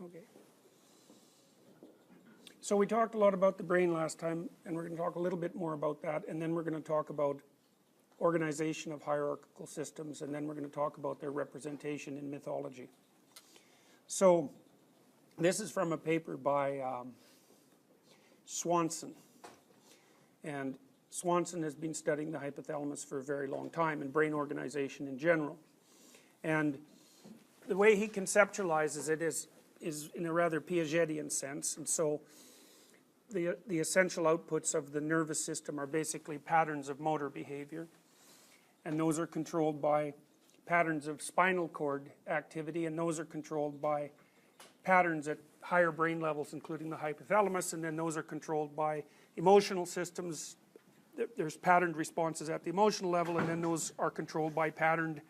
Okay. So we talked a lot about the brain last time, and we're going to talk a little bit more about that, and then we're going to talk about organization of hierarchical systems, and then we're going to talk about their representation in mythology. So this is from a paper by Swanson, and Swanson has been studying the hypothalamus for a very long time and brain organization in general. And the way he conceptualizes it is in a rather Piagetian sense, and so the essential outputs of the nervous system are basically patterns of motor behavior, and those are controlled by patterns of spinal cord activity, and those are controlled by patterns at higher brain levels, including the hypothalamus, and then those are controlled by emotional systems. There's patterned responses at the emotional level, and then those are controlled by patterned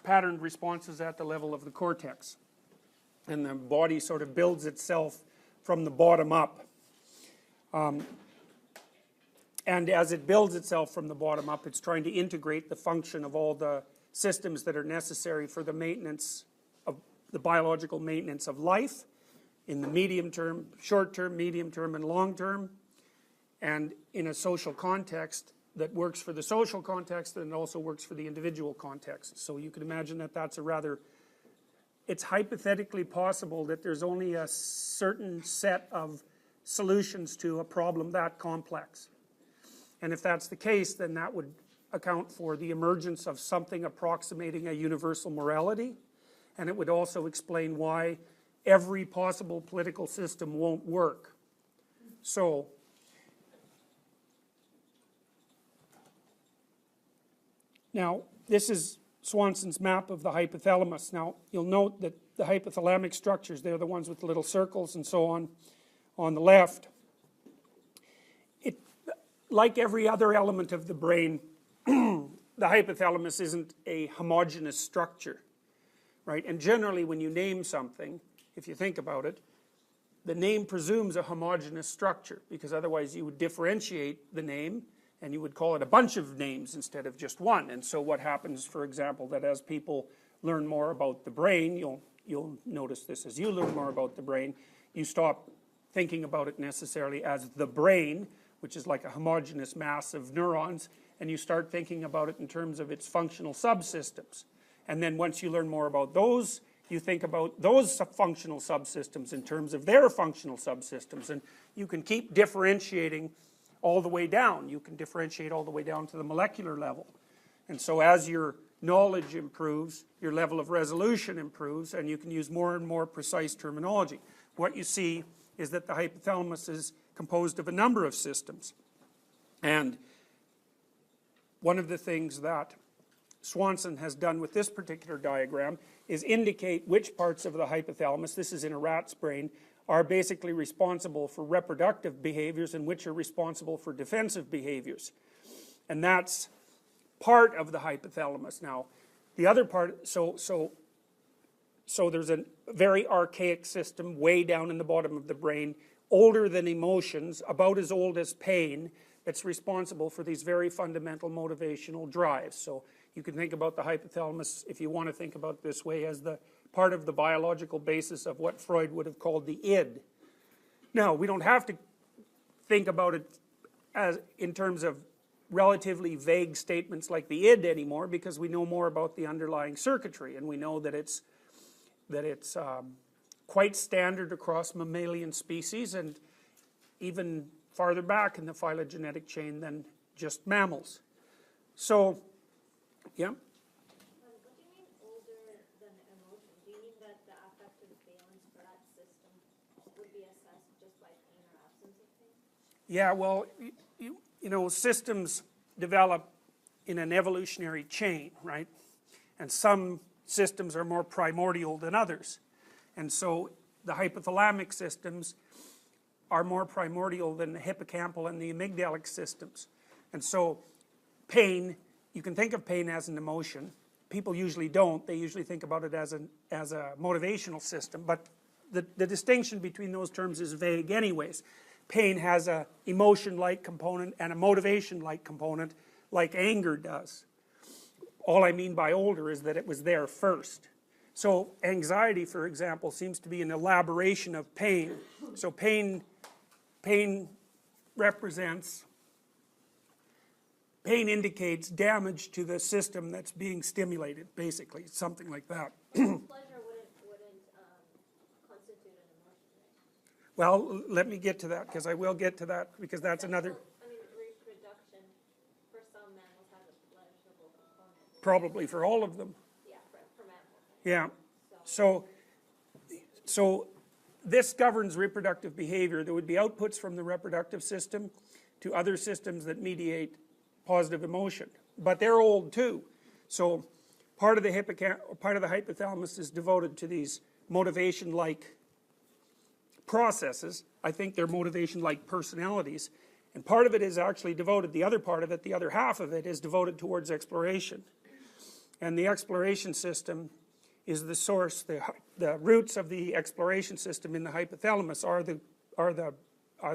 responses at the level of the cortex. And the body sort of builds itself from the bottom up. And as it builds itself from the bottom up, it's trying to integrate the function of all the systems that are necessary for the maintenance of the biological maintenance of life in the medium term, short term, medium term, and long term, and in a social context that works for the social context and also works for the individual context. So you can imagine that that's a rather, it's hypothetically possible that there's only a certain set of solutions to a problem that complex. And if that's the case, then that would account for the emergence of something approximating a universal morality, and it would also explain why every possible political system won't work. So now this is Swanson's map of the hypothalamus. Now you'll note that the hypothalamic structures, they're the ones with the little circles and so on the left. It, like every other element of the brain, the hypothalamus isn't a homogeneous structure, right? And generally when you name something, if you think about it, the name presumes a homogeneous structure, because otherwise you would differentiate the name and you would call it a bunch of names instead of just one. And so what happens, for example, that as people learn more about the brain, you'll notice this as you learn more about the brain, you stop thinking about it necessarily as the brain, which is like a homogeneous mass of neurons, and you start thinking about it in terms of its functional subsystems. And then once you learn more about those, you think about those functional subsystems in terms of their functional subsystems, and you can keep differentiating all the way down. You can differentiate all the way down to the molecular level. And so as your knowledge improves, your level of resolution improves, and you can use more and more precise terminology. What you see is that the hypothalamus is composed of a number of systems. And one of the things that Swanson has done with this particular diagram is indicate which parts of the hypothalamus, this is in a rat's brain, are basically responsible for reproductive behaviors and which are responsible for defensive behaviors. And that's part of the hypothalamus. Now, the other part, so there's a very archaic system way down in the bottom of the brain, older than emotions, about as old as pain, that's responsible for these very fundamental motivational drives. So you can think about the hypothalamus, if you want to think about it this way, as the part of the biological basis of what Freud would have called the id. Now, we don't have to think about it as in terms of relatively vague statements like the id anymore, because we know more about the underlying circuitry, and we know that it's quite standard across mammalian species and even farther back in the phylogenetic chain than just mammals. So, yeah? What do you mean older than emotion? Do you mean that the affective valence for that system would be assessed just by pain or absence of pain? Yeah, well, you know, systems develop in an evolutionary chain, right? And some systems are more primordial than others. And so the hypothalamic systems are more primordial than the hippocampal and the amygdalic systems. And so pain, you can think of pain as an emotion. People usually don't. They usually think about it as a motivational system. But the distinction between those terms is vague anyways. Pain has an emotion-like component and a motivation-like component, like anger does. All I mean by older is that it was there first. So anxiety, for example, seems to be an elaboration of pain. So pain represents, pain indicates damage to the system that's being stimulated, basically, something like that. Pleasure wouldn't constitute an emotion, right? Well, let me get to that, because I will get to that, because that's another, I mean, reproduction for some mammals has a pleasurable component. probably for all of them. Yeah, for mammals. Yeah. So this governs reproductive behavior. There would be outputs from the reproductive system to other systems that mediate positive emotion. But they're old too. So part of the hypothalamus is devoted to these motivation-like processes. I think they're motivation-like personalities. And part of it is actually devoted, the other part of it, the other half of it, is devoted towards exploration. And the exploration system is the source, the roots of the exploration system in the hypothalamus are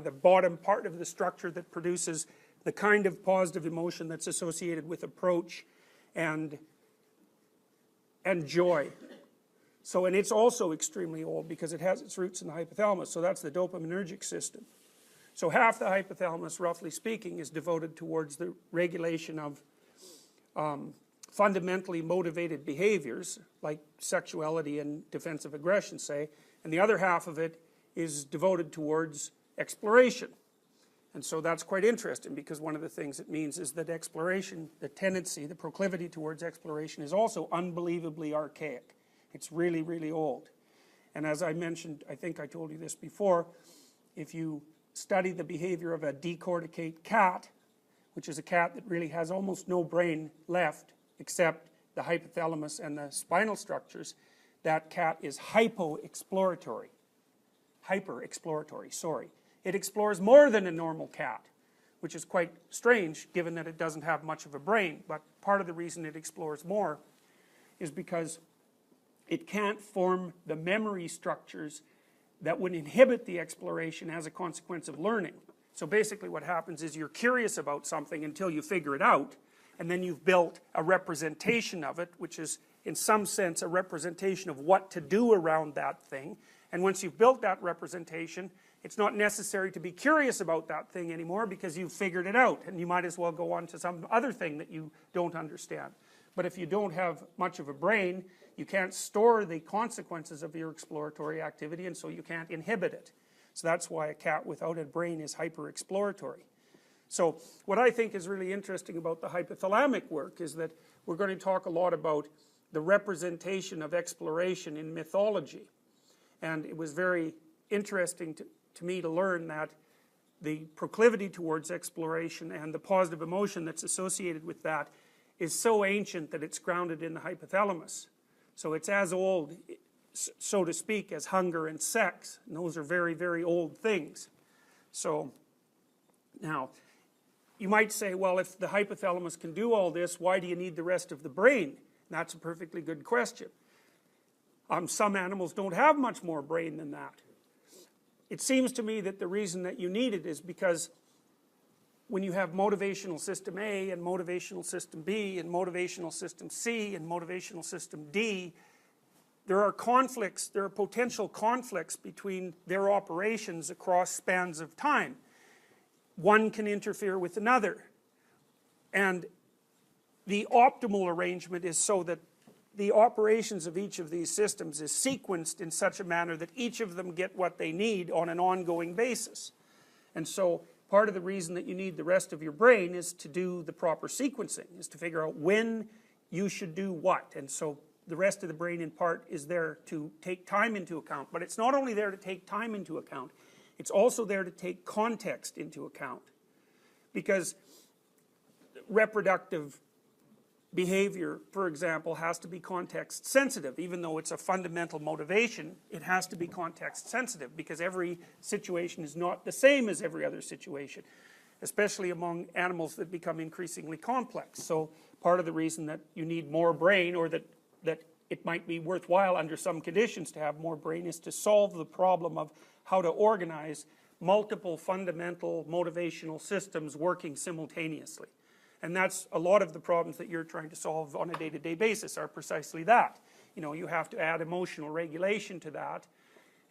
the bottom part of the structure that produces the kind of positive emotion that's associated with approach and joy. So, and it's also extremely old because it has its roots in the hypothalamus, so that's the dopaminergic system. So half the hypothalamus, roughly speaking, is devoted towards the regulation of fundamentally motivated behaviors, like sexuality and defensive aggression, say, and the other half of it is devoted towards exploration. And so that's quite interesting, because one of the things it means is that exploration, the tendency, the proclivity towards exploration is also unbelievably archaic. It's really, really old. And as I mentioned, I think I told you this before, if you study the behavior of a decorticate cat, which is a cat that really has almost no brain left except the hypothalamus and the spinal structures, that cat is hyper-exploratory, sorry. It explores more than a normal cat, which is quite strange given that it doesn't have much of a brain. But part of the reason it explores more is because it can't form the memory structures that would inhibit the exploration as a consequence of learning. So basically what happens is you're curious about something until you figure it out, and then you've built a representation of it, which is in some sense a representation of what to do around that thing. And once you've built that representation, it's not necessary to be curious about that thing anymore because you've figured it out, and you might as well go on to some other thing that you don't understand. But if you don't have much of a brain, you can't store the consequences of your exploratory activity, and so you can't inhibit it. So that's why a cat without a brain is hyper-exploratory. So what I think is really interesting about the hypothalamic work is that we're going to talk a lot about the representation of exploration in mythology. And it was very interesting to me to learn that the proclivity towards exploration and the positive emotion that's associated with that is so ancient that it's grounded in the hypothalamus. So it's as old, so to speak, as hunger and sex. And those are very, very old things. So now, you might say, well, if the hypothalamus can do all this, why do you need the rest of the brain? And that's a perfectly good question. Some animals don't have much more brain than that. It seems to me that the reason that you need it is because when you have motivational system A and motivational system B and motivational system C and motivational system D, there are conflicts, there are potential conflicts between their operations across spans of time. One can interfere with another. And the optimal arrangement is so that the operations of each of these systems is sequenced in such a manner that each of them get what they need on an ongoing basis. And so part of the reason that you need the rest of your brain is to do the proper sequencing, is to figure out when you should do what. And so the rest of the brain in part is there to take time into account. But it's not only there to take time into account, it's also there to take context into account. Because reproductive behavior, for example, has to be context sensitive. Even though it's a fundamental motivation, it has to be context sensitive because every situation is not the same as every other situation, especially among animals that become increasingly complex. So part of the reason that you need more brain, or that it might be worthwhile under some conditions to have more brain, is to solve the problem of how to organize multiple fundamental motivational systems working simultaneously. And that's a lot of the problems that you're trying to solve on a day-to-day basis are precisely that. You know, you have to add emotional regulation to that,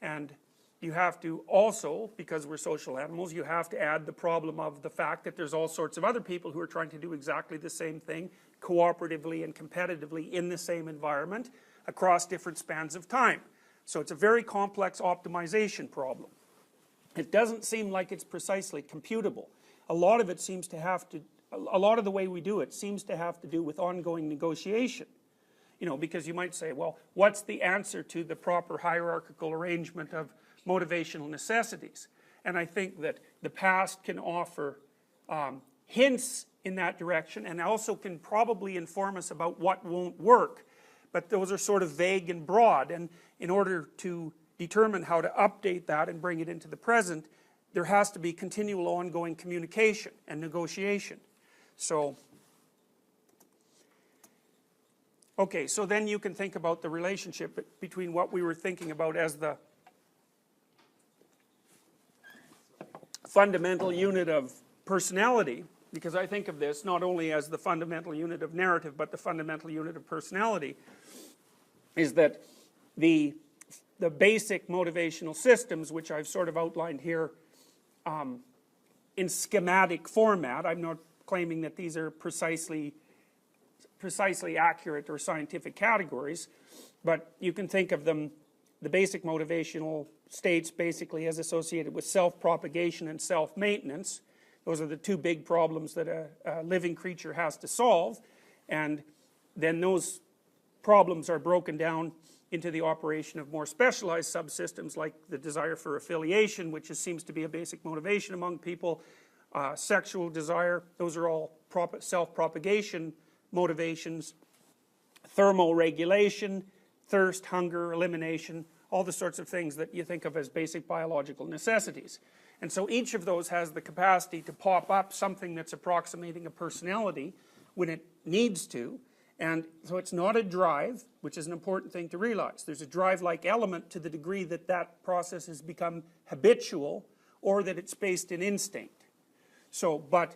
and you have to also, because we're social animals, you have to add the problem of the fact that there's all sorts of other people who are trying to do exactly the same thing, cooperatively and competitively in the same environment, across different spans of time. So it's a very complex optimization problem. It doesn't seem like it's precisely computable. A lot of it seems to have to, a lot of the way we do it seems to have to do with ongoing negotiation. You know, because you might say, well, what's the answer to the proper hierarchical arrangement of motivational necessities? And I think that the past can offer hints in that direction, and also can probably inform us about what won't work. But those are sort of vague and broad, and in order to determine how to update that and bring it into the present, there has to be continual ongoing communication and negotiation. So, okay, so then you can think about the relationship between what we were thinking about as the fundamental unit of personality, because I think of this not only as the fundamental unit of narrative, but the fundamental unit of personality, is that the basic motivational systems, which I've sort of outlined here in schematic format. I'm not claiming that these are precisely accurate or scientific categories, but you can think of them, the basic motivational states, basically as associated with self-propagation and self-maintenance. Those are the two big problems that a living creature has to solve, and then those problems are broken down into the operation of more specialized subsystems, like the desire for affiliation, which seems to be a basic motivation among people, sexual desire. Those are all self-propagation motivations, thermoregulation, thirst, hunger, elimination, all the sorts of things that you think of as basic biological necessities. And so each of those has the capacity to pop up something that's approximating a personality when it needs to. And so it's not a drive, which is an important thing to realize. There's a drive-like element to the degree that that process has become habitual, or that it's based in instinct. So the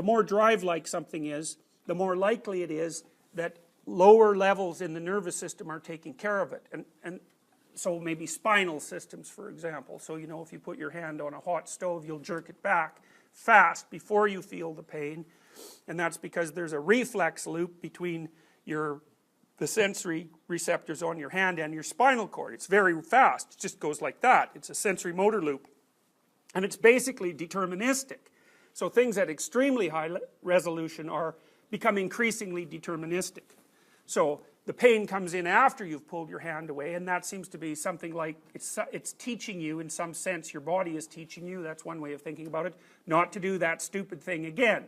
more drive-like something is, the more likely it is that lower levels in the nervous system are taking care of it. And so maybe spinal systems, for example. So, you know, if you put your hand on a hot stove, you'll jerk it back fast before you feel the pain. And that's because there's a reflex loop between the sensory receptors on your hand and your spinal cord. It's very fast. It just goes like that. It's a sensory motor loop. And it's basically deterministic. So things at extremely high resolution become increasingly deterministic. So the pain comes in after you've pulled your hand away, and that seems to be something like, it's teaching you, in some sense, your body is teaching you, that's one way of thinking about it, not to do that stupid thing again.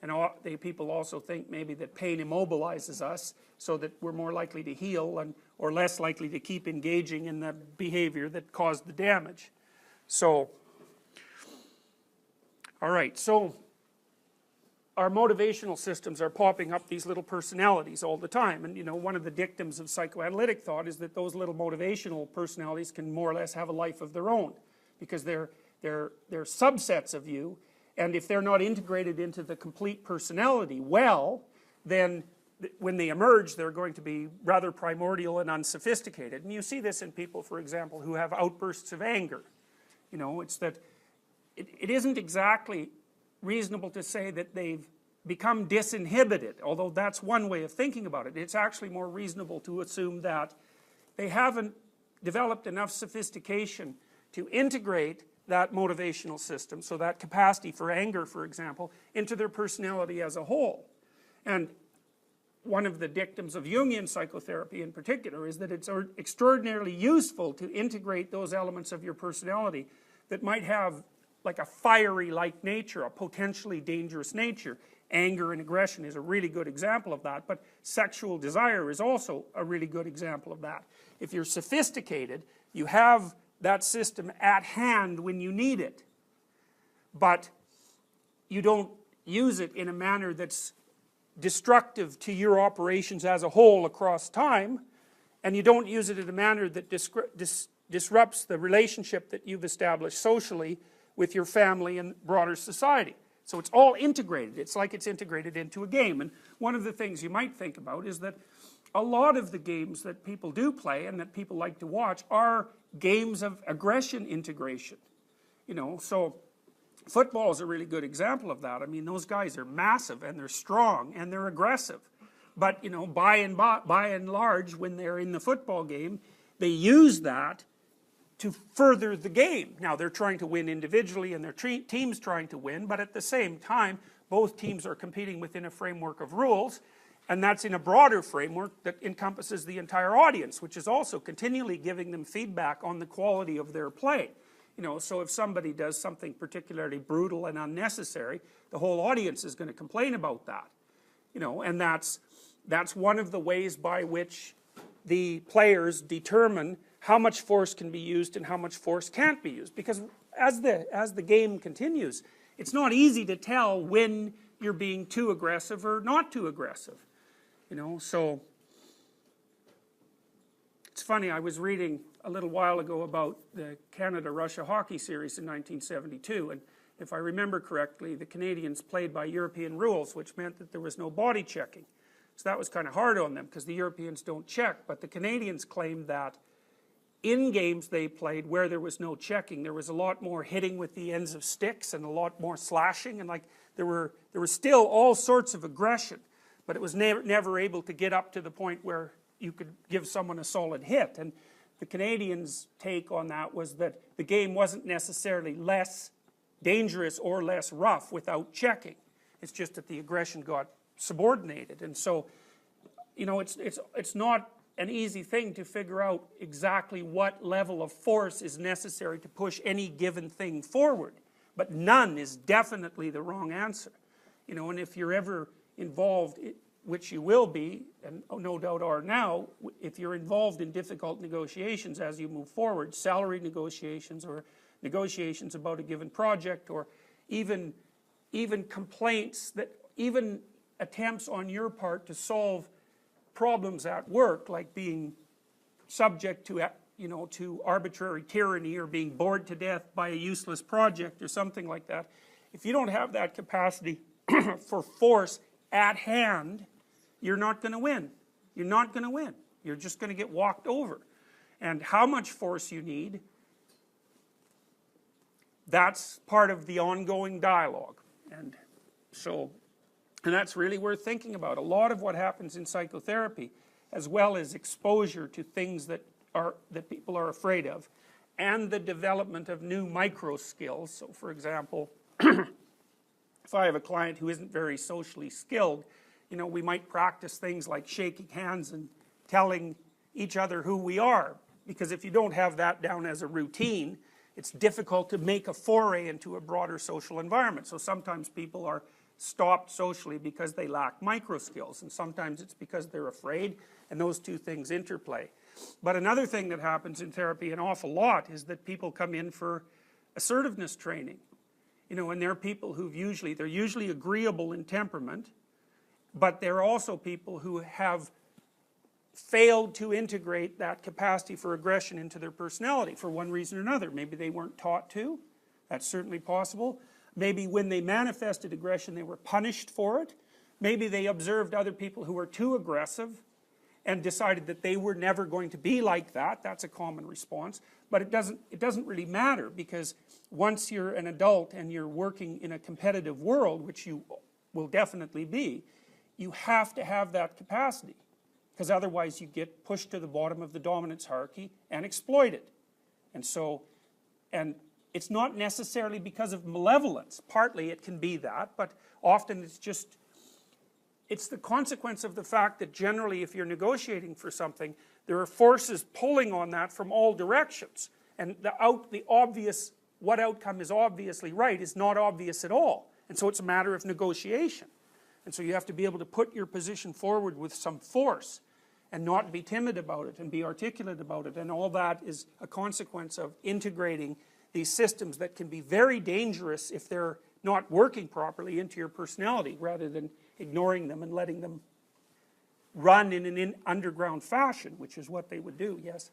And people also think maybe that pain immobilizes us, so that we're more likely to heal, or less likely to keep engaging in the behavior that caused the damage. So, alright, so our motivational systems are popping up these little personalities all the time. And you know, one of the dictums of psychoanalytic thought is that those little motivational personalities can more or less have a life of their own, because they're subsets of you, and if they're not integrated into the complete personality well, then when they emerge, they're going to be rather primordial and unsophisticated. And you see this in people, for example, who have outbursts of anger. You know, it's that it isn't exactly reasonable to say that they've become disinhibited, although that's one way of thinking about it. It's actually more reasonable to assume that they haven't developed enough sophistication to integrate that motivational system, so that capacity for anger, for example, into their personality as a whole. And one of the dictums of Jungian psychotherapy in particular is that it's extraordinarily useful to integrate those elements of your personality that might have like a fiery-like nature, a potentially dangerous nature. Anger and aggression is a really good example of that, but sexual desire is also a really good example of that. If you're sophisticated, you have that system at hand when you need it, but you don't use it in a manner that's destructive to your operations as a whole across time, and you don't use it in a manner that disrupts the relationship that you've established socially with your family and broader society. So it's all integrated. It's like it's integrated into a game. And one of the things you might think about is that a lot of the games that people do play and that people like to watch are games of aggression integration. You know, so football is a really good example of that. I mean, those guys are massive and they're strong and they're aggressive. But, you know, by and large, when they're in the football game, they use that to further the game. Now, they're trying to win individually and their team's trying to win, but at the same time, both teams are competing within a framework of rules, and that's in a broader framework that encompasses the entire audience, which is also continually giving them feedback on the quality of their play. You know, so if somebody does something particularly brutal and unnecessary, the whole audience is going to complain about that. You know, and that's one of the ways by which the players determine how much force can be used and how much force can't be used. Because as the game continues, it's not easy to tell when you're being too aggressive or not too aggressive. You know, so it's funny, I was reading a little while ago about the Canada-Russia hockey series in 1972, and if I remember correctly, the Canadians played by European rules, which meant that there was no body checking. So that was kind of hard on them because the Europeans don't check, but the Canadians claimed that in games they played where there was no checking, there was a lot more hitting with the ends of sticks and a lot more slashing, and like there were still all sorts of aggression, but it was never able to get up to the point where you could give someone a solid hit. And the Canadians' take on that was that the game wasn't necessarily less dangerous or less rough without checking. It's just that the aggression got subordinated. And so, you know, it's not an easy thing to figure out exactly what level of force is necessary to push any given thing forward. But none is definitely the wrong answer. You know, and if you're ever involved, which you will be, and no doubt are now, if you're involved in difficult negotiations as you move forward, salary negotiations or negotiations about a given project, or even complaints, that even attempts on your part to solve problems at work, like being subject to, you know, to arbitrary tyranny or being bored to death by a useless project or something like that, if you don't have that capacity for force at hand, you're not going to win. You're not going to win. You're just going to get walked over. And how much force you need, that's part of the ongoing dialogue. And so, and that's really worth thinking about. A lot of what happens in psychotherapy, as well as exposure to things that people are afraid of, and the development of new micro skills. So for example, if I have a client who isn't very socially skilled, you know, we might practice things like shaking hands and telling each other who we are. Because if you don't have that down as a routine, it's difficult to make a foray into a broader social environment. So sometimes people are stopped socially because they lack micro skills, and sometimes it's because they're afraid, and those two things interplay. But another thing that happens in therapy an awful lot is that people come in for assertiveness training. You know, and they're people who've they're usually agreeable in temperament, but they're also people who have failed to integrate that capacity for aggression into their personality for one reason or another. Maybe they weren't taught to. That's certainly possible. Maybe when they manifested aggression, they were punished for it. Maybe they observed other people who were too aggressive and decided that they were never going to be like that. That's a common response. But it doesn't really matter, because once you're an adult and you're working in a competitive world, which you will definitely be, you have to have that capacity, because otherwise you get pushed to the bottom of the dominance hierarchy and exploited. And so, and it's not necessarily because of malevolence. Partly it can be that, but often it's the consequence of the fact that generally if you're negotiating for something, there are forces pulling on that from all directions. And what outcome is obviously right is not obvious at all. And so it's a matter of negotiation. And so you have to be able to put your position forward with some force and not be timid about it and be articulate about it. And all that is a consequence of integrating these systems that can be very dangerous if they're not working properly into your personality, rather than ignoring them and letting them run in an underground fashion, which is what they would do. Yes?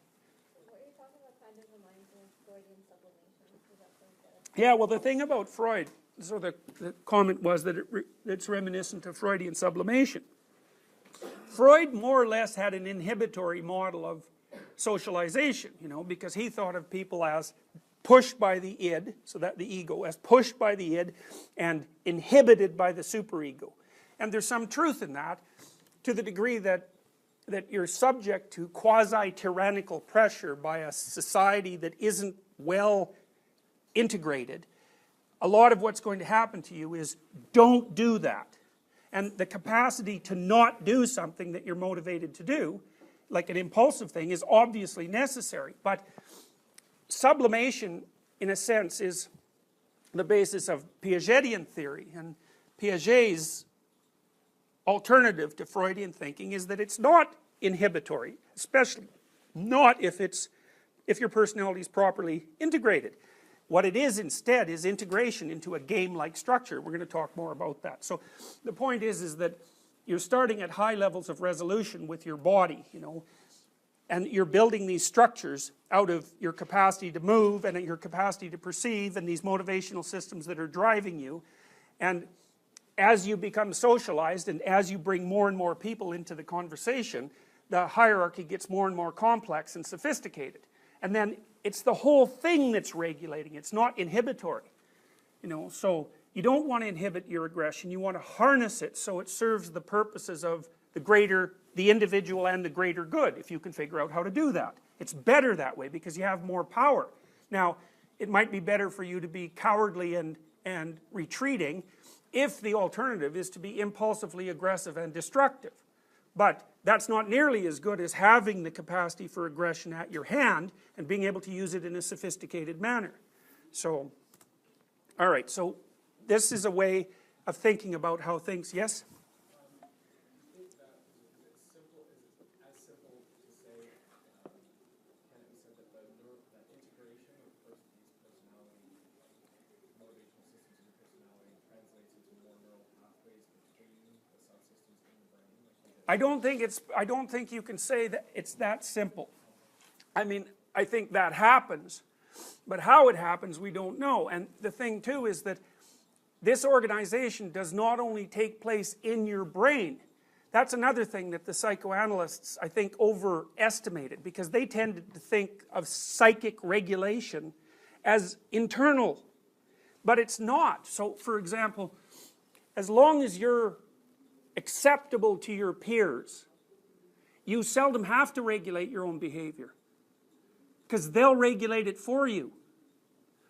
What you're talking about kind of reminds me of Freudian sublimation. Is that what you said? Yeah, well, the thing about Freud so the comment was that it's reminiscent of Freudian sublimation. Freud more or less had an inhibitory model of socialization, you know, because he thought of people as pushed by the id, so that the ego, as pushed by the id and inhibited by the superego. And there's some truth in that, to the degree that you're subject to quasi-tyrannical pressure by a society that isn't well integrated. A lot of what's going to happen to you is, don't do that. And the capacity to not do something that you're motivated to do, like an impulsive thing, is obviously necessary. But sublimation, in a sense, is the basis of Piagetian theory. And Piaget's alternative to Freudian thinking is that it's not inhibitory, especially not if your personality is properly integrated. What it is instead is integration into a game-like structure. We're going to talk more about that. So the point is that you're starting at high levels of resolution with your body, you know, and you're building these structures out of your capacity to move and your capacity to perceive and these motivational systems that are driving you. And as you become socialized and as you bring more and more people into the conversation, the hierarchy gets more and more complex and sophisticated. And then it's the whole thing that's regulating. It's not inhibitory. You know, so you don't want to inhibit your aggression. You want to harness it so it serves the purposes of the individual and the greater good, if you can figure out how to do that. It's better that way because you have more power. Now, it might be better for you to be cowardly and retreating if the alternative is to be impulsively aggressive and destructive. But that's not nearly as good as having the capacity for aggression at your hand and being able to use it in a sophisticated manner. So, all right, so this is a way of thinking about how things, yes? I don't think you can say that it's that simple. I mean, I think that happens, but how it happens we don't know. And the thing too is that this organization does not only take place in your brain. That's another thing that the psychoanalysts, I think, overestimated, because they tended to think of psychic regulation as internal, but it's not. So, for example, as long as you're acceptable to your peers, you seldom have to regulate your own behavior, because they'll regulate it for you,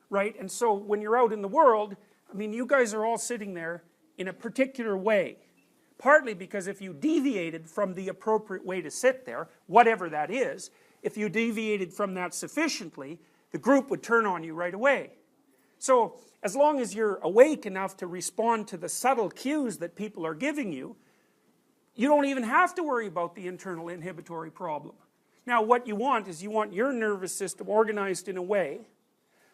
right? And so when you're out in the world, I mean, you guys are all sitting there in a particular way, partly because if you deviated from the appropriate way to sit there, whatever that is, if you deviated from that sufficiently, the group would turn on you right away. So as long as you're awake enough to respond to the subtle cues that people are giving you, you don't even have to worry about the internal inhibitory problem. Now what you want is you want your nervous system organized in a way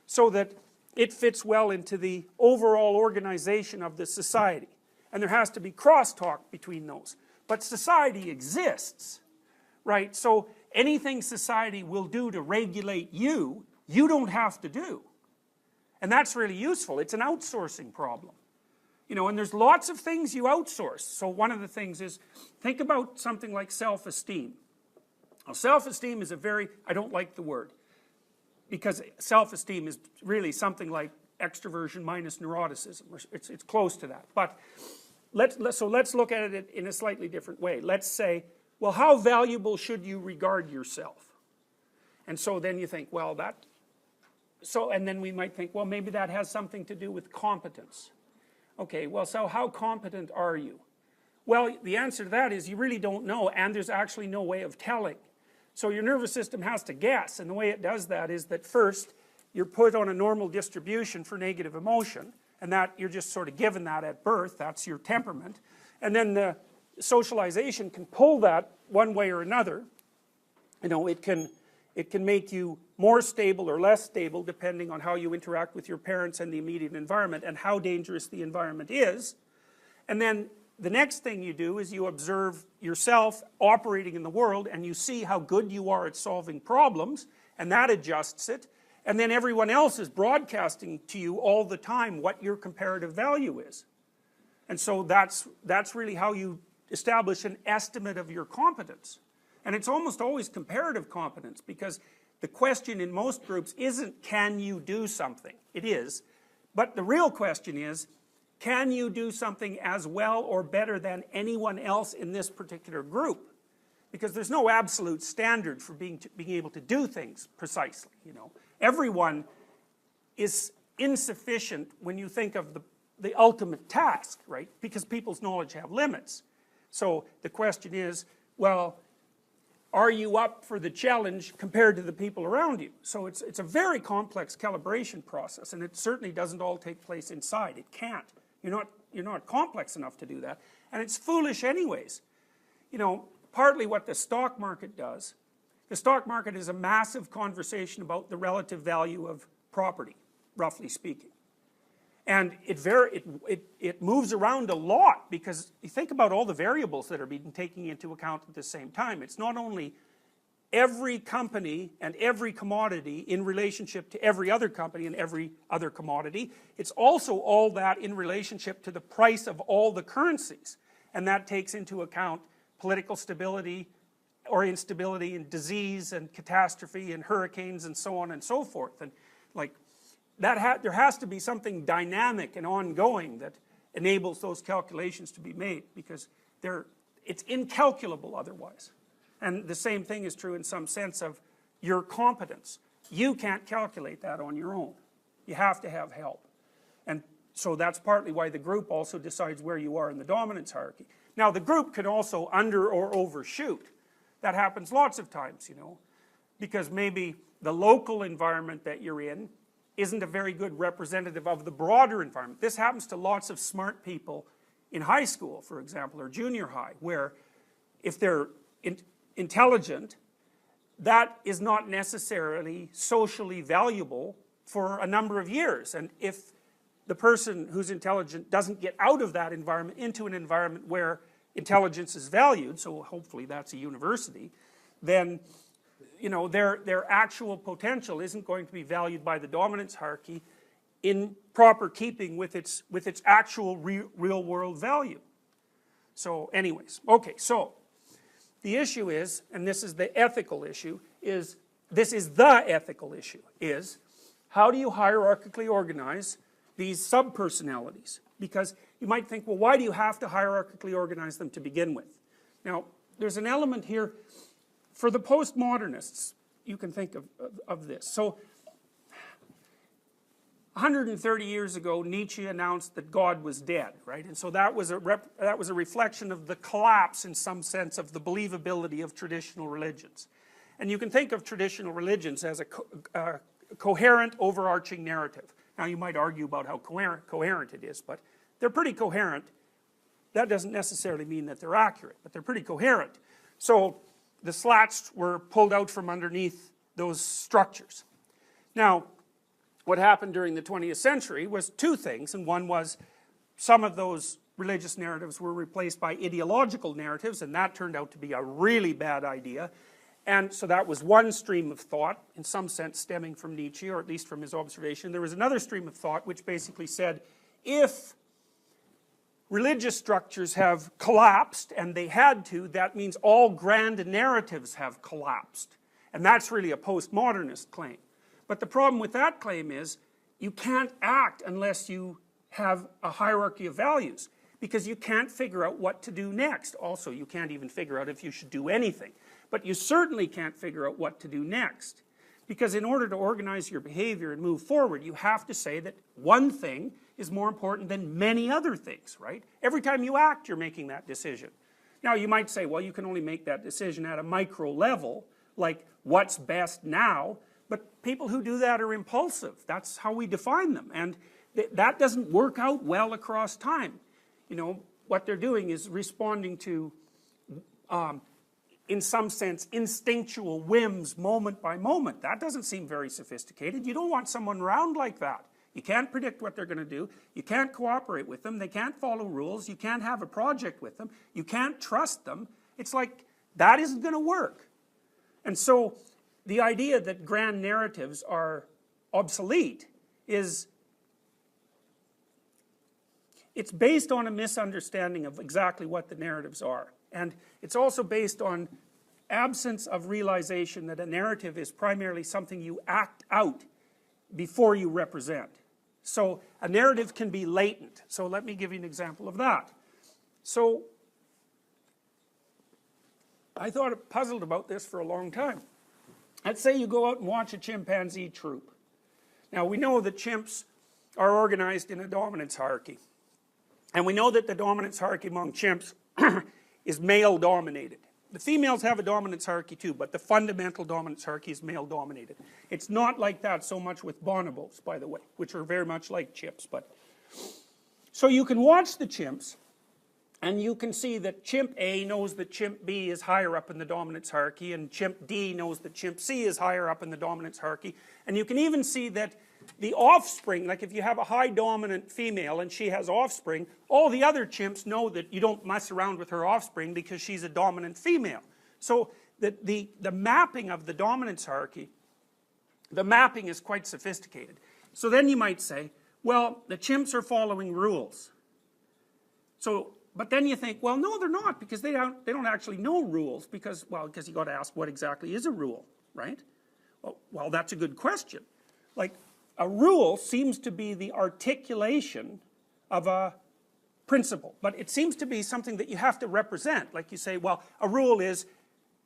so that it fits well into the overall organization of the society. And there has to be crosstalk between those. But society exists, right? So anything society will do to regulate you, you don't have to do. And that's really useful. It's an outsourcing problem. You know, and there's lots of things you outsource. So one of the things is, think about something like self-esteem. Now, self-esteem is I don't like the word, because self-esteem is really something like extroversion minus neuroticism. It's close to that. But let's look at it in a slightly different way. Let's say, well, how valuable should you regard yourself? And so then you think, well, and then we might think, well, maybe that has something to do with competence. Okay, well, so how competent are you? Well, the answer to that is you really don't know, and there's actually no way of telling. So your nervous system has to guess, and the way it does that is that first, you're put on a normal distribution for negative emotion, and that you're just sort of given that at birth, that's your temperament. And then the socialization can pull that one way or another. You know, it can make you more stable or less stable depending on how you interact with your parents and the immediate environment and how dangerous the environment is. And then the next thing you do is you observe yourself operating in the world and you see how good you are at solving problems, and that adjusts it. and then everyone else is broadcasting to you all the time what your comparative value is. And so that's really how you establish an estimate of your competence. And it's almost always comparative competence, because the question in most groups isn't, can you do something? It is. But the real question is, can you do something as well or better than anyone else in this particular group? Because there's no absolute standard for being able to do things precisely, you know. Everyone is insufficient when you think of the ultimate task, right? Because people's knowledge have limits. So the question is, well, are you up for the challenge compared to the people around you? So it's a very complex calibration process, and it certainly doesn't all take place inside. It can't. You're not complex enough to do that, and it's foolish anyways. You know, partly what the stock market does, the stock market is a massive conversation about the relative value of property, roughly speaking. And it moves around a lot, because you think about all the variables that are being taken into account at the same time. It's not only every company and every commodity in relationship to every other company and every other commodity, it's also all that in relationship to the price of all the currencies. And that takes into account political stability or instability and disease and catastrophe and hurricanes and so on and so forth. And like, there has to be something dynamic and ongoing that enables those calculations to be made, because it's incalculable otherwise. And the same thing is true in some sense of your competence. You can't calculate that on your own. You have to have help. And so that's partly why the group also decides where you are in the dominance hierarchy. Now the group can also under or overshoot. That happens lots of times, you know, because maybe the local environment that you're in isn't a very good representative of the broader environment. This happens to lots of smart people in high school, for example, or junior high, where if they're intelligent, that is not necessarily socially valuable for a number of years. And if the person who's intelligent doesn't get out of that environment into an environment where intelligence is valued, so hopefully that's a university, then you know, their actual potential isn't going to be valued by the dominance hierarchy in proper keeping with its actual real world value. So anyways, okay, so the issue is, and this is the ethical issue, is how do you hierarchically organize these subpersonalities? Because you might think, well, why do you have to hierarchically organize them to begin with? Now, there's an element here. For the postmodernists, you can think of this. So, 130 years ago, Nietzsche announced that God was dead, right? And so that was a reflection of the collapse, in some sense, of the believability of traditional religions. And you can think of traditional religions as a coherent, overarching narrative. Now, you might argue about how coherent it is, but they're pretty coherent. That doesn't necessarily mean that they're accurate, but they're pretty coherent. So the slats were pulled out from underneath those structures. Now, what happened during the 20th century was two things, and one was some of those religious narratives were replaced by ideological narratives, and that turned out to be a really bad idea. And so that was one stream of thought, in some sense stemming from Nietzsche, or at least from his observation. There was another stream of thought which basically said, if religious structures have collapsed, and they had to, that means all grand narratives have collapsed. And that's really a postmodernist claim. But the problem with that claim is, you can't act unless you have a hierarchy of values, because you can't figure out what to do next. Also, you can't even figure out if you should do anything. But you certainly can't figure out what to do next. Because in order to organize your behavior and move forward, you have to say that one thing is more important than many other things, right? Every time you act, you're making that decision. Now, you might say, well, you can only make that decision at a micro level, like what's best now, but people who do that are impulsive. That's how we define them, and that doesn't work out well across time. You know, what they're doing is responding to, in some sense, instinctual whims moment by moment. That doesn't seem very sophisticated. You don't want someone around like that. You can't predict what they're going to do. You can't cooperate with them. They can't follow rules. You can't have a project with them. You can't trust them. It's like, that isn't going to work. And so the idea that grand narratives are obsolete is it's based on a misunderstanding of exactly what the narratives are. And it's also based on absence of realization that a narrative is primarily something you act out before you represent. So a narrative can be latent. So let me give you an example of that. So I thought puzzled about this for a long time. Let's say you go out and watch a chimpanzee troop. Now we know that chimps are organized in a dominance hierarchy. And we know that the dominance hierarchy among chimps is male dominated. The females have a dominance hierarchy too, but the fundamental dominance hierarchy is male dominated. It's not like that so much with bonobos, by the way, which are very much like chimps. So you can watch the chimps, and you can see that chimp A knows that chimp B is higher up in the dominance hierarchy, and chimp D knows that chimp C is higher up in the dominance hierarchy. And you can even see that the offspring, like if you have a high dominant female and she has offspring, all the other chimps know that you don't mess around with her offspring because she's a dominant female. So the mapping of the dominance hierarchy, the mapping is quite sophisticated. So then you might say, well, the chimps are following rules. So, but then you think, well, no, they're not, because they don't actually know rules, because you got to ask what exactly is a rule, right? Well, that's a good question. Like, a rule seems to be the articulation of a principle, but it seems to be something that you have to represent. Like you say, well, a rule is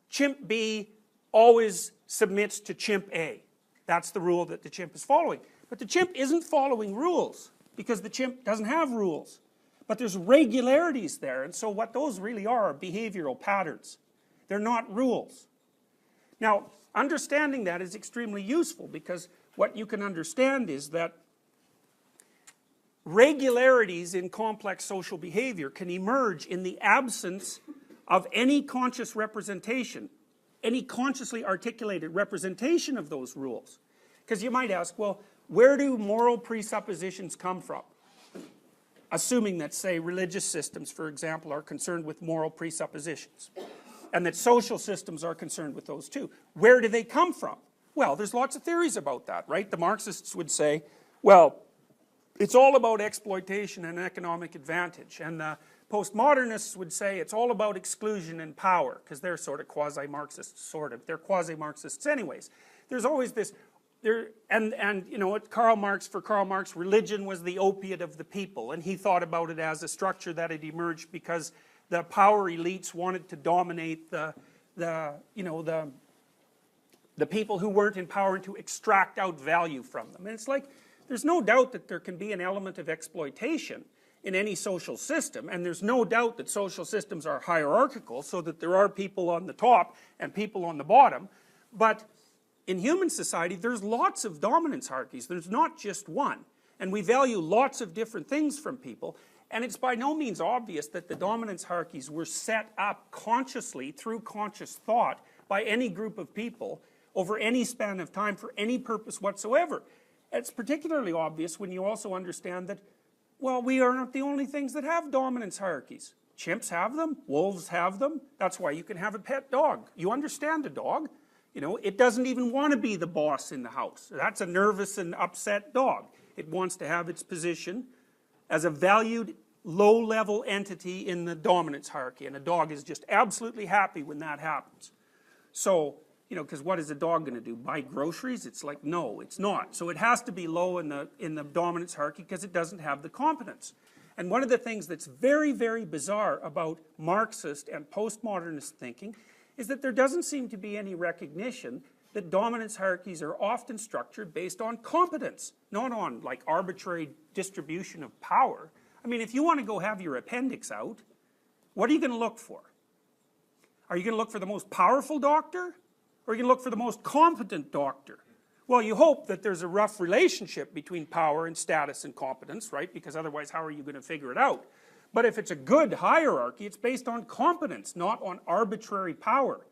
chimp B always submits to chimp A. That's the rule that the chimp is following. But the chimp isn't following rules, because the chimp doesn't have rules. But there's regularities there, and so what those really are behavioral patterns. They're not rules. Now, understanding that is extremely useful, because what you can understand is that regularities in complex social behavior can emerge in the absence of any conscious representation, any consciously articulated representation of those rules. Because you might ask, well, where do moral presuppositions come from? Assuming that, say, religious systems, for example, are concerned with moral presuppositions, and that social systems are concerned with those too. Where do they come from? Well, there's lots of theories about that, right? The Marxists would say, well, it's all about exploitation and economic advantage. And the postmodernists would say it's all about exclusion and power, because they're sort of quasi-Marxists, sort of. They're quasi-Marxists anyways. There's always this, and you know, for Karl Marx, religion was the opiate of the people, and he thought about it as a structure that had emerged because the power elites wanted to dominate the people who weren't in power, and to extract out value from them. And it's like, there's no doubt that there can be an element of exploitation in any social system, and there's no doubt that social systems are hierarchical, so that there are people on the top and people on the bottom. But in human society, there's lots of dominance hierarchies. There's not just one. And we value lots of different things from people, and it's by no means obvious that the dominance hierarchies were set up consciously, through conscious thought, by any group of people over any span of time for any purpose whatsoever. It's particularly obvious when you also understand that, well, we are not the only things that have dominance hierarchies. Chimps have them, wolves have them. That's why you can have a pet dog. You understand a dog. You know, it doesn't even want to be the boss in the house. That's a nervous and upset dog. It wants to have its position as a valued, low-level entity in the dominance hierarchy, and a dog is just absolutely happy when that happens. So, you know, because what is a dog going to do? Buy groceries? It's like, no, it's not. So it has to be low in the dominance hierarchy, because it doesn't have the competence. And one of the things that's very, very bizarre about Marxist and postmodernist thinking is that there doesn't seem to be any recognition that dominance hierarchies are often structured based on competence, not on like arbitrary distribution of power. I mean, if you want to go have your appendix out, what are you going to look for? Are you going to look for the most powerful doctor? Or are you going to look for the most competent doctor? Well, you hope that there's a rough relationship between power and status and competence, right? Because otherwise, how are you going to figure it out? But if it's a good hierarchy, it's based on competence, not on arbitrary power.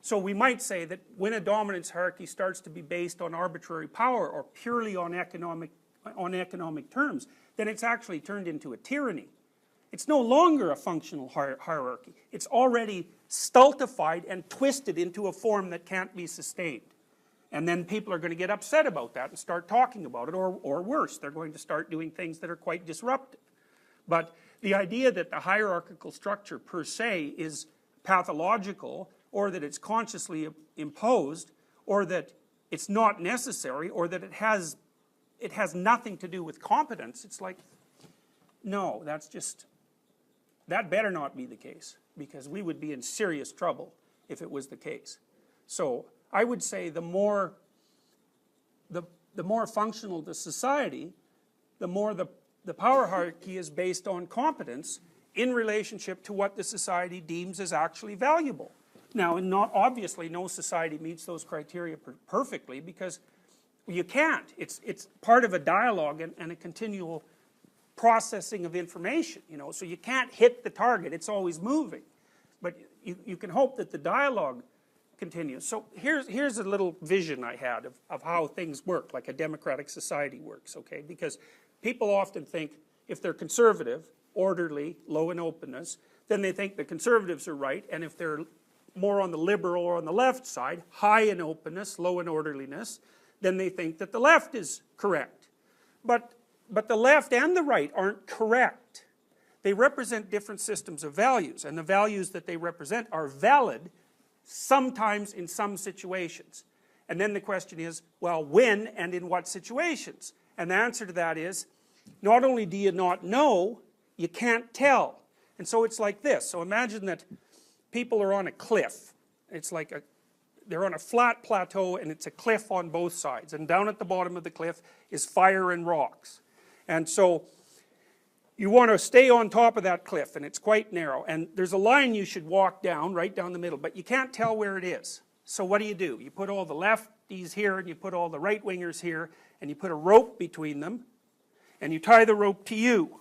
So we might say that when a dominance hierarchy starts to be based on arbitrary power, or purely on economic terms, then it's actually turned into a tyranny. It's no longer a functional hierarchy. It's already stultified and twisted into a form that can't be sustained. And then people are going to get upset about that and start talking about it, or worse, they're going to start doing things that are quite disruptive. But the idea that the hierarchical structure per se is pathological, or that it's consciously imposed, or that it's not necessary, or that it has nothing to do with competence, it's like, no, that better not be the case, because we would be in serious trouble if it was the case. So I would say the more functional the society, the more the power hierarchy is based on competence in relationship to what the society deems as actually valuable. Now, obviously no society meets those criteria perfectly, because you can't. It's part of a dialogue and a continual processing of information, so you can't hit the target, it's always moving. But you can hope that the dialogue continues. So here's a little vision I had of how things work, like a democratic society works, okay? Because people often think if they're conservative, orderly, low in openness, then they think the conservatives are right, and if they're more on the liberal or on the left side, high in openness, low in orderliness, then they think that the left is correct. But the left and the right aren't correct. They represent different systems of values, and the values that they represent are valid sometimes in some situations. And then the question is, well, when and in what situations? And the answer to that is, not only do you not know, you can't tell. And so it's like this. So imagine that people are on a cliff. It's like they're on a flat plateau, and it's a cliff on both sides. And down at the bottom of the cliff is fire and rocks. And so you want to stay on top of that cliff, and it's quite narrow. And there's a line you should walk down, right down the middle, but you can't tell where it is. So what do? You put all the lefties here, and you put all the right-wingers here, and you put a rope between them, and you tie the rope to you.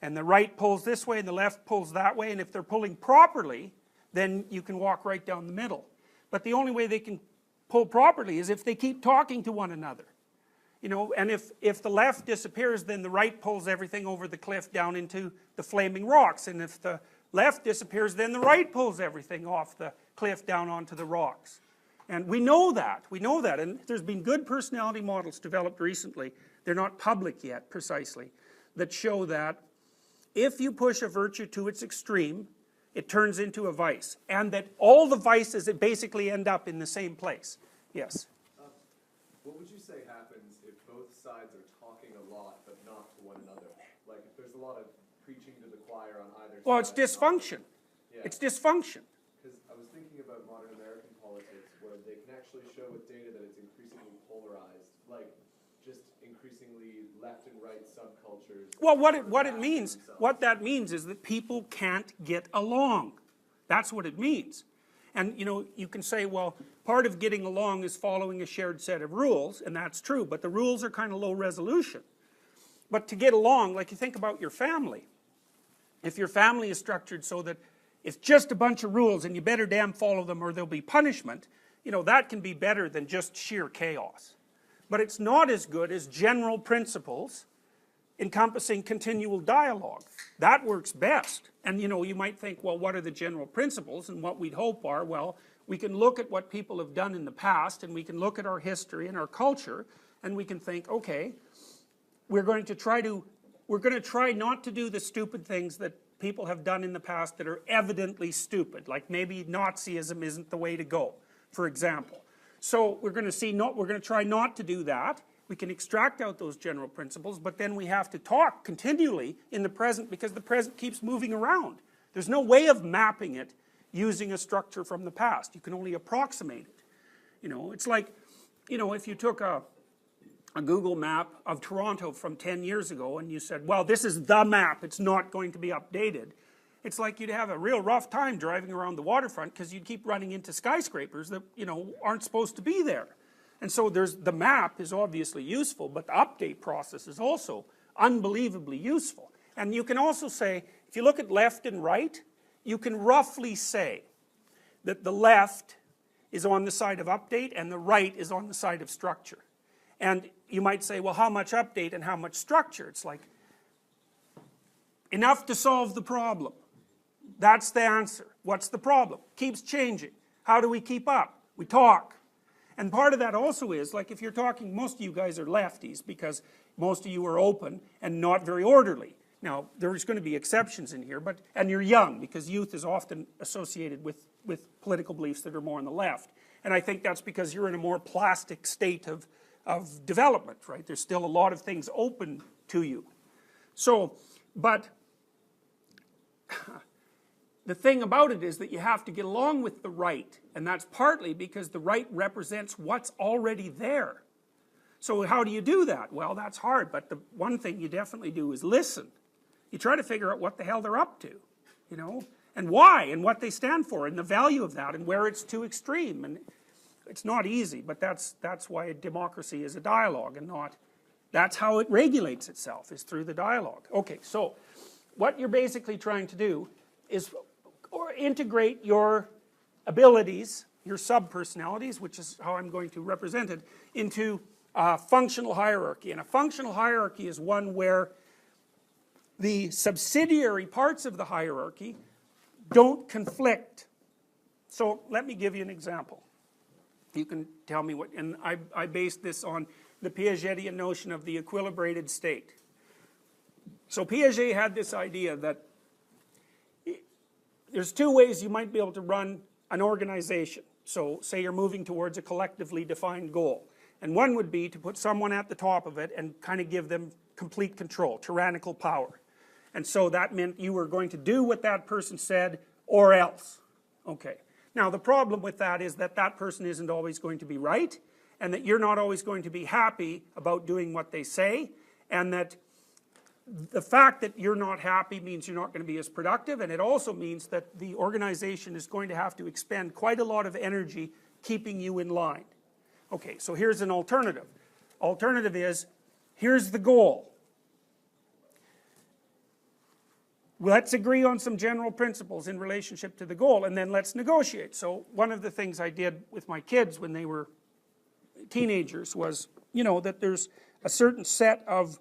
And the right pulls this way, and the left pulls that way, and if they're pulling properly, then you can walk right down the middle. But the only way they can pull properly is if they keep talking to one another. And if the left disappears, then the right pulls everything over the cliff down into the flaming rocks. And if the left disappears, then the right pulls everything off the cliff down onto the rocks. And we know that. And there's been good personality models developed recently. They're not public yet, precisely, that show that if you push a virtue to its extreme, it turns into a vice. And that all the vices basically end up in the same place. Yes? What would you say happens if both sides are talking a lot but not to one another? Like if there's a lot of preaching to the choir on either side. Well, it's dysfunction. Yeah. It's dysfunction. Because I was thinking about modern American politics where they can actually show with data that it's increasingly polarized, like just increasingly left and right subcultures. Well, what that means is that people can't get along. That's what it means. And you can say, well, part of getting along is following a shared set of rules, and that's true, but the rules are kind of low resolution. But to get along, like you think about your family. If your family is structured so that it's just a bunch of rules and you better damn follow them or there'll be punishment, that can be better than just sheer chaos. But it's not as good as general principles encompassing continual dialogue. That works best. And you might think, well, what are the general principles? And what we'd hope are, well, we can look at what people have done in the past, and we can look at our history and our culture, and we can think, okay, we're going to try not to do the stupid things that people have done in the past that are evidently stupid, like maybe Nazism isn't the way to go, for example. So we're going to try not to do that. We can extract out those general principles, but then we have to talk continually in the present, because the present keeps moving around. There's no way of mapping it using a structure from the past. You can only approximate it. It's like, if you took a Google map of Toronto from 10 years ago and you said, well, this is the map, it's not going to be updated. It's like you'd have a real rough time driving around the waterfront, because you'd keep running into skyscrapers that, aren't supposed to be there. And so the map is obviously useful, but the update process is also unbelievably useful. And you can also say, if you look at left and right, you can roughly say that the left is on the side of update and the right is on the side of structure. And you might say, well, how much update and how much structure? It's like, enough to solve the problem. That's the answer. What's the problem? Keeps changing. How do we keep up? We talk. And part of that also is, like if you're talking, most of you guys are lefties because most of you are open and not very orderly. Now, there's going to be exceptions in here, and you're young because youth is often associated with political beliefs that are more on the left. And I think that's because you're in a more plastic state of development, right? There's still a lot of things open to you. So, but the thing about it is that you have to get along with the right, and that's partly because the right represents what's already there. So how do you do that? Well, that's hard, but the one thing you definitely do is listen. You try to figure out what the hell they're up to, you know, and why, and what they stand for, and the value of that, and where it's too extreme. And it's not easy, but that's why a democracy is a dialogue, and not, that's how it regulates itself, is through the dialogue. Okay, so what you're basically trying to do is integrate your abilities, your sub-personalities, which is how I'm going to represent it, into a functional hierarchy. And a functional hierarchy is one where the subsidiary parts of the hierarchy don't conflict. So let me give you an example. You can tell me what, and I based this on the Piagetian notion of the equilibrated state. So Piaget had this idea that there's two ways you might be able to run an organization. So say you're moving towards a collectively defined goal. And one would be to put someone at the top of it and kind of give them complete control, tyrannical power. And so that meant you were going to do what that person said or else. Okay. Now the problem with that is that that person isn't always going to be right, and that you're not always going to be happy about doing what they say, and that the fact that you're not happy means you're not going to be as productive, and it also means that the organization is going to have to expend quite a lot of energy keeping you in line. Okay, so here's an alternative. Alternative is, here's the goal. Let's agree on some general principles in relationship to the goal, and then let's negotiate. So one of the things I did with my kids when they were teenagers was, you know, that there's a certain set of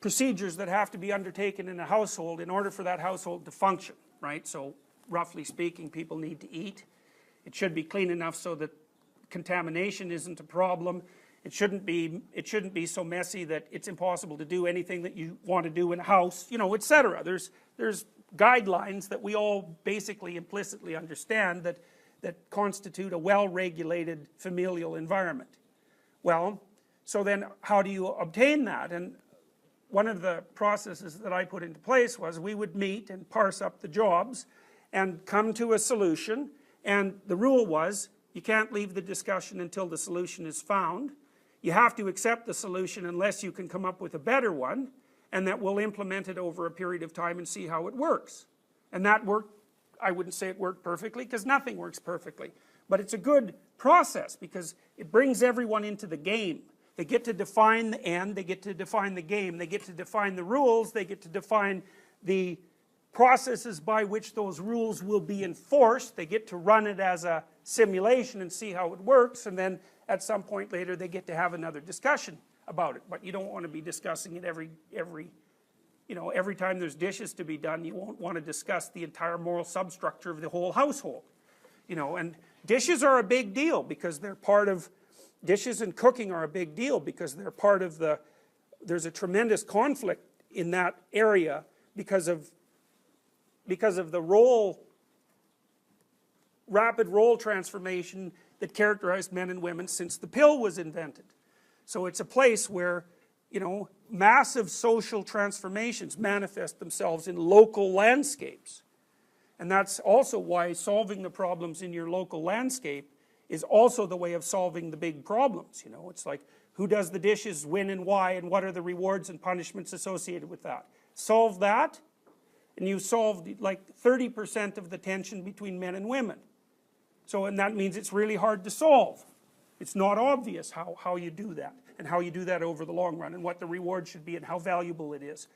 procedures that have to be undertaken in a household in order for that household to function, right? So roughly speaking, people need to eat. It should be clean enough so that contamination isn't a problem. It shouldn't be so messy that it's impossible to do anything that you want to do in a house, you know, etc. There's guidelines that we all basically implicitly understand that constitute a well-regulated familial environment. Well, so then how do you obtain that? And one of the processes that I put into place was we would meet and parse up the jobs and come to a solution, and the rule was you can't leave the discussion until the solution is found. You have to accept the solution unless you can come up with a better one, and that we'll implement it over a period of time and see how it works. And that worked. I wouldn't say it worked perfectly, because nothing works perfectly. But it's a good process because it brings everyone into the game. They get to define the end, they get to define the game, they get to define the rules, they get to define the processes by which those rules will be enforced. They get to run it as a simulation and see how it works, and then at some point later they get to have another discussion about it. But you don't want to be discussing it every time there's dishes to be done. You won't want to discuss the entire moral substructure of the whole household. You know, and dishes are a big deal because they're part of, dishes and cooking are a big deal because they're part of the, there's a tremendous conflict in that area because of the rapid role transformation that characterized men and women since the pill was invented. So it's a place where, you know, massive social transformations manifest themselves in local landscapes. And that's also why solving the problems in your local landscape is also the way of solving the big problems. You know, it's like, who does the dishes, when and why, and what are the rewards and punishments associated with that? Solve that, and you solved like 30% of the tension between men and women. So, and that means it's really hard to solve. It's not obvious how you do that, and how you do that over the long run, and what the reward should be, and how valuable it is.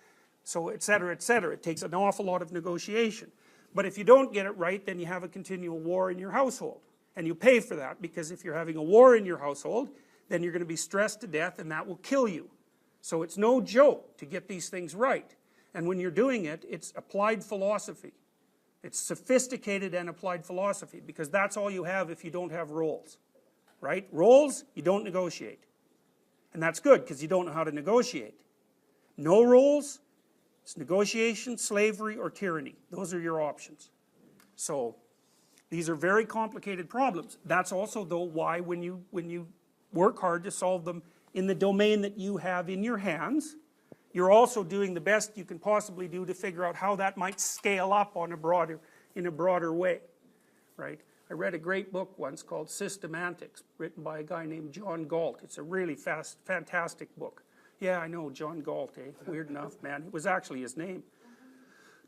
So, etc., etc. It takes an awful lot of negotiation. But if you don't get it right, then you have a continual war in your household. And you pay for that, because if you're having a war in your household, then you're going to be stressed to death, and that will kill you. So it's no joke to get these things right. And when you're doing it, it's applied philosophy. It's sophisticated and applied philosophy, because that's all you have if you don't have roles. right? Roles, you don't negotiate. And that's good, because you don't know how to negotiate. No roles, it's negotiation, slavery, or tyranny. Those are your options. So, these are very complicated problems. That's also, though, why when you work hard to solve them in the domain that you have in your hands, you're also doing the best you can possibly do to figure out how that might scale up on in a broader way, right? I read a great book once called Systemantics, written by a guy named John Galt. It's a really fantastic book. Yeah, I know, John Galt, eh? Weird enough, man. It was actually his name.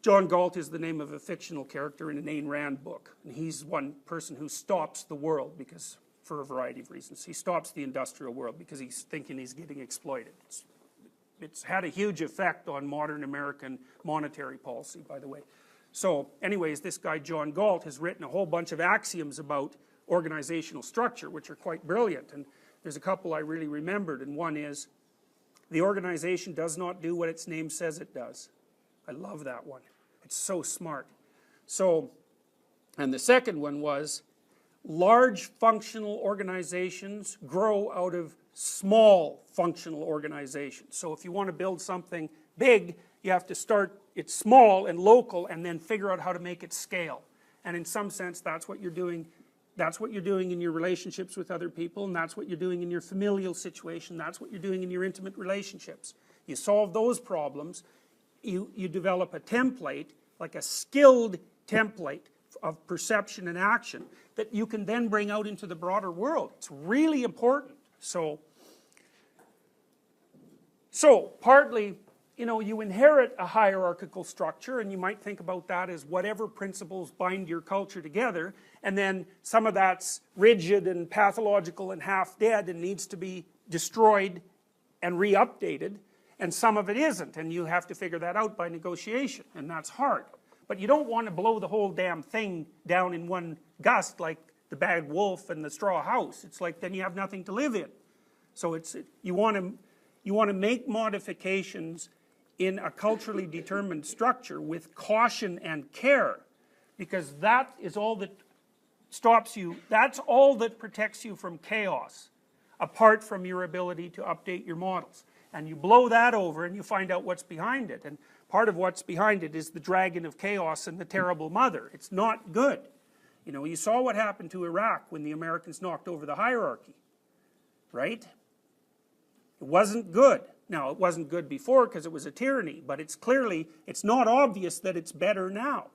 John Galt is the name of a fictional character in an Ayn Rand book. And he's one person who stops the world because, for a variety of reasons. He stops the industrial world because he's thinking he's getting exploited. It's had a huge effect on modern American monetary policy, by the way. So, anyways, this guy John Galt has written a whole bunch of axioms about organizational structure, which are quite brilliant. And there's a couple I really remembered, and one is, the organization does not do what its name says it does. I love that one. It's so smart. So, and the second one was, large functional organizations grow out of small functional organizations. So if you want to build something big, you have to start it small and local and then figure out how to make it scale. And in some sense, that's what you're doing. That's what you're doing in your relationships with other people, and that's what you're doing in your familial situation. That's what you're doing in your intimate relationships. You solve those problems, you develop a template, like a skilled template of perception and action that you can then bring out into the broader world. It's really important. So partly, you inherit a hierarchical structure, and you might think about that as whatever principles bind your culture together, and then some of that's rigid and pathological and half dead and needs to be destroyed and re-updated, and some of it isn't, and you have to figure that out by negotiation, and that's hard. But you don't want to blow the whole damn thing down in one gust like the bad wolf and the straw house. It's like then you have nothing to live in. So you want to make modifications in a culturally determined structure with caution and care, because that is all that stops you, that's all that protects you from chaos, apart from your ability to update your models. And you blow that over and you find out what's behind it. And part of what's behind it is the dragon of chaos and the terrible mother. It's not good. You saw what happened to Iraq when the Americans knocked over the hierarchy, right? It wasn't good. Now, it wasn't good before because it was a tyranny, but it's not obvious that it's better now.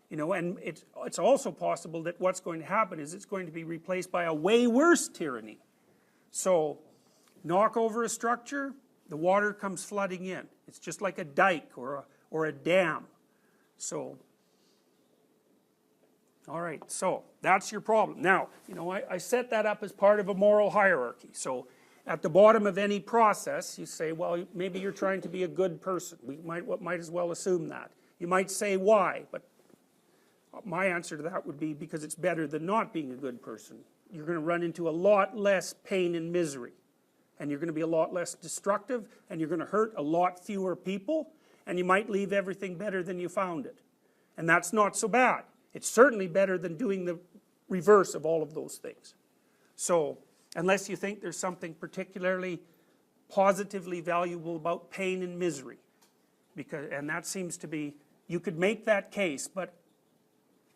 And it's also possible that what's going to happen is it's going to be replaced by a way worse tyranny. So, knock over a structure, the water comes flooding in. It's just like a dike or a dam. So, all right, so that's your problem. Now, I set that up as part of a moral hierarchy. So, at the bottom of any process, you say, well, maybe you're trying to be a good person. We might as well assume that. You might say why, but my answer to that would be because it's better than not being a good person. You're going to run into a lot less pain and misery. And you're going to be a lot less destructive, and you're going to hurt a lot fewer people, and you might leave everything better than you found it. And that's not so bad. It's certainly better than doing the reverse of all of those things. So, unless you think there's something particularly positively valuable about pain and misery, and that seems to be, you could make that case, but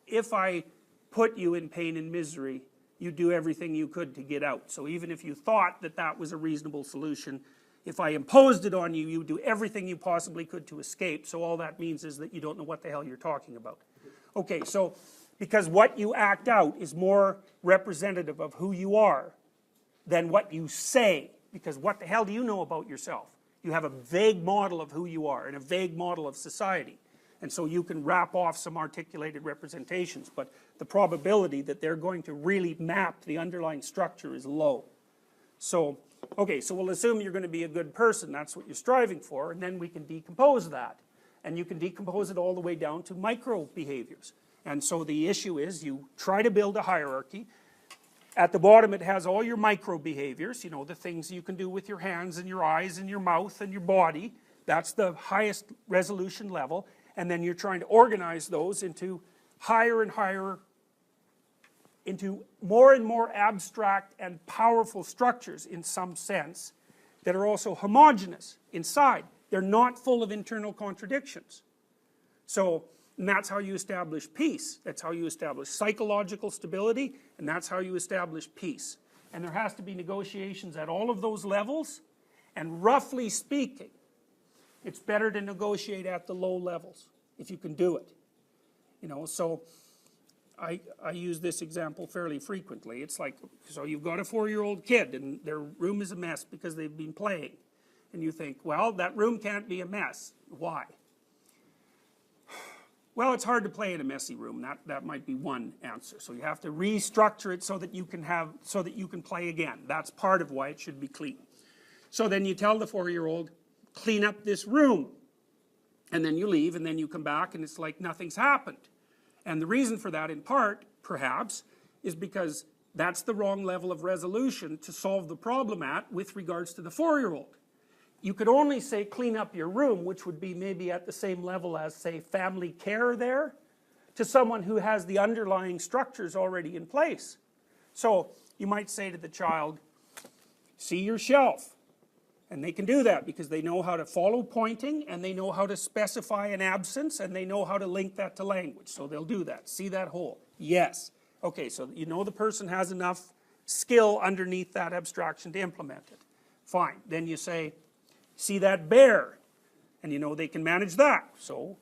if I put you in pain and misery, you do everything you could to get out. So even if you thought that that was a reasonable solution, if I imposed it on you, you would do everything you possibly could to escape. So all that means is that you don't know what the hell you're talking about. Okay, so because what you act out is more representative of who you are than what you say. Because what the hell do you know about yourself? You have a vague model of who you are and a vague model of society. And so you can wrap off some articulated representations, but the probability that they're going to really map the underlying structure is low. So, okay, so we'll assume you're going to be a good person, that's what you're striving for, and then we can decompose that. And you can decompose it all the way down to micro behaviors. And so the issue is you try to build a hierarchy. At the bottom it has all your micro behaviors, the things you can do with your hands and your eyes and your mouth and your body. That's the highest resolution level. And then you're trying to organize those into higher and higher into more and more abstract and powerful structures in some sense that are also homogeneous inside. They're not full of internal contradictions. So, and that's how you establish peace. That's how you establish psychological stability, and that's how you establish peace. And there has to be negotiations at all of those levels, and roughly speaking, it's better to negotiate at the low levels, if you can do it. You know, so I use this example fairly frequently. It's like, so you've got a 4-year-old kid and their room is a mess because they've been playing. And you think, well, that room can't be a mess. Why? Well, it's hard to play in a messy room. That might be one answer. So you have to restructure it so that you can play again. That's part of why it should be clean. So then you tell the 4-year-old, clean up this room. And then you leave and then you come back and it's like nothing's happened. And the reason for that, in part, perhaps, is because that's the wrong level of resolution to solve the problem at with regards to the 4-year-old. You could only say clean up your room, which would be maybe at the same level as, say, family care there, to someone who has the underlying structures already in place. So you might say to the child, see your shelf. And they can do that because they know how to follow pointing and they know how to specify an absence and they know how to link that to language. So they'll do that. See that hole? Yes. Okay, so you know the person has enough skill underneath that abstraction to implement it. Fine. Then you say, see that bear? And you know they can manage that. So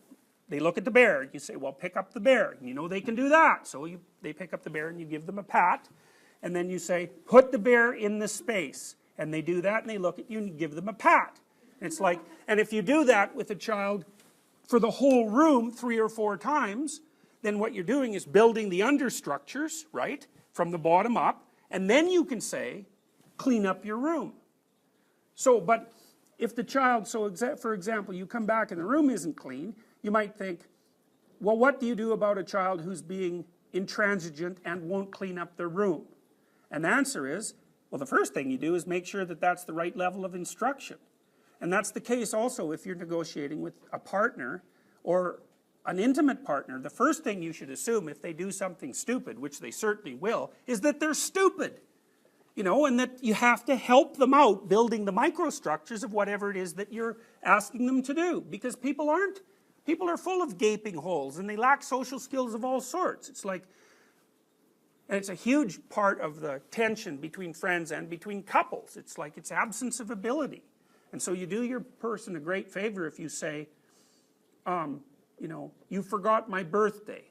they look at the bear. You say, well, pick up the bear. And you know they can do that. So they pick up the bear and you give them a pat. And then you say, put the bear in the space. And they do that and they look at you and you give them a pat. It's like, and if you do that with a child for the whole room 3 or 4 times, then what you're doing is building the understructures, right, from the bottom up, and then you can say, clean up your room. So, but if the child, so for example, you come back and the room isn't clean, you might think, well, what do you do about a child who's being intransigent and won't clean up their room? And the answer is, well, the first thing you do is make sure that that's the right level of instruction. And that's the case also if you're negotiating with a partner or an intimate partner. The first thing you should assume if they do something stupid, which they certainly will, is that they're stupid. You know, and that you have to help them out building the microstructures of whatever it is that you're asking them to do. Because people aren't. People are full of gaping holes and they lack social skills of all sorts. It's like, and it's a huge part of the tension between friends and between couples. It's like it's absence of ability. And so you do your person a great favor if you say, you know, you forgot my birthday.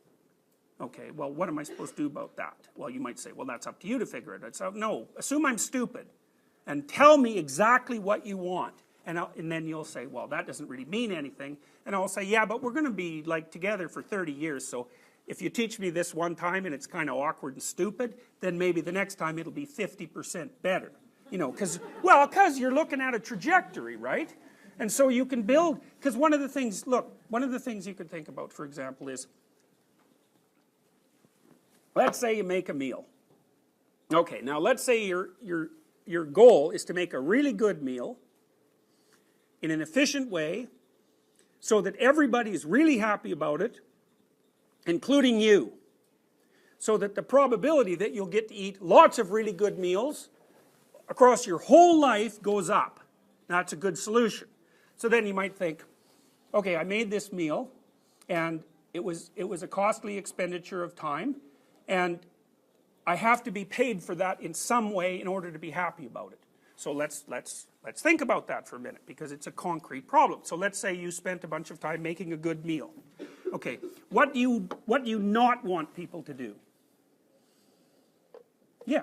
Okay, well, what am I supposed to do about that? Well, you might say, well, that's up to you to figure it out. So, no, assume I'm stupid and tell me exactly what you want. And then you'll say, well, that doesn't really mean anything. And I'll say, yeah, but we're going to be like together for 30 years, so if you teach me this one time and it's kind of awkward and stupid, then maybe the next time it'll be 50% better. You know, because you're looking at a trajectory, right? And so you can build, because one of the things, look, one of the things you can think about, for example, is, let's say you make a meal. Okay, now let's say your goal is to make a really good meal in an efficient way so that everybody's really happy about it, including you, so that the probability that you'll get to eat lots of really good meals across your whole life goes up. That's a good solution. So then you might think, okay, I made this meal and it was a costly expenditure of time and I have to be paid for that in some way in order to be happy about it. So let's think about that for a minute because it's a concrete problem. So let's say you spent a bunch of time making a good meal. Okay, what do you not want people to do? Yeah.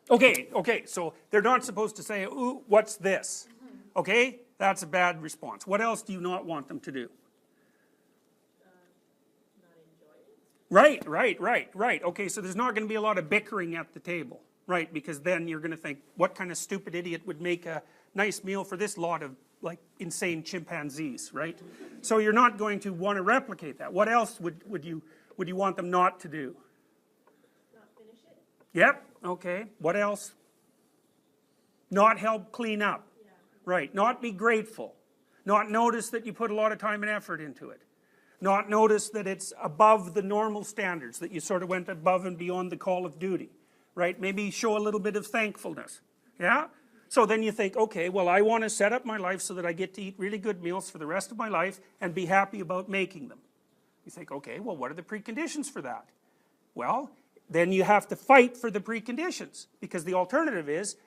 Okay, so they're not supposed to say, ooh, what's this? Okay, that's a bad response. What else do you not want them to do? Not enjoy it. Right. Okay, so there's not going to be a lot of bickering at the table. Right, because then you're going to think, what kind of stupid idiot would make a nice meal for this lot of like insane chimpanzees, right? So you're not going to want to replicate that. What else would you want them not to do? Not finish it. Yep, okay. What else? Not help clean up. Yeah. Right, not be grateful. Not notice that you put a lot of time and effort into it. not notice that it's above the normal standards, that you sort of went above and beyond the call of duty, right? Maybe show a little bit of thankfulness, yeah? So then you think, okay, well, I want to set up my life so that I get to eat really good meals for the rest of my life and be happy about making them. You think, okay, well, what are the preconditions for that? Well, then you have to fight for the preconditions, because the alternative is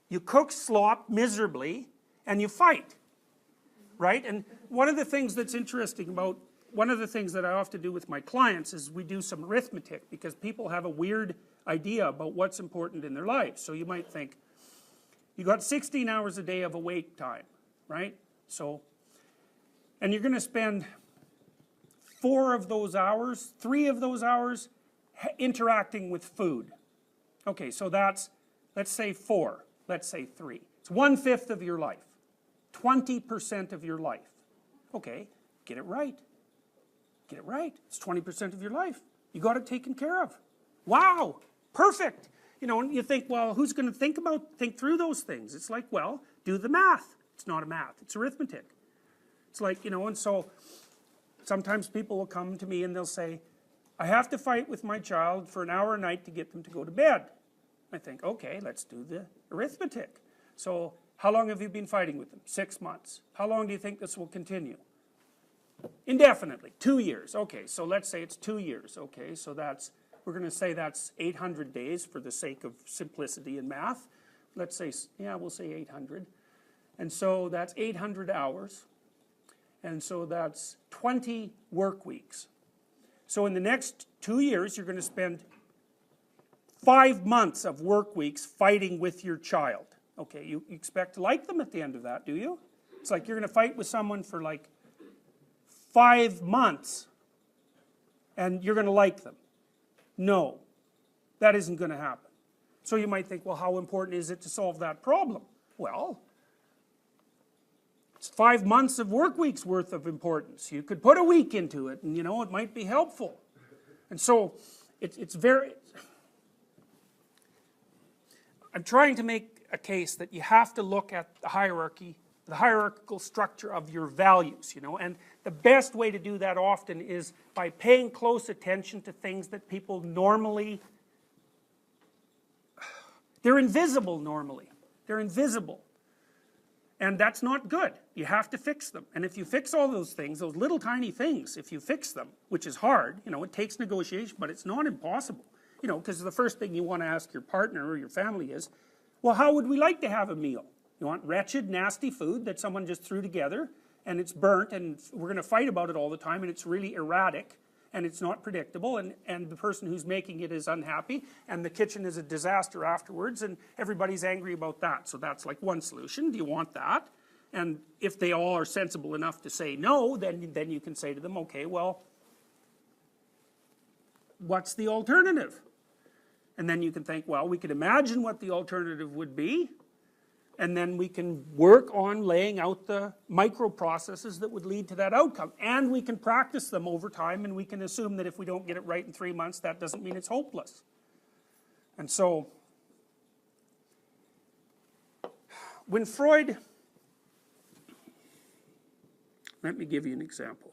you cook slop miserably and you fight, right? And one of the things that's interesting about, one of the things that I often do with my clients is we do some arithmetic, because people have a weird idea about what's important in their lives. So you might think, you got 16 hours a day of awake time, right? So, and you're going to spend 4 of those hours, 3 of those hours interacting with food. Okay, so that's, let's say 4, let's say 3. It's 1/5 of your life, 20% of your life. Okay, get it right. Get it right. It's 20% of your life. You got it taken care of. Wow, perfect. You know, and you think, well, who's going to think through those things? It's like, well, do the math. It's not a math, it's arithmetic. It's like, you know, and so sometimes people will come to me and they'll say, I have to fight with my child for an hour a night to get them to go to bed. I think, okay, let's do the arithmetic. So how long have you been fighting with them? 6 months. How long do you think this will continue? Indefinitely. 2 years. Okay, so let's say it's 2 years. Okay, so that's, we're going to say that's 800 days for the sake of simplicity in math. Let's say, yeah, we'll say 800. And so that's 800 hours. And so that's 20 work weeks. So in the next 2 years, you're going to spend 5 months of work weeks fighting with your child. Okay, you expect to like them at the end of that, do you? It's like you're going to fight with someone for like 5 months and you're going to like them. No, that isn't going to happen. So you might think, well, how important is it to solve that problem? Well, it's 5 months of work weeks worth of importance. You could put a week into it and, you know, it might be helpful. And so it's very, I'm trying to make a case that you have to look at the hierarchy, the hierarchical structure of your values, you know, and the best way to do that often is by paying close attention to things that people normally, they're invisible normally. They're invisible. And that's not good. You have to fix them. And if you fix all those things, those little tiny things, if you fix them, which is hard, you know, it takes negotiation, but it's not impossible. You know, because the first thing you want to ask your partner or your family is, well, how would we like to have a meal? You want wretched, nasty food that someone just threw together, and it's burnt, and we're going to fight about it all the time, and it's really erratic, and it's not predictable, and the person who's making it is unhappy, and the kitchen is a disaster afterwards, and everybody's angry about that. So that's like one solution. Do you want that? And if they all are sensible enough to say no, then you can say to them, okay, well, what's the alternative? And then you can think, well, we could imagine what the alternative would be, and then we can work on laying out the microprocesses that would lead to that outcome. And we can practice them over time, and we can assume that if we don't get it right in 3 months, that doesn't mean it's hopeless. And so, when Freud, let me give you an example.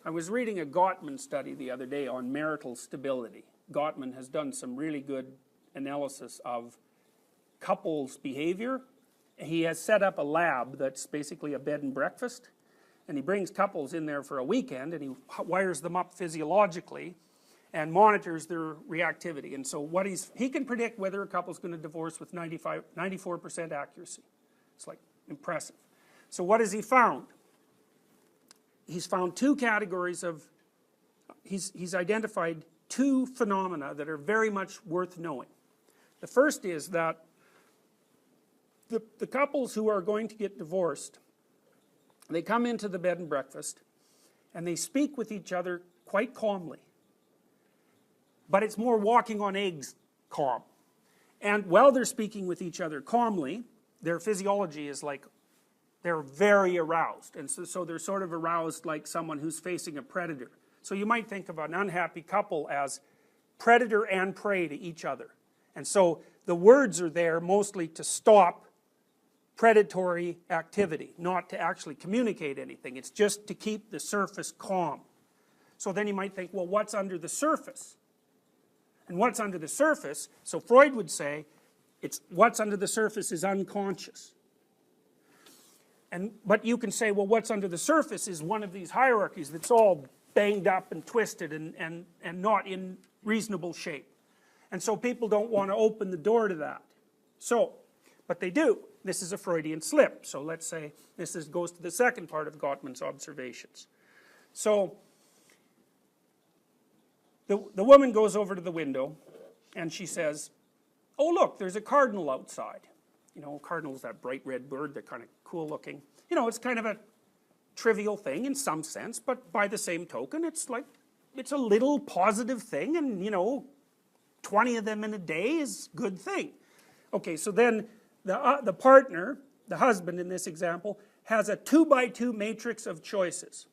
I was reading a Gottman study the other day on marital stability. Gottman has done some really good analysis of couples' behavior. He has set up a lab that's basically a bed and breakfast, and he brings couples in there for a weekend, and he wires them up physiologically and monitors their reactivity. And so what he can predict whether a couple's going to divorce with 94% accuracy. It's like impressive. So what has he found? He's found 2 categories of, he's identified 2 phenomena that are very much worth knowing. The first is that the couples who are going to get divorced, they come into the bed and breakfast and they speak with each other quite calmly. But it's more walking on eggs calm. And while they're speaking with each other calmly, their physiology is like, they're very aroused, and so they're sort of aroused like someone who's facing a predator. So you might think of an unhappy couple as predator and prey to each other. And so the words are there mostly to stop predatory activity, not to actually communicate anything. It's just to keep the surface calm. So then you might think, well, what's under the surface? And what's under the surface, so Freud would say, it's what's under the surface is unconscious. But you can say, well, what's under the surface is one of these hierarchies that's all banged up and twisted and not in reasonable shape. And so people don't want to open the door to that. So, but they do. This is a Freudian slip. So let's say this goes to the second part of Gottman's observations. So the woman goes over to the window and she says, oh look, there's a cardinal outside. You know, cardinal's that bright red bird, they're kind of cool looking. You know, it's kind of a trivial thing in some sense, but by the same token, it's like, it's a little positive thing, and you know, 20 of them in a day is a good thing. Okay, so then the partner, the husband in this example, has a 2x2 matrix of choices.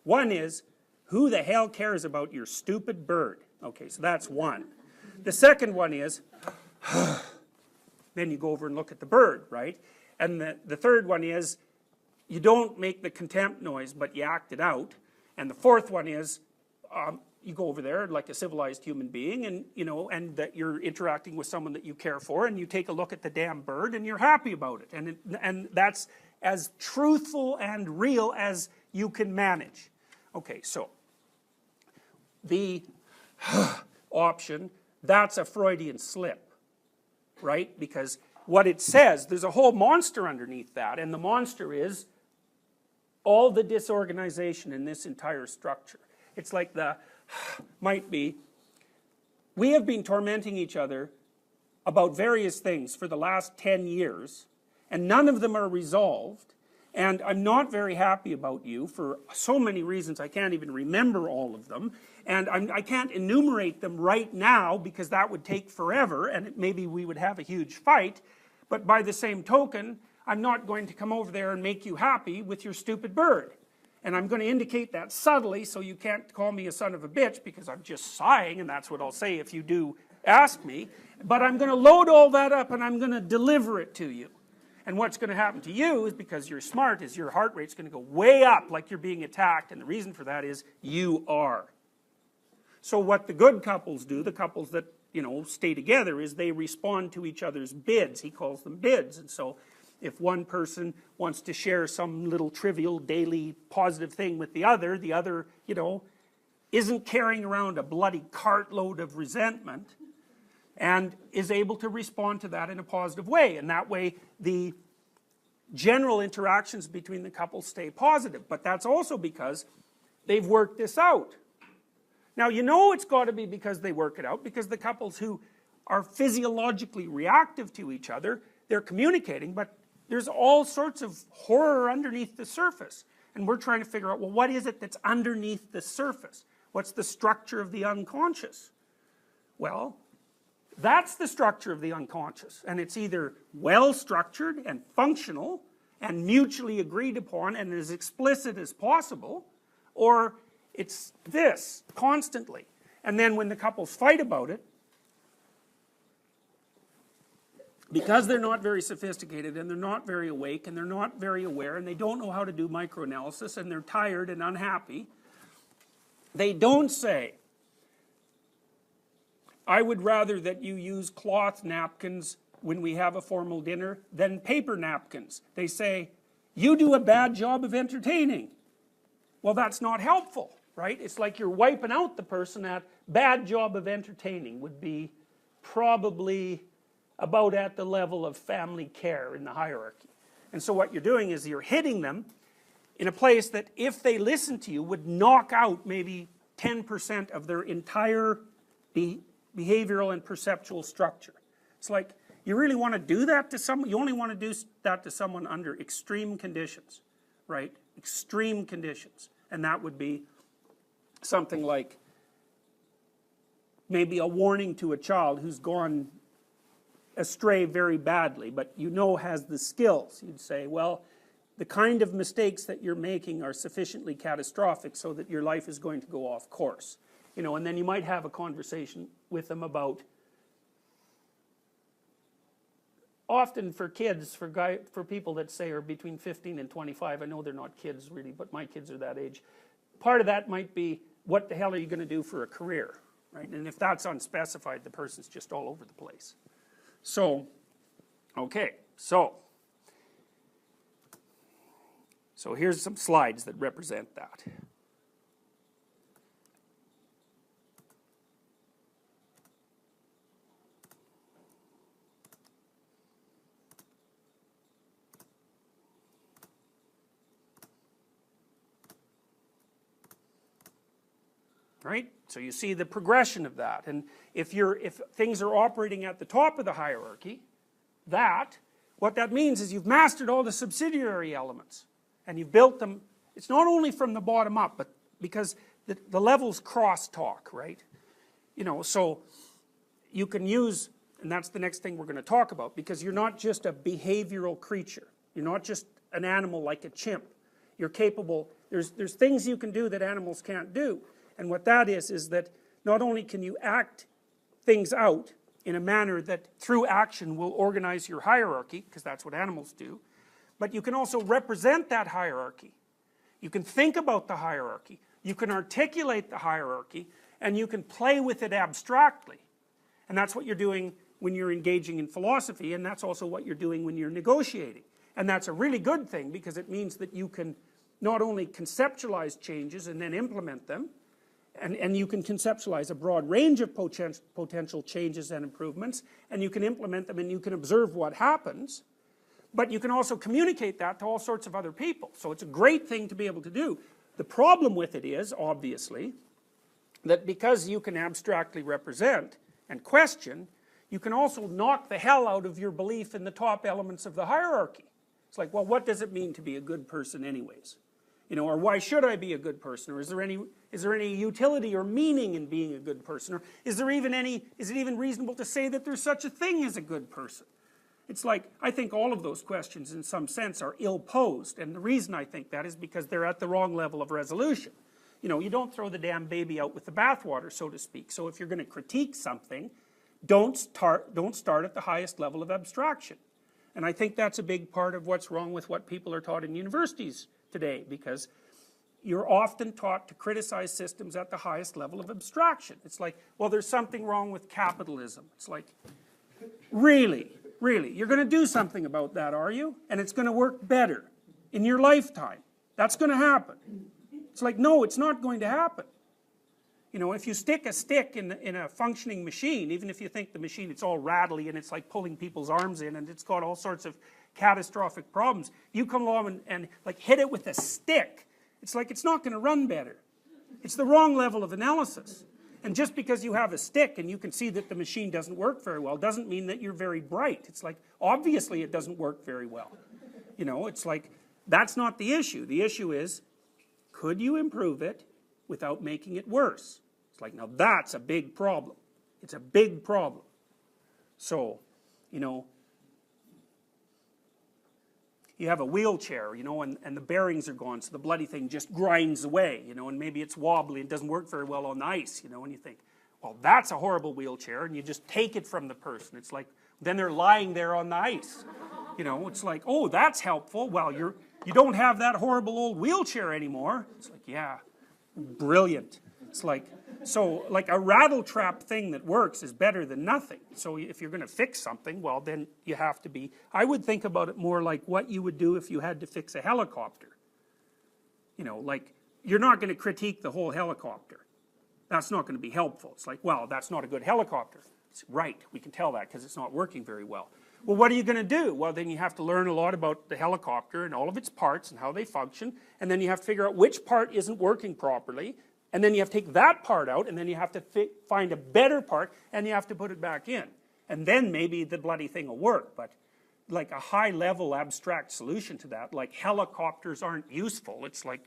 One is, who the hell cares about your stupid bird? Okay, so that's one. The second one is, then you go over and look at the bird, right? And the third one is, you don't make the contempt noise, but you act it out. And the fourth one is, you go over there like a civilized human being, and you know, and that you're interacting with someone that you care for, and you take a look at the damn bird, and you're happy about it. And that's as truthful and real as you can manage. Okay, so the option, that's a Freudian slip, right? Because what it says, there's a whole monster underneath that, and the monster is all the disorganization in this entire structure. It's like might be, we have been tormenting each other about various things for the last 10 years, and none of them are resolved, and I'm not very happy about you for so many reasons I can't even remember all of them, and I can't enumerate them right now because that would take forever, and maybe we would have a huge fight, but by the same token, I'm not going to come over there and make you happy with your stupid bird. And I'm going to indicate that subtly so you can't call me a son of a bitch because I'm just sighing, and that's what I'll say if you do ask me. But I'm going to load all that up and I'm going to deliver it to you. And what's going to happen to you is, because you're smart, is your heart rate's going to go way up like you're being attacked, and the reason for that is you are. So what the good couples do, the couples that, you know, stay together, is they respond to each other's bids. He calls them bids. And so if one person wants to share some little trivial daily positive thing with the other, you know, isn't carrying around a bloody cartload of resentment and is able to respond to that in a positive way. And that way the general interactions between the couples stay positive. But that's also because they've worked this out. Now, you know it's got to be because they work it out, because the couples who are physiologically reactive to each other, they're communicating, but there's all sorts of horror underneath the surface. And we're trying to figure out, well, what is it that's underneath the surface? What's the structure of the unconscious? Well, that's the structure of the unconscious. And it's either well structured and functional and mutually agreed upon and as explicit as possible, or it's this constantly. And then when the couples fight about it, because they're not very sophisticated and they're not very awake and they're not very aware and they don't know how to do microanalysis and they're tired and unhappy, they don't say, I would rather that you use cloth napkins when we have a formal dinner than paper napkins. They say, you do a bad job of entertaining. Well, that's not helpful, right? It's like you're wiping out the person. At bad job of entertaining would be probably about at the level of family care in the hierarchy. And so what you're doing is you're hitting them in a place that, if they listen to you, would knock out maybe 10% of their entire behavioral and perceptual structure. It's like, you really want to do that to someone? You only want to do that to someone under extreme conditions, right? Extreme conditions. And that would be something like maybe a warning to a child who's gone astray very badly, but you know has the skills. You'd say, well, the kind of mistakes that you're making are sufficiently catastrophic so that your life is going to go off course. You know, and then you might have a conversation with them about often for kids, for people that say are between 15 and 25, I know they're not kids really, but my kids are that age. Part of that might be, what the hell are you going to do for a career, right? And if that's unspecified, the person's just all over the place. So, okay, so here's some slides that represent that. Right? So you see the progression of that. And if things are operating at the top of the hierarchy, what that means is you've mastered all the subsidiary elements. And you've built them, it's not only from the bottom up, but because the levels cross-talk, right? You know, so you can use, and that's the next thing we're going to talk about, because you're not just a behavioral creature. You're not just an animal like a chimp. You're capable, there's things you can do that animals can't do. And what that is that not only can you act things out in a manner that through action will organize your hierarchy, because that's what animals do, but you can also represent that hierarchy. You can think about the hierarchy, you can articulate the hierarchy, and you can play with it abstractly. And that's what you're doing when you're engaging in philosophy, and that's also what you're doing when you're negotiating. And that's a really good thing, because it means that you can not only conceptualize changes and then implement them, and you can conceptualize a broad range of potential changes and improvements, and you can implement them and you can observe what happens, but you can also communicate that to all sorts of other people. So it's a great thing to be able to do. The problem with it is, obviously, that because you can abstractly represent and question, you can also knock the hell out of your belief in the top elements of the hierarchy. It's like, well, what does it mean to be a good person anyways? You know, or why should I be a good person? Or is there any utility or meaning in being a good person? Or is it even reasonable to say that there's such a thing as a good person? It's like, I think all of those questions in some sense are ill-posed, and the reason I think that is because they're at the wrong level of resolution. You know, you don't throw the damn baby out with the bathwater, so to speak. So if you're going to critique something, don't start at the highest level of abstraction. And I think that's a big part of what's wrong with what people are taught in universities today, because you're often taught to criticize systems at the highest level of abstraction. It's like, well, there's something wrong with capitalism. It's like, really? Really? You're going to do something about that, are you? And it's going to work better in your lifetime. That's going to happen. It's like, no, it's not going to happen. You know, if you stick a stick in a functioning machine, even if you think the machine, it's all rattly and it's like pulling people's arms in and it's got all sorts of catastrophic problems, you come along and like hit it with a stick, it's like it's not going to run better. It's the wrong level of analysis. And just because you have a stick and you can see that the machine doesn't work very well doesn't mean that you're very bright. It's like, obviously it doesn't work very well. You know, it's like, that's not the issue. The issue is, could you improve it without making it worse? It's like, now that's a big problem. It's a big problem. So, you know, you have a wheelchair, you know, and the bearings are gone, so the bloody thing just grinds away, you know, and maybe it's wobbly and doesn't work very well on the ice, you know, and you think, well, that's a horrible wheelchair, and you just take it from the person. It's like, then they're lying there on the ice. You know, it's like, oh, that's helpful. Well, you don't have that horrible old wheelchair anymore. It's like, yeah, brilliant. It's like, so like a rattle trap thing that works is better than nothing. So if you're going to fix something, well, then you have to be, I would think about it more like what you would do if you had to fix a helicopter. You know, like, you're not going to critique the whole helicopter. That's not going to be helpful. It's like, well, that's not a good helicopter. It's right, we can tell that because it's not working very well. Well, what are you going to do? Well, then you have to learn a lot about the helicopter and all of its parts and how they function, and then you have to figure out which part isn't working properly, and then you have to take that part out, and then you have to find a better part, and you have to put it back in. And then maybe the bloody thing will work, but like a high-level abstract solution to that, like helicopters aren't useful, it's like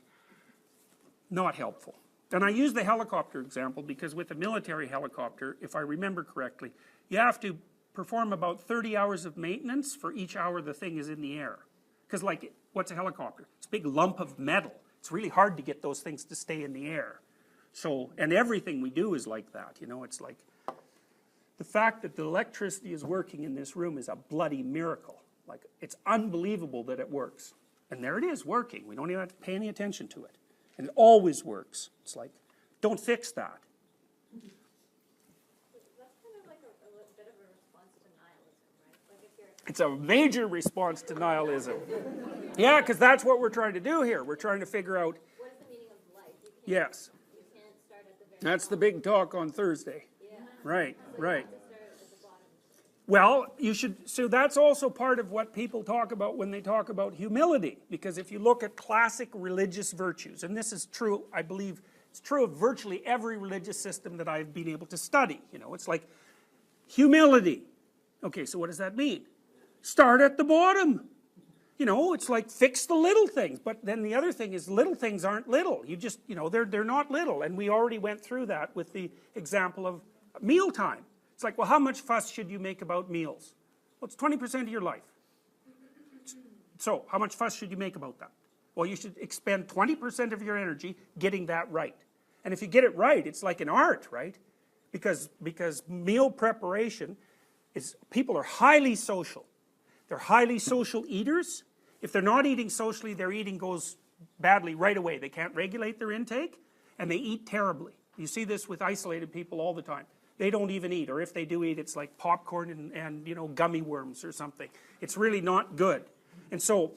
not helpful. And I use the helicopter example because with a military helicopter, if I remember correctly, you have to perform about 30 hours of maintenance for each hour the thing is in the air. Because like, what's a helicopter? It's a big lump of metal. It's really hard to get those things to stay in the air. So, and everything we do is like that, you know, it's like, the fact that the electricity is working in this room is a bloody miracle. Like, it's unbelievable that it works. And there it is, working. We don't even have to pay any attention to it. And it always works. It's like, don't fix that. That's kind of like a bit of a response to nihilism, right? Like if you're, It's a major response to nihilism. Yeah, because that's what we're trying to do here. We're trying to figure out, what is the meaning of life? yes, You can't start at the very that's the big talk on Thursday. yeah. Right, right. To start at the bottom. Well, you should, so that's also part of what people talk about when they talk about humility. Because if you look at classic religious virtues, and this is true, I believe, it's true of virtually every religious system that I've been able to study. You know, it's like humility. Okay, so what does that mean? Start at the bottom. You know, it's like fix the little things. But then the other thing is little things aren't little. You just, you know, they're not little. And we already went through that with the example of mealtime. It's like, well, how much fuss should you make about meals? Well, it's 20% of your life. So, how much fuss should you make about that? Well, you should expend 20% of your energy getting that right. And if you get it right, it's like an art, right? Because meal preparation is, people are highly social. They're highly social eaters. If they're not eating socially, their eating goes badly right away. They can't regulate their intake, and they eat terribly. You see this with isolated people all the time. They don't even eat, or if they do eat, it's like popcorn and you know, gummy worms or something. It's really not good. And so,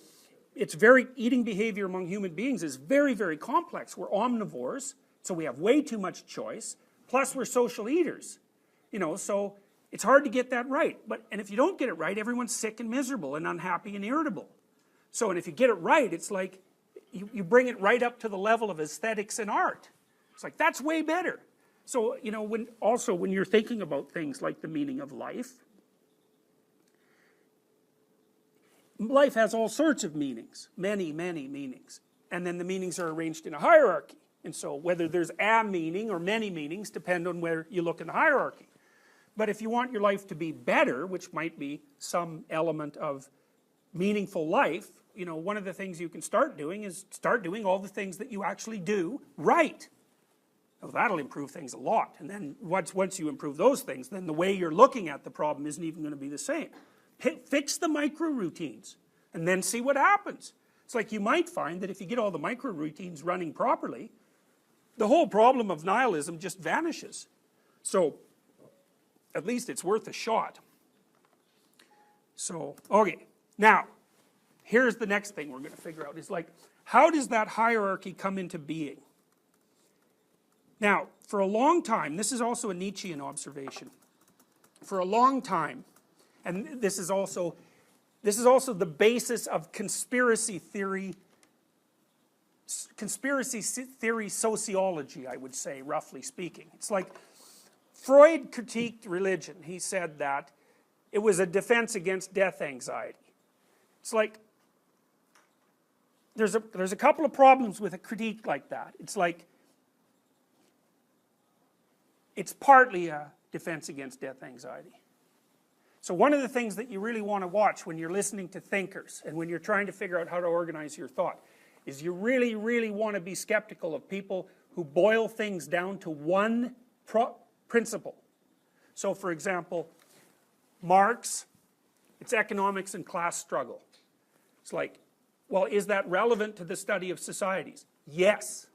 it's very, eating behavior among human beings is very, very complex. We're omnivores, so we have way too much choice, plus we're social eaters. You know, so it's hard to get that right. And if you don't get it right, everyone's sick and miserable and unhappy and irritable. So, and if you get it right, it's like, you bring it right up to the level of aesthetics and art. It's like, that's way better. So, you know, when you're thinking about things like the meaning of life, life has all sorts of meanings, many, many meanings. And then the meanings are arranged in a hierarchy. And so whether there's a meaning or many meanings depend on where you look in the hierarchy. But if you want your life to be better, which might be some element of meaningful life, you know, one of the things you can start doing is start doing all the things that you actually do right. Well, that'll improve things a lot. And then once you improve those things, then the way you're looking at the problem isn't even going to be the same. Fix the micro routines and then see what happens. It's like you might find that if you get all the micro routines running properly, the whole problem of nihilism just vanishes. So, at least it's worth a shot. So, okay. Now, here's the next thing we're going to figure out. Is like, how does that hierarchy come into being? Now, for a long time, this is also a Nietzschean observation. For a long time, and this is also the basis of conspiracy theory sociology, I would say, roughly speaking. It's like Freud critiqued religion. He said that it was a defense against death anxiety. It's like there's a couple of problems with a critique like that. It's like it's partly a defense against death anxiety. So one of the things that you really want to watch when you're listening to thinkers and when you're trying to figure out how to organize your thought is you really, really want to be skeptical of people who boil things down to one principle. So for example, Marx, it's economics and class struggle. It's like, well, is that relevant to the study of societies? Yes.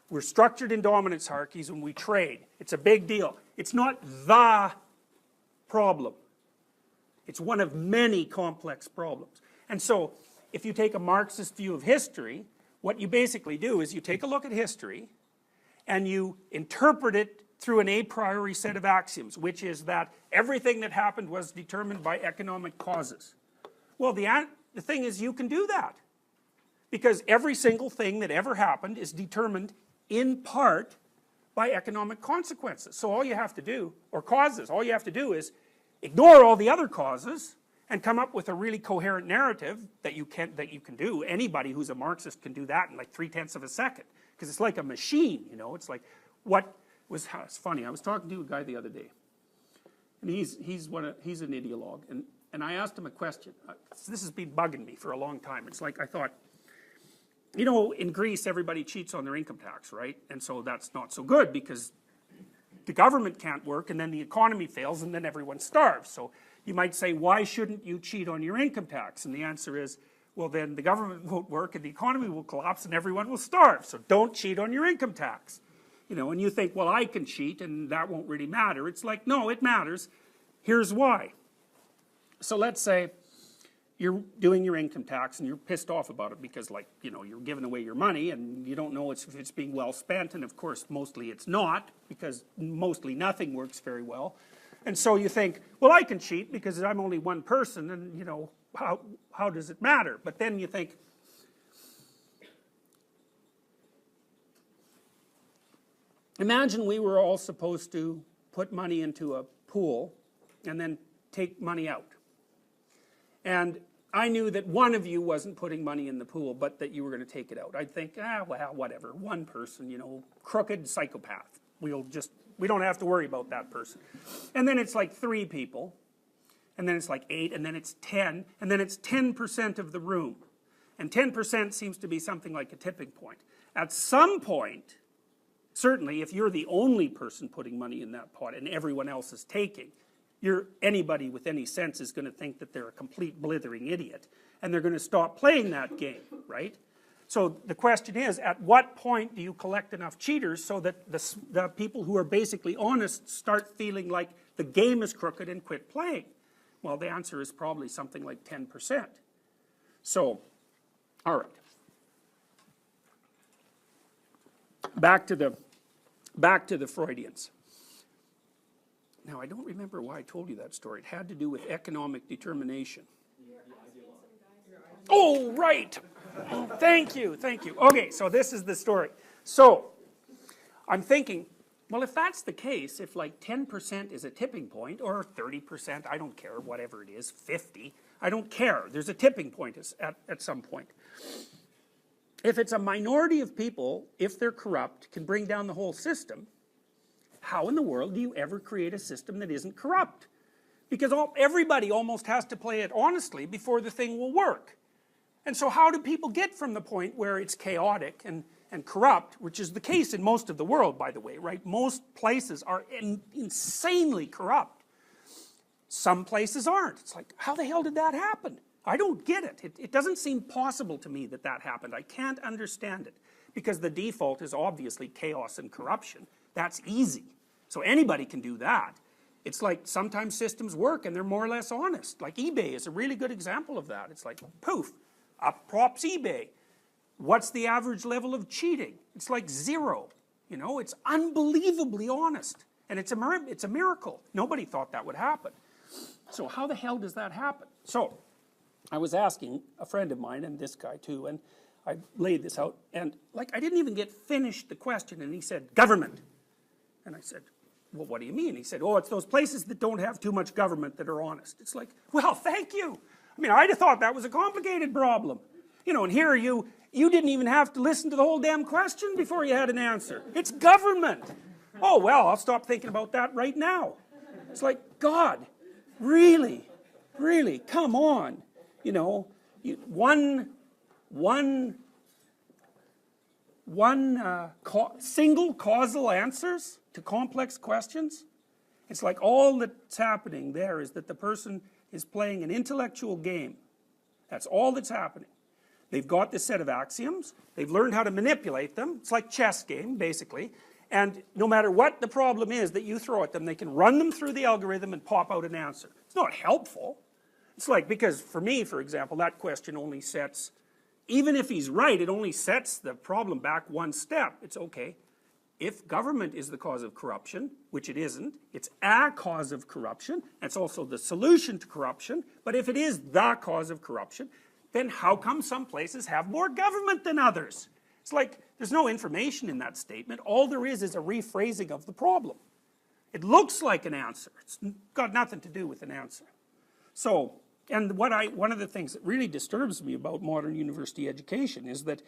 We're structured in dominance hierarchies and we trade. It's a big deal. It's not the problem. It's one of many complex problems. And so, if you take a Marxist view of history, what you basically do is you take a look at history and you interpret it through an a priori set of axioms, which is that everything that happened was determined by economic causes. Well, the thing is you can do that. Because every single thing that ever happened is determined in part by economic consequences. So all you have to do, or causes, all you have to do is ignore all the other causes and come up with a really coherent narrative that you can do. Anybody who's a Marxist can do that in like 3/10 of a second. Because it's like a machine, you know. It's like, it's funny, I was talking to a guy the other day. And he's an ideologue. And I asked him a question. This has been bugging me for a long time. It's like, I thought, you know, in Greece, everybody cheats on their income tax, right? And so that's not so good because the government can't work, and then the economy fails, and then everyone starves. So you might say, why shouldn't you cheat on your income tax? And the answer is, well, then the government won't work, and the economy will collapse, and everyone will starve. So don't cheat on your income tax. You know, and you think, well, I can cheat, and that won't really matter. It's like, no, it matters. Here's why. So let's say you're doing your income tax, and you're pissed off about it because, like, you know, you're giving away your money, and you don't know if it's being well spent, and of course, mostly it's not, because mostly nothing works very well. And so you think, well, I can cheat because I'm only one person, and, you know, how does it matter? But then you think, imagine we were all supposed to put money into a pool and then take money out. And I knew that one of you wasn't putting money in the pool, but that you were going to take it out. I'd think, well, whatever, one person, you know, crooked psychopath. We don't have to worry about that person. And then it's like 3 people, and then it's like 8, and then it's 10, and then it's 10% of the room. And 10% seems to be something like a tipping point. At some point, certainly if you're the only person putting money in that pot and everyone else is taking, anybody with any sense is going to think that they're a complete blithering idiot, and they're going to stop playing that game, right? So the question is, at what point do you collect enough cheaters so that the people who are basically honest start feeling like the game is crooked and quit playing? Well, the answer is probably something like 10%. So, all right. Back to the Freudians. Now, I don't remember why I told you that story. It had to do with economic determination. Oh, right. Oh, thank you. Okay, so this is the story. So, I'm thinking, well, if that's the case, if like 10% is a tipping point, or 30%, I don't care, whatever it is, 50, I don't care. There's a tipping point at some point. If it's a minority of people, if they're corrupt, can bring down the whole system, how in the world do you ever create a system that isn't corrupt? Because everybody almost has to play it honestly before the thing will work. And so how do people get from the point where it's chaotic and corrupt, which is the case in most of the world, by the way, right? Most places are insanely corrupt. Some places aren't. It's like, how the hell did that happen? I don't get it. It doesn't seem possible to me that that happened. I can't understand it. Because the default is obviously chaos and corruption. That's easy. So anybody can do that. It's like sometimes systems work and they're more or less honest. Like eBay is a really good example of that. It's like, poof, up props eBay. What's the average level of cheating? It's like 0. You know, it's unbelievably honest. And it's a miracle. Nobody thought that would happen. So how the hell does that happen? So I was asking a friend of mine, and this guy too, and I laid this out, and like I didn't even get finished the question, and he said, government. And I said, well, what do you mean? He said, oh, it's those places that don't have too much government that are honest. It's like, well, thank you. I mean, I'd have thought that was a complicated problem. You know, and here you didn't even have to listen to the whole damn question before you had an answer. It's government. Oh, well, I'll stop thinking about that right now. It's like, God, really, come on. You know, single causal answers to complex questions. It's like all that's happening there is that the person is playing an intellectual game. That's all that's happening. They've got this set of axioms. They've learned how to manipulate them. It's like chess game, basically. And no matter what the problem is that you throw at them, they can run them through the algorithm and pop out an answer. It's not helpful. It's like, because for me, for example, that question only sets, even if he's right, it only sets the problem back one step. It's okay. If government is the cause of corruption, which it isn't, it's a cause of corruption, it's also the solution to corruption, but if it is the cause of corruption, then how come some places have more government than others? It's like, there's no information in that statement. All there is a rephrasing of the problem. It looks like an answer. It's got nothing to do with an answer. So, and one of the things that really disturbs me about modern university education is that,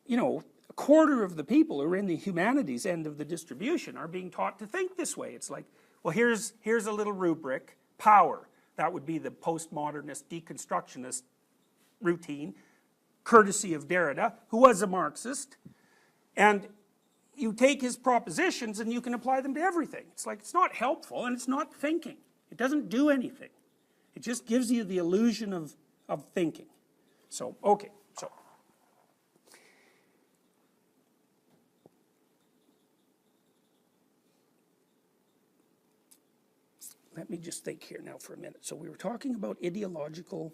you know, a quarter of the people who are in the humanities end of the distribution are being taught to think this way. It's like, well, here's a little rubric, power. That would be the postmodernist, deconstructionist routine, courtesy of Derrida, who was a Marxist. And you take his propositions and you can apply them to everything. It's like, it's not helpful and it's not thinking. It doesn't do anything. It just gives you the illusion of thinking. So, okay, so. Let me just think here now for a minute. So we were talking about ideological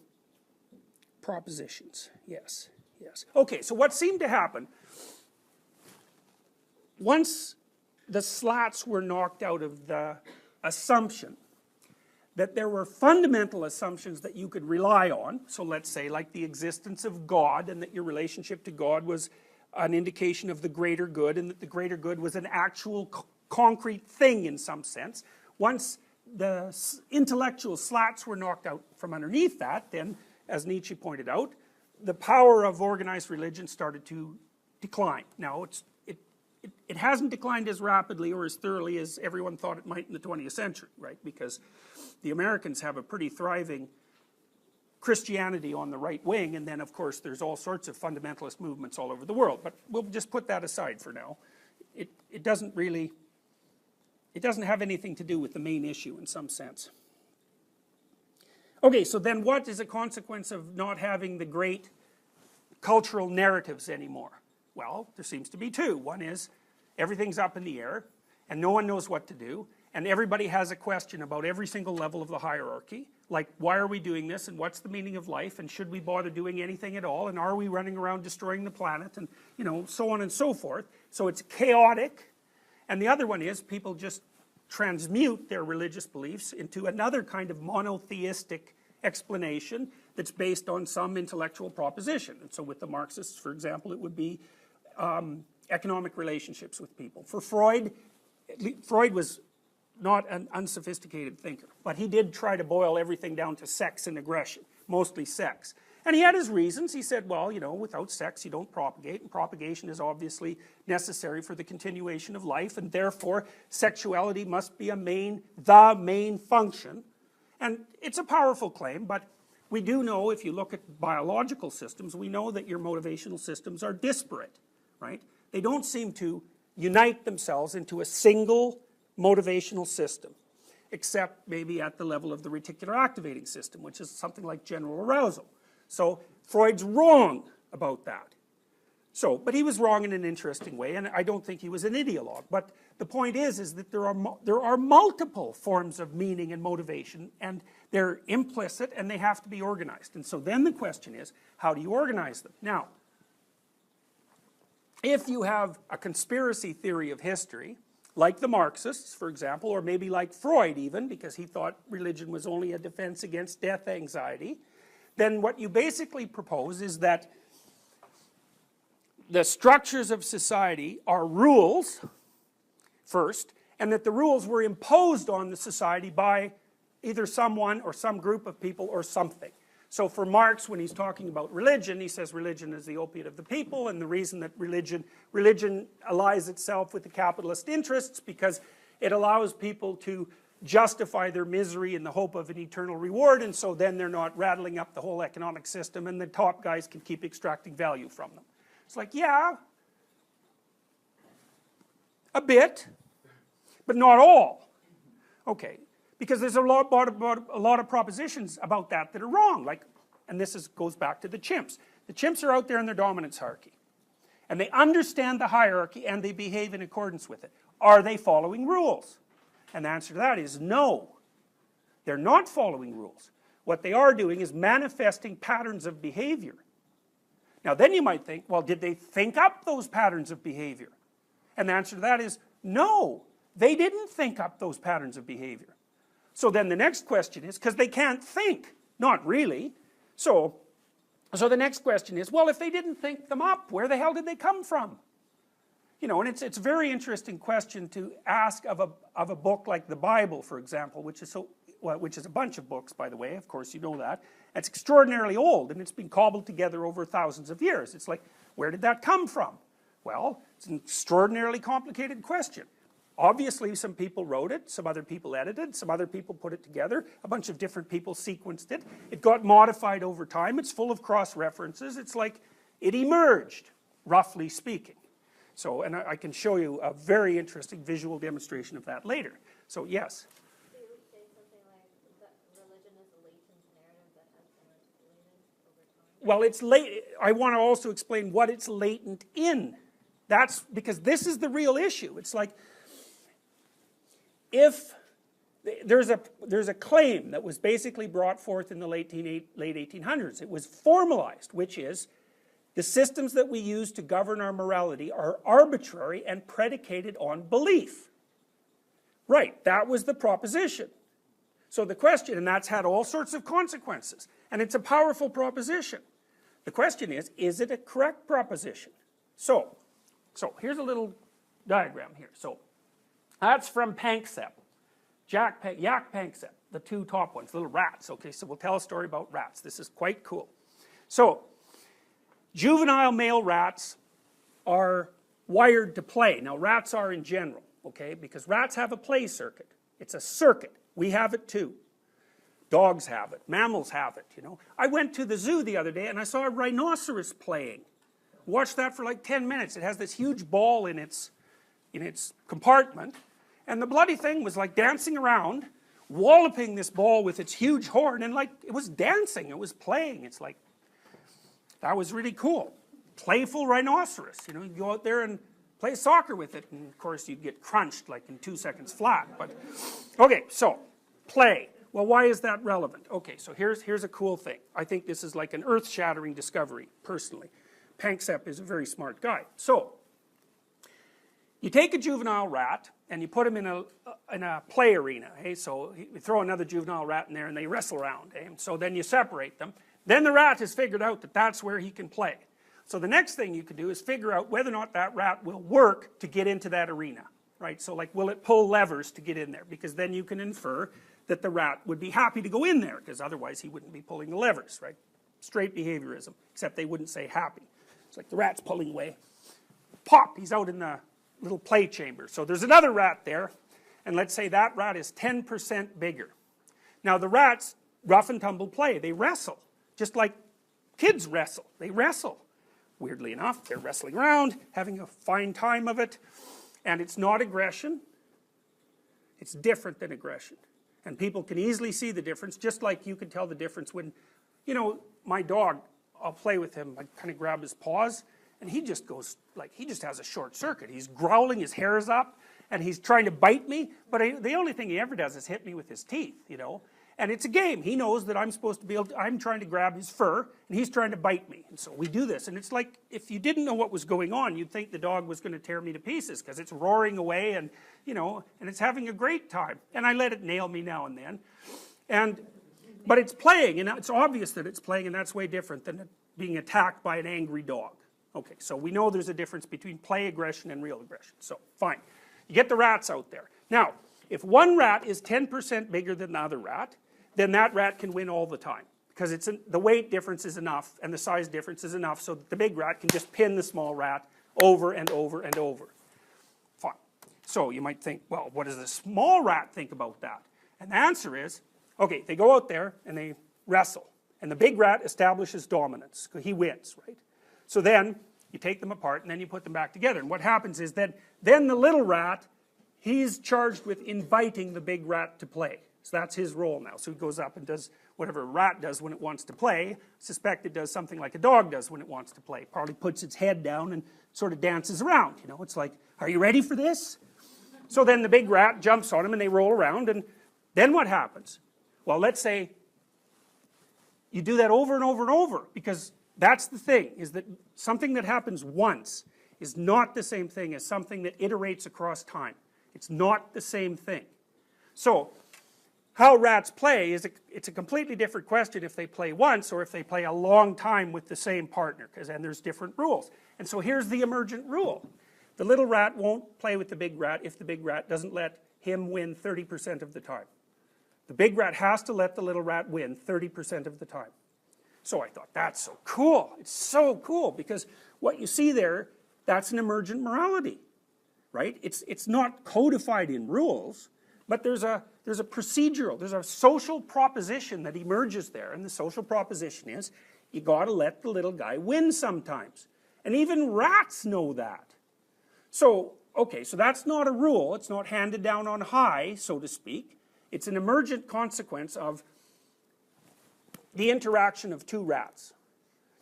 propositions. Yes, yes. Okay, so what seemed to happen, once the slats were knocked out of the assumption that there were fundamental assumptions that you could rely on, so let's say like the existence of God, and that your relationship to God was an indication of the greater good, and that the greater good was an actual concrete thing in some sense. Once the intellectual slats were knocked out from underneath that, then, as Nietzsche pointed out, the power of organized religion started to decline. Now, it hasn't declined as rapidly or as thoroughly as everyone thought it might in the 20th century, right? Because the Americans have a pretty thriving Christianity on the right wing, and then of course there's all sorts of fundamentalist movements all over the world, but we'll just put that aside for now. It doesn't have anything to do with the main issue in some sense. Okay, so then what is a consequence of not having the great cultural narratives anymore? Well, there seems to be two. One is everything's up in the air and no one knows what to do, and everybody has a question about every single level of the hierarchy, like why are we doing this, and what's the meaning of life, and should we bother doing anything at all, and are we running around destroying the planet, and so on and so forth. So it's chaotic. And the other one is people just transmute their religious beliefs into another kind of monotheistic explanation that's based on some intellectual proposition. And so with the Marxists, for example, it would be economic relationships with people. For Freud was not an unsophisticated thinker, but he did try to boil everything down to sex and aggression, mostly sex. And he had his reasons. He said, well, without sex you don't propagate, and propagation is obviously necessary for the continuation of life, and therefore sexuality must be the main function. And it's a powerful claim, but we do know, if you look at biological systems, we know that your motivational systems are disparate, right? They don't seem to unite themselves into a single motivational system, except maybe at the level of the reticular activating system, which is something like general arousal. So Freud's wrong about that. So, but he was wrong in an interesting way, and I don't think he was an ideologue. But the point is that there are multiple forms of meaning and motivation, and they're implicit and they have to be organized. And so then the question is, how do you organize them? Now, if you have a conspiracy theory of history, like the Marxists, for example, or maybe like Freud even, because he thought religion was only a defense against death anxiety, then what you basically propose is that the structures of society are rules, first, and that the rules were imposed on the society by either someone or some group of people or something. So for Marx, when he's talking about religion, he says religion is the opiate of the people, and the reason that religion allies itself with the capitalist interests because it allows people to justify their misery in the hope of an eternal reward, and so then they're not rattling up the whole economic system, and the top guys can keep extracting value from them. It's like, yeah, a bit, but not all. Okay, because there's a lot of propositions about that are wrong, like, and this goes back to the chimps. The chimps are out there in their dominance hierarchy, and they understand the hierarchy and they behave in accordance with it. Are they following rules? And the answer to that is no. They're not following rules. What they are doing is manifesting patterns of behavior. Now then you might think, well, did they think up those patterns of behavior? And the answer to that is no. They didn't think up those patterns of behavior. So then the next question is, because they can't think, not really. So the next question is, well, if they didn't think them up, where the hell did they come from? And it's a very interesting question to ask of a book like the Bible, for example, which is a bunch of books, by the way, of course you know that. It's extraordinarily old, and it's been cobbled together over thousands of years. It's like, where did that come from? Well, it's an extraordinarily complicated question. Obviously some people wrote it, some other people edited, some other people put it together, a bunch of different people sequenced it. It got modified over time, it's full of cross-references, it's like it emerged, roughly speaking. So, and I can show you a very interesting visual demonstration of that later. So yes? So you would say something like that religion is a latent narrative that has been articulated over time? Well, it's late. I want to also explain what it's latent in. That's because this is the real issue. It's like, if there's a claim that was basically brought forth in the late 1800s. It was formalized, which is the systems that we use to govern our morality are arbitrary and predicated on belief. Right, that was the proposition. So the question, and that's had all sorts of consequences, and it's a powerful proposition. The question is it a correct proposition? So here's a little diagram here. So that's from Panksepp. Jack Panksepp, the two top ones, little rats. Okay, so we'll tell a story about rats. This is quite cool. So, juvenile male rats are wired to play. Now, rats are in general, okay, because rats have a play circuit. It's a circuit. We have it too. Dogs have it. Mammals have it, you know. I went to the zoo the other day and I saw a rhinoceros playing. Watched that for like 10 minutes. It has this huge ball in its compartment. And the bloody thing was like dancing around, walloping this ball with its huge horn, and like, it was dancing, it was playing. It's like, that was really cool. Playful rhinoceros, you know, you go out there and play soccer with it, and of course you'd get crunched like in 2 seconds flat, but, okay, so, play. Well, why is that relevant? Okay, so here's a cool thing. I think this is like an earth-shattering discovery, personally. Panksepp is a very smart guy. So, you take a juvenile rat, and you put him in a play arena, okay? So you throw another juvenile rat in there and they wrestle around, okay? So then you separate them. Then the rat has figured out that that's where he can play. So the next thing you can do is figure out whether or not that rat will work to get into that arena, right? So like, will it pull levers to get in there? Because then you can infer that the rat would be happy to go in there, because otherwise he wouldn't be pulling the levers, right? Straight behaviorism, except they wouldn't say happy. It's like the rat's pulling away. Pop, he's out in the little play chamber. So there's another rat there, and let's say that rat is 10% bigger. Now the rats rough and tumble play. They wrestle, just like kids wrestle. They wrestle. Weirdly enough, they're wrestling around, having a fine time of it, and it's not aggression. It's different than aggression. And people can easily see the difference, just like you can tell the difference when, you know, my dog, I'll play with him, I kind of grab his paws, and he just goes, like, he just has a short circuit. He's growling, his hair is up, and he's trying to bite me, but the only thing he ever does is hit me with his teeth, you know. And it's a game. He knows that I'm supposed to be able to, I'm trying to grab his fur, and he's trying to bite me. And so we do this, and it's like, if you didn't know what was going on, you'd think the dog was going to tear me to pieces, because it's roaring away, and, you know, and it's having a great time. And I let it nail me now and then. But it's playing, and it's obvious that it's playing, and that's way different than it being attacked by an angry dog. Okay, so we know there's a difference between play aggression and real aggression. So, fine. You get the rats out there. Now, if one rat is 10% bigger than the other rat, then that rat can win all the time. Because the weight difference is enough, and the size difference is enough, so that the big rat can just pin the small rat over and over and over. Fine. So you might think, well, what does the small rat think about that? And the answer is, okay, they go out there and they wrestle. And the big rat establishes dominance, because he wins, right? So then, you take them apart and then you put them back together. And what happens is then the little rat, he's charged with inviting the big rat to play. So that's his role now. So he goes up and does whatever a rat does when it wants to play. I suspect it does something like a dog does when it wants to play. Probably puts its head down and sort of dances around, you know. It's like, are you ready for this? So then the big rat jumps on him and they roll around, and then what happens? Well, let's say you do that over and over and over, because that's the thing, is that something that happens once is not the same thing as something that iterates across time. It's not the same thing. So, how rats play is it's a completely different question if they play once or if they play a long time with the same partner, because then there's different rules. And so here's the emergent rule. The little rat won't play with the big rat if the big rat doesn't let him win 30% of the time. The big rat has to let the little rat win 30% of the time. So I thought, that's so cool. It's so cool, because what you see there, that's an emergent morality, right? It's not codified in rules, but there's a procedural, there's a social proposition that emerges there, and the social proposition is, you gotta let the little guy win sometimes. And even rats know that. So, okay, so that's not a rule. It's not handed down on high, so to speak. It's an emergent consequence of the interaction of two rats.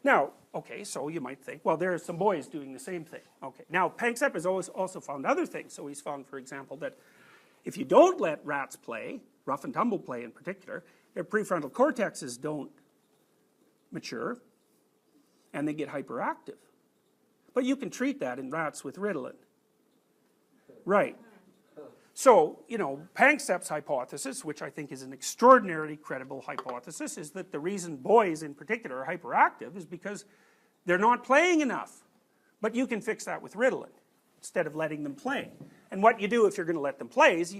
Now, okay, so you might think, well, there are some boys doing the same thing. Okay, now Panksepp has also found other things. So he's found, for example, that if you don't let rats play, rough and tumble play in particular, their prefrontal cortexes don't mature, and they get hyperactive. But you can treat that in rats with Ritalin. Right. So, you know, Panksepp's hypothesis, which I think is an extraordinarily credible hypothesis, is that the reason boys in particular are hyperactive is because they're not playing enough. But you can fix that with Ritalin instead of letting them play. And what you do if you're going to let them play is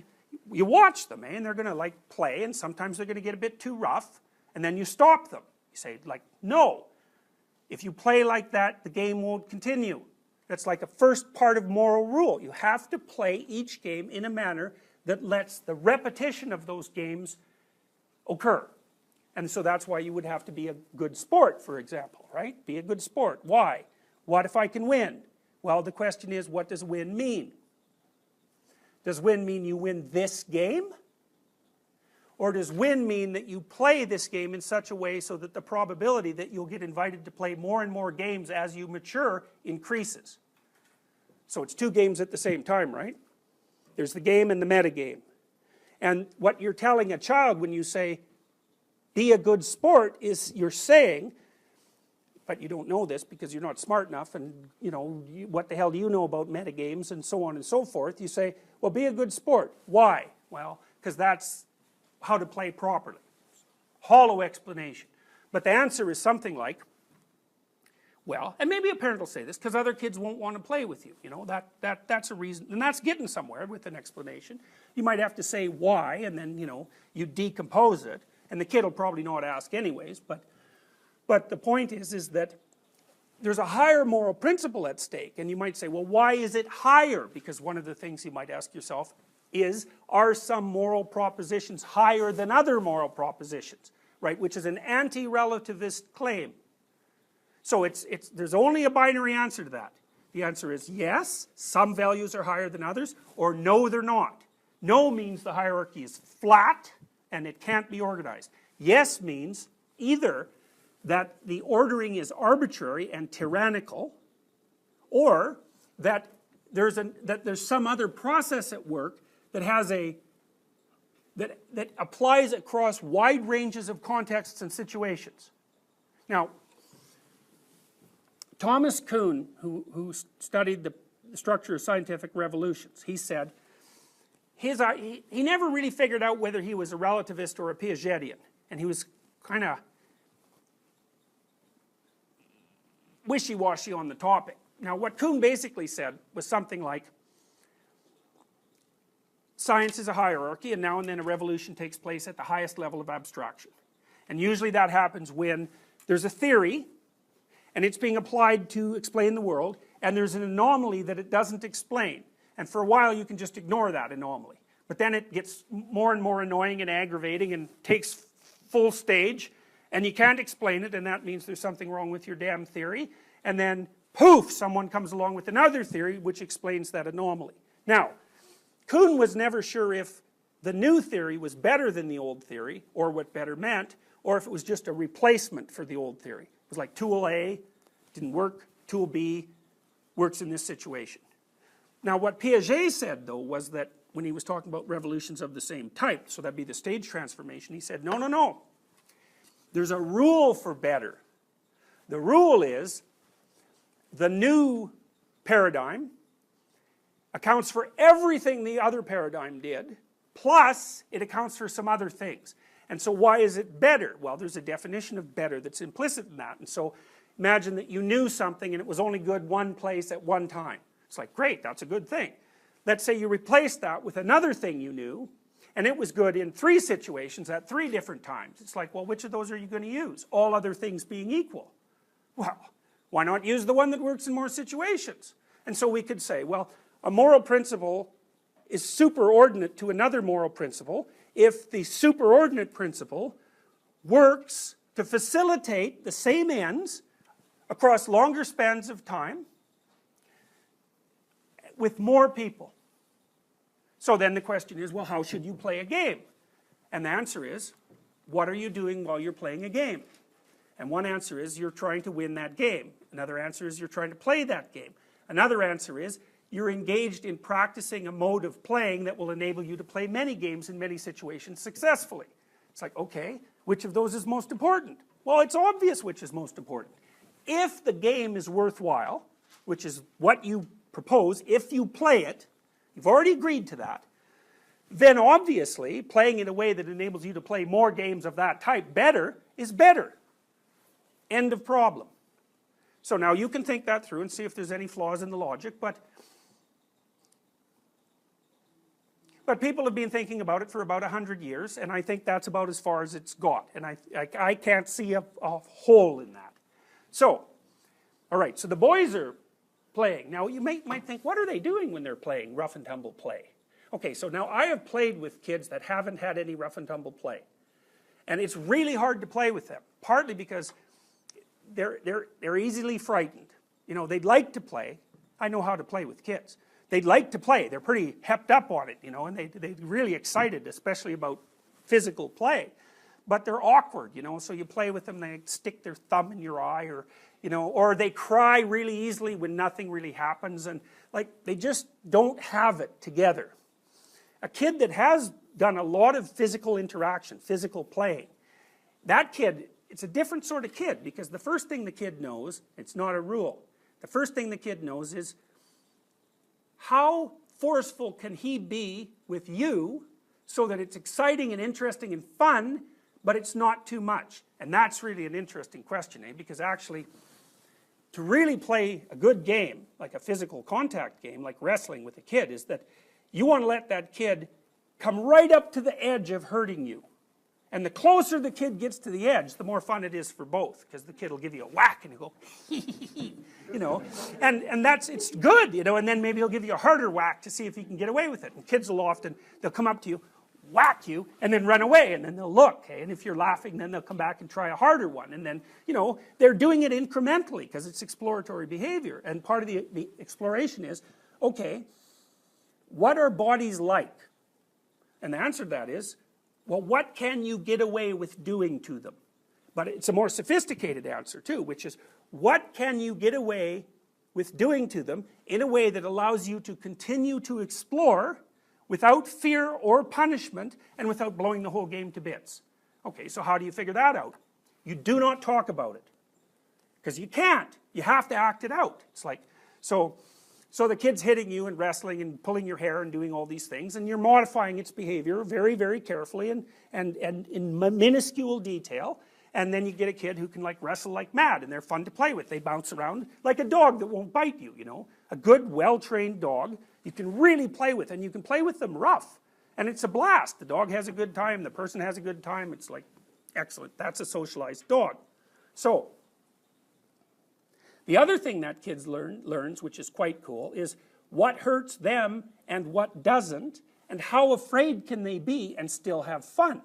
you watch them, and they're going to like play, and sometimes they're going to get a bit too rough, and then you stop them. You say, like, no. If you play like that, the game won't continue. That's like a first part of moral rule. You have to play each game in a manner that lets the repetition of those games occur. And so that's why you would have to be a good sport, for example, right? Be a good sport. Why? What if I can win? Well, the question is, what does win mean? Does win mean you win this game? Or does win mean that you play this game in such a way so that the probability that you'll get invited to play more and more games as you mature increases? So it's two games at the same time, right? There's the game and the metagame. And what you're telling a child when you say, be a good sport, is you're saying, but you don't know this because you're not smart enough, and you know, what the hell do you know about metagames and so on and so forth. You say, well, be a good sport. Why? Well, because that's how to play properly. Hollow explanation. But the answer is something like, well, and maybe a parent will say this, because other kids won't want to play with you. You know, that's a reason, and that's getting somewhere with an explanation. You might have to say why, and then, you know, you decompose it, and the kid will probably not ask anyways, but the point is that there's a higher moral principle at stake, and you might say, well, why is it higher? Because one of the things you might ask yourself is, are some moral propositions higher than other moral propositions, right? Which is an anti-relativist claim. So there's only a binary answer to that. The answer is yes, some values are higher than others, or no, they're not. No means the hierarchy is flat and it can't be organized. Yes means either that the ordering is arbitrary and tyrannical, or that there's some other process at work that has that applies across wide ranges of contexts and situations. Now, Thomas Kuhn, who studied the structure of scientific revolutions, he said he never really figured out whether he was a relativist or a Piagetian, and he was kind of wishy-washy on the topic. Now, what Kuhn basically said was something like, science is a hierarchy, and now and then a revolution takes place at the highest level of abstraction. And usually that happens when there's a theory, and it's being applied to explain the world, and there's an anomaly that it doesn't explain. And for a while you can just ignore that anomaly. But then it gets more and more annoying and aggravating and takes full stage, and you can't explain it, and that means there's something wrong with your damn theory. And then, poof, someone comes along with another theory which explains that anomaly. Now, Kuhn was never sure if the new theory was better than the old theory, or what better meant, or if it was just a replacement for the old theory. It was like tool A didn't work, tool B works in this situation. Now what Piaget said though was that when he was talking about revolutions of the same type, so that'd be the stage transformation, he said, no, no, no. There's a rule for better. The rule is the new paradigm accounts for everything the other paradigm did, plus it accounts for some other things. And so why is it better? Well, there's a definition of better that's implicit in that. And so imagine that you knew something and it was only good one place at one time. It's like, great, that's a good thing. Let's say you replaced that with another thing you knew, and it was good in 3 situations at 3 different times. It's like, well, which of those are you going to use? All other things being equal. Well, why not use the one that works in more situations? And so we could say, well, a moral principle is superordinate to another moral principle if the superordinate principle works to facilitate the same ends across longer spans of time with more people. So then the question is, well, how should you play a game? And the answer is, what are you doing while you're playing a game? And one answer is, you're trying to win that game. Another answer is, you're trying to play that game. Another answer is, you're engaged in practicing a mode of playing that will enable you to play many games in many situations successfully. It's like, okay, which of those is most important? Well, it's obvious which is most important. If the game is worthwhile, which is what you propose, if you play it, you've already agreed to that, then obviously playing in a way that enables you to play more games of that type better is better. End of problem. So now you can think that through and see if there's any flaws in the logic, but people have been thinking about it for about 100 years, and I think that's about as far as it's got, and I can't see a hole in that. So, alright, so the boys are playing. Now you might think, what are they doing when they're playing rough and tumble play? Okay, so now I have played with kids that haven't had any rough and tumble play. And it's really hard to play with them, partly because they're easily frightened. You know, they'd like to play. I know how to play with kids. They'd like to play. They're pretty hepped up on it, you know, and they're really excited, especially about physical play. But they're awkward, you know, so you play with them, they stick their thumb in your eye, or, you know, or they cry really easily when nothing really happens, and like, they just don't have it together. A kid that has done a lot of physical interaction, physical playing, that kid, it's a different sort of kid, because the first thing the kid knows, it's not a rule, the first thing the kid knows is, how forceful can he be with you so that it's exciting and interesting and fun, but it's not too much? And that's really an interesting question, because actually, to really play a good game, like a physical contact game, like wrestling with a kid, is that you want to let that kid come right up to the edge of hurting you. And the closer the kid gets to the edge, the more fun it is for both, because the kid will give you a whack and you go, you know, and it's good, you know, and then maybe he'll give you a harder whack to see if he can get away with it. And kids will often, they'll come up to you, whack you, and then run away, and then they'll look, okay? And if you're laughing, then they'll come back and try a harder one, and then, you know, they're doing it incrementally, because it's exploratory behavior, and part of the exploration is, okay, what are bodies like? And the answer to that is, well, what can you get away with doing to them? But it's a more sophisticated answer too, which is, what can you get away with doing to them in a way that allows you to continue to explore without fear or punishment and without blowing the whole game to bits? Okay, so how do you figure that out? You do not talk about it, because you can't. You have to act it out. It's like, so the kid's hitting you and wrestling and pulling your hair and doing all these things, and you're modifying its behavior very, very carefully and in minuscule detail, and then you get a kid who can like wrestle like mad, and they're fun to play with. They bounce around like a dog that won't bite you, you know. A good, well-trained dog you can really play with, and you can play with them rough, and it's a blast. The dog has a good time, the person has a good time, it's like, excellent, that's a socialized dog. So, the other thing that kids learns, which is quite cool, is what hurts them and what doesn't, and how afraid can they be and still have fun.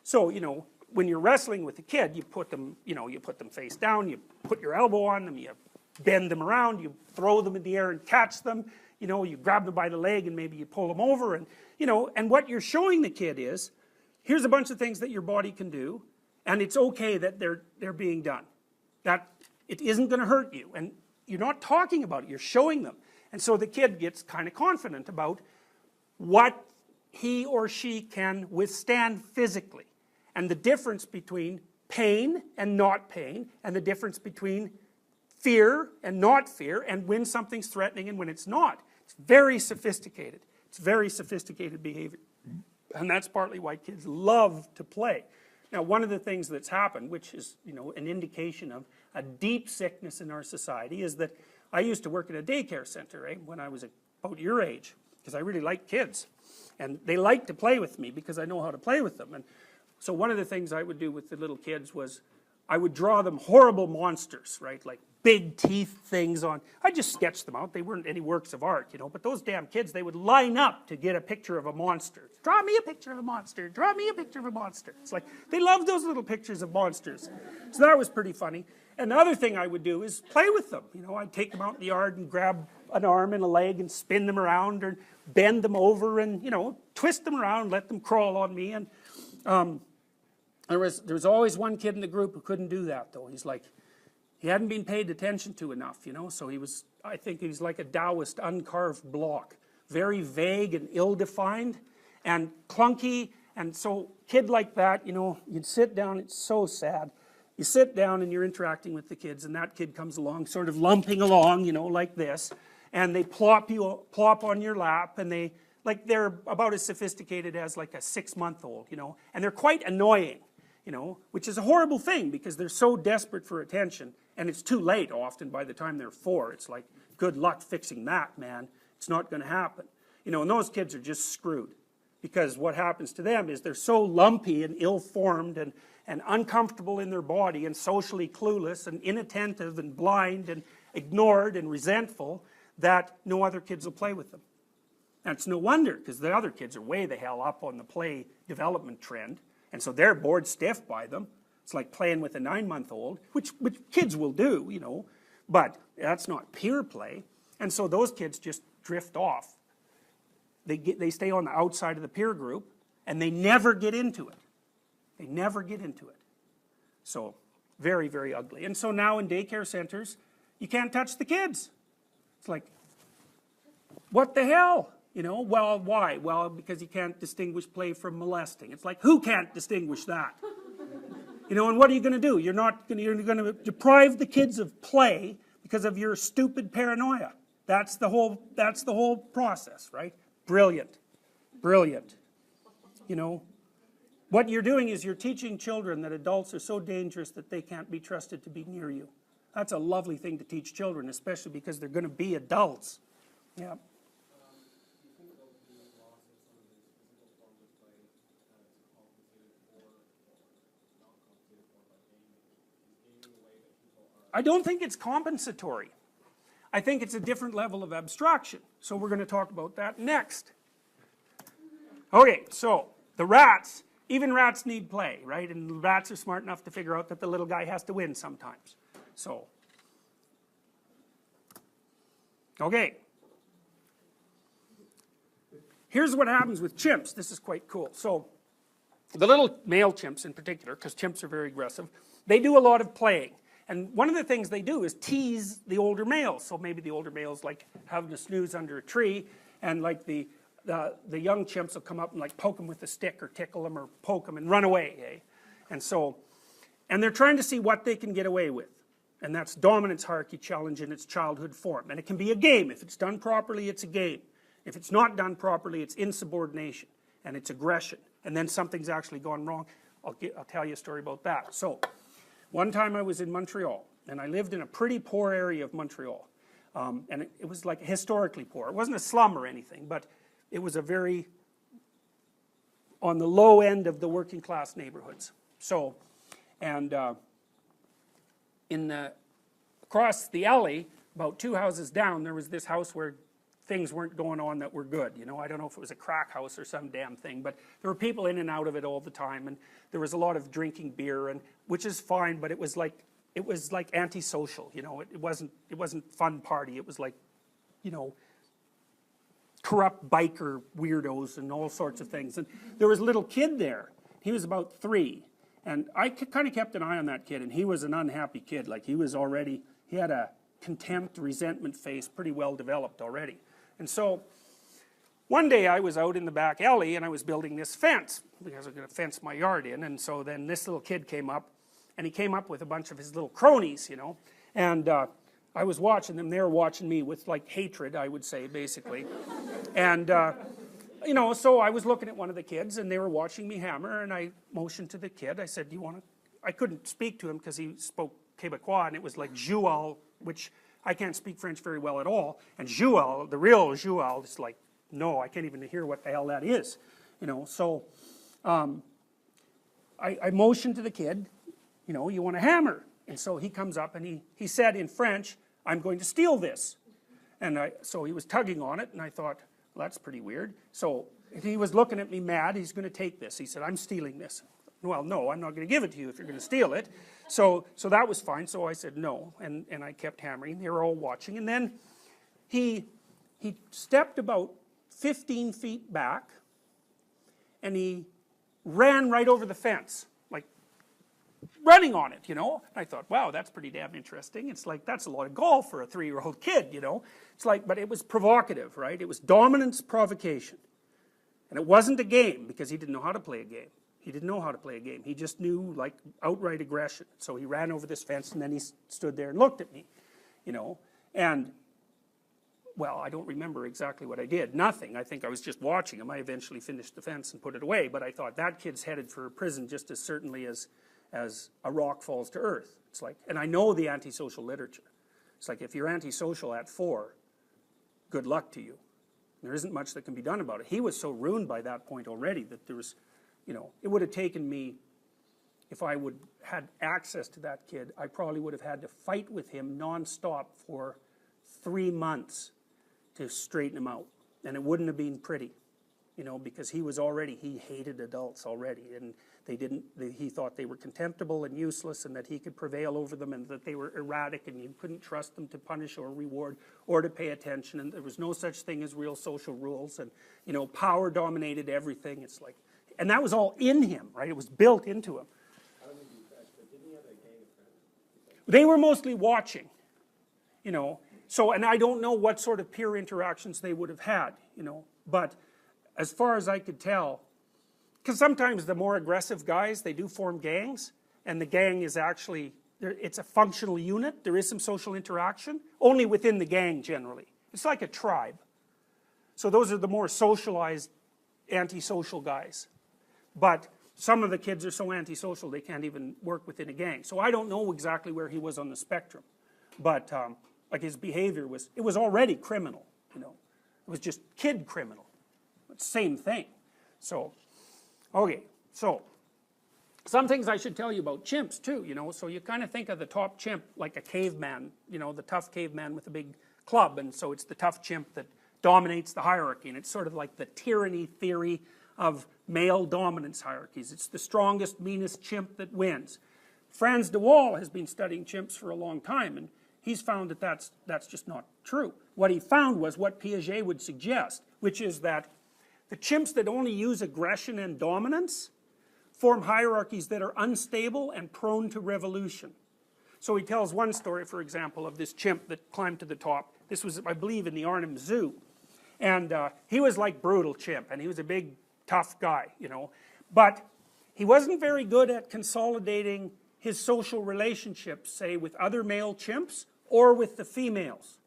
So, you know, when you're wrestling with a kid, you put them, you know, you put them face down, you put your elbow on them, you bend them around, you throw them in the air and catch them, you know, you grab them by the leg and maybe you pull them over, and, you know, and what you're showing the kid is, here's a bunch of things that your body can do, and it's okay that they're being done. That it isn't going to hurt you, and you're not talking about it, you're showing them. And so the kid gets kind of confident about what he or she can withstand physically, and the difference between pain and not pain, and the difference between fear and not fear, and when something's threatening and when it's not. It's very sophisticated. It's very sophisticated behavior. And that's partly why kids love to play. Now, one of the things that's happened, which is, you know, an indication of a deep sickness in our society, is that I used to work at a daycare center, when I was about your age, because I really liked kids. And they liked to play with me because I know how to play with them. And so one of the things I would do with the little kids was I would draw them horrible monsters, right? Like big teeth things on. I just sketched them out. They weren't any works of art, you know, but those damn kids, they would line up to get a picture of a monster. Draw me a picture of a monster. Draw me a picture of a monster. It's like, they love those little pictures of monsters. So that was pretty funny. And the other thing I would do is play with them. You know, I'd take them out in the yard and grab an arm and a leg and spin them around or bend them over and, you know, twist them around, let them crawl on me. And there was always one kid in the group who couldn't do that, though. He's like, he hadn't been paid attention to enough, you know, so he was, I think he was like a Taoist uncarved block. Very vague and ill-defined and clunky. And so kid like that, you know, you'd sit down, it's so sad. You sit down and you're interacting with the kids, and that kid comes along, sort of lumping along, you know, like this, and they plop on your lap, and they're about as sophisticated as like a 6-month-old, you know, and they're quite annoying, you know, which is a horrible thing because they're so desperate for attention, and it's too late often by the time they're 4. It's like, good luck fixing that, man. It's not going to happen, you know, and those kids are just screwed. Because what happens to them is they're so lumpy and ill-formed and uncomfortable in their body and socially clueless and inattentive and blind and ignored and resentful that no other kids will play with them. And it's no wonder, because the other kids are way the hell up on the play development trend, and so they're bored stiff by them. It's like playing with a 9-month-old, which kids will do, you know, but that's not peer play. And so those kids just drift off. They stay on the outside of the peer group, and they never get into it. They never get into it. So, very, very ugly. And so now in daycare centers, you can't touch the kids. It's like, what the hell? You know, well, why? Well, because you can't distinguish play from molesting. It's like, who can't distinguish that? You know, and what are you going to do? You're going to deprive the kids of play because of your stupid paranoia. That's the whole process, right? Brilliant. Brilliant. You know, what you're doing is you're teaching children that adults are so dangerous that they can't be trusted to be near you. That's a lovely thing to teach children, especially because they're going to be adults. Yeah. I don't think it's compensatory. I think it's a different level of abstraction. So we're going to talk about that next. Okay, so the rats, even rats need play, right? And rats are smart enough to figure out that the little guy has to win sometimes. So, okay. Here's what happens with chimps. This is quite cool. So, the little male chimps in particular, because chimps are very aggressive, they do a lot of playing. And one of the things they do is tease the older males. So maybe the older males like having a snooze under a tree, and like the young chimps will come up and like poke them with a stick or tickle them or poke them and run away, eh? And they're trying to see what they can get away with. And that's dominance hierarchy challenge in its childhood form. And it can be a game. If it's done properly, it's a game. If it's not done properly, it's insubordination and it's aggression. And then something's actually gone wrong. I'll tell you a story about that. So, one time I was in Montreal, and I lived in a pretty poor area of Montreal. And it was like historically poor. It wasn't a slum or anything, but it was a very, on the low end of the working class neighborhoods. So, and across the alley, about 2 houses down, there was this house where things weren't going on that were good. You know, I don't know if it was a crack house or some damn thing, but there were people in and out of it all the time, and there was a lot of drinking beer, and which is fine, but it was like antisocial. You know, it wasn't fun party. It was like, you know, corrupt biker weirdos and all sorts of things. And there was a little kid there. He was about 3, and I kind of kept an eye on that kid, and he was an unhappy kid. Like he had a contempt, resentment face pretty well developed already. And so, one day I was out in the back alley and I was building this fence, because I was going to fence my yard in, and so then this little kid came up, and he came up with a bunch of his little cronies, you know, and I was watching them, they were watching me with like hatred, I would say, basically. And, you know, so I was looking at one of the kids, and they were watching me hammer, and I motioned to the kid, I said, do you want to, I couldn't speak to him because he spoke Quebecois, and it was like Joual, which I can't speak French very well at all, and Joual, the real Joual, is like, no, I can't even hear what the hell that is, you know, so I motioned to the kid, you know, you want a hammer, and so he comes up, and he said in French, I'm going to steal this, and so he was tugging on it, and I thought, well, that's pretty weird, so he was looking at me mad, he's going to take this, he said, I'm stealing this. Well, no, I'm not going to give it to you if you're going to steal it. So that was fine. So I said no, and I kept hammering. They were all watching. And then he stepped about 15 feet back, and he ran right over the fence, like running on it, you know. I thought, wow, that's pretty damn interesting. It's like, that's a lot of golf for a 3-year-old kid, you know. It's like, but it was provocative, right? It was dominance, provocation. And it wasn't a game, because he didn't know how to play a game. He didn't know how to play a game. He just knew, like, outright aggression. So he ran over this fence, and then he stood there and looked at me, you know. And, well, I don't remember exactly what I did. Nothing. I think I was just watching him. I eventually finished the fence and put it away. But I thought, that kid's headed for prison just as certainly as a rock falls to earth. It's like, and I know the antisocial literature. It's like, if you're antisocial at 4, good luck to you. There isn't much that can be done about it. He was so ruined by that point already that there was, you know, it would have taken me, if I would had access to that kid, I probably would have had to fight with him nonstop for 3 months to straighten him out. And it wouldn't have been pretty, you know, because he hated adults already, and he thought they were contemptible and useless, and that he could prevail over them, and that they were erratic, and you couldn't trust them to punish or reward or to pay attention, and there was no such thing as real social rules, and, you know, power dominated everything. It's like, and that was all in him, right? It was built into him. I don't mean to be fresh, but didn't he have a gang of friends? They were mostly watching, you know. So, and I don't know what sort of peer interactions they would have had, you know. But as far as I could tell, because sometimes the more aggressive guys, they do form gangs, and the gang is actually, it's a functional unit. There is some social interaction, only within the gang generally. It's like a tribe. So those are the more socialized, antisocial guys. But some of the kids are so antisocial they can't even work within a gang. So I don't know exactly where he was on the spectrum. But like, his behavior was, it was already criminal, you know. It was just kid criminal. Same thing. So, okay, so some things I should tell you about chimps too, you know. So you kind of think of the top chimp like a caveman, you know, the tough caveman with a big club, and so it's the tough chimp that dominates the hierarchy, and it's sort of like the tyranny theory of male dominance hierarchies. It's the strongest, meanest chimp that wins. Frans de Waal has been studying chimps for a long time, and he's found that that's just not true. What he found was what Piaget would suggest, which is that the chimps that only use aggression and dominance form hierarchies that are unstable and prone to revolution. So he tells one story, for example, of this chimp that climbed to the top. This was, I believe, in the Arnhem Zoo. And he was like brutal chimp, and he was a big, tough guy, you know. But he wasn't very good at consolidating his social relationships, say, with other male chimps or with the females.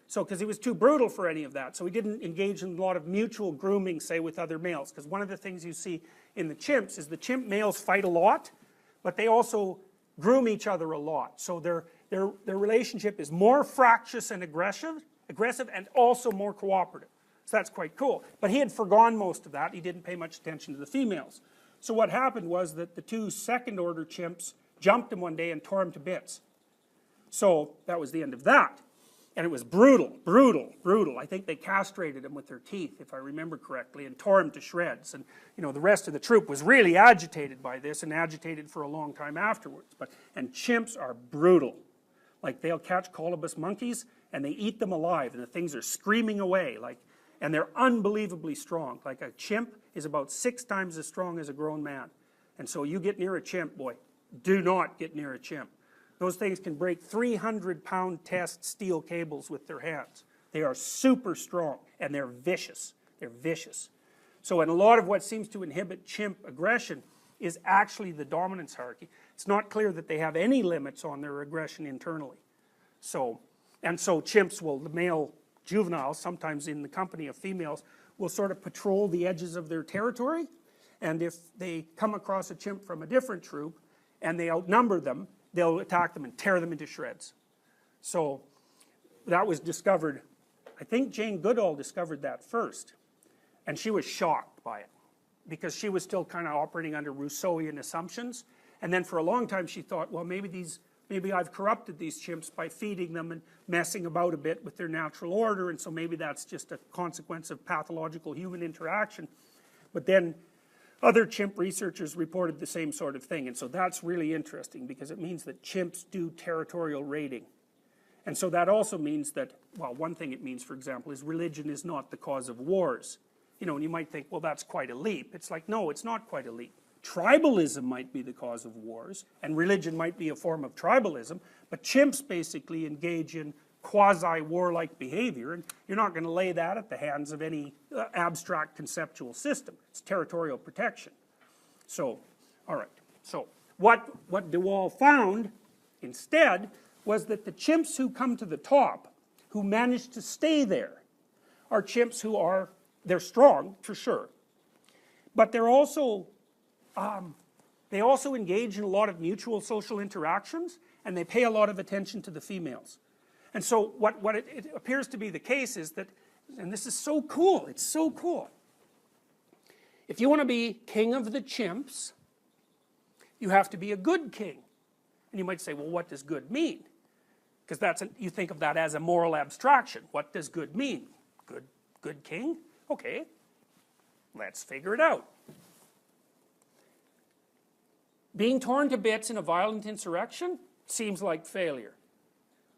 So, because he was too brutal for any of that. So he didn't engage in a lot of mutual grooming, say, with other males. Because one of the things you see in the chimps is the chimp males fight a lot, but they also groom each other a lot. So their relationship is more fractious and aggressive, and also more cooperative. So that's quite cool. But he had forgone most of that. He didn't pay much attention to the females. So what happened was that the 2 second-order chimps jumped him one day and tore him to bits. So that was the end of that. And it was brutal, brutal, brutal. I think they castrated him with their teeth, if I remember correctly, and tore him to shreds. And, you know, the rest of the troop was really agitated by this, and agitated for a long time afterwards. And chimps are brutal. Like, they'll catch colobus monkeys, and they eat them alive, and the things are screaming away, like, and they're unbelievably strong. Like, a chimp is about 6 times as strong as a grown man. And so you get near a chimp, boy, do not get near a chimp. Those things can break 300-pound test steel cables with their hands. They are super strong, and they're vicious. They're vicious. So, and a lot of what seems to inhibit chimp aggression is actually the dominance hierarchy. It's not clear that they have any limits on their aggression internally. So, and so chimps will, the male juveniles, sometimes in the company of females, will sort of patrol the edges of their territory, and if they come across a chimp from a different troop, and they outnumber them, they'll attack them and tear them into shreds. So that was discovered, I think Jane Goodall discovered that first, and she was shocked by it, because she was still kind of operating under Rousseauian assumptions, and then for a long time she thought, well, maybe I've corrupted these chimps by feeding them and messing about a bit with their natural order, and so maybe that's just a consequence of pathological human interaction. But then other chimp researchers reported the same sort of thing, and so that's really interesting, because it means that chimps do territorial raiding. And so that also means that, well, one thing it means, for example, is religion is not the cause of wars. You know, and you might think, well, that's quite a leap. It's like, no, it's not quite a leap. Tribalism might be the cause of wars, and religion might be a form of tribalism, but chimps basically engage in quasi-warlike behavior, and you're not going to lay that at the hands of any abstract conceptual system. It's territorial protection. So, all right. So, what DeWall found instead was that the chimps who come to the top, who manage to stay there, are chimps who are, they're strong, for sure, but they're also, they also engage in a lot of mutual social interactions, and they pay a lot of attention to the females. And so what it appears to be the case is that, and this is so cool, it's so cool. If you want to be king of the chimps, you have to be a good king. And you might say, well, what does good mean? Because you think of that as a moral abstraction. What does good mean? Good king? Okay, let's figure it out. Being torn to bits in a violent insurrection seems like failure.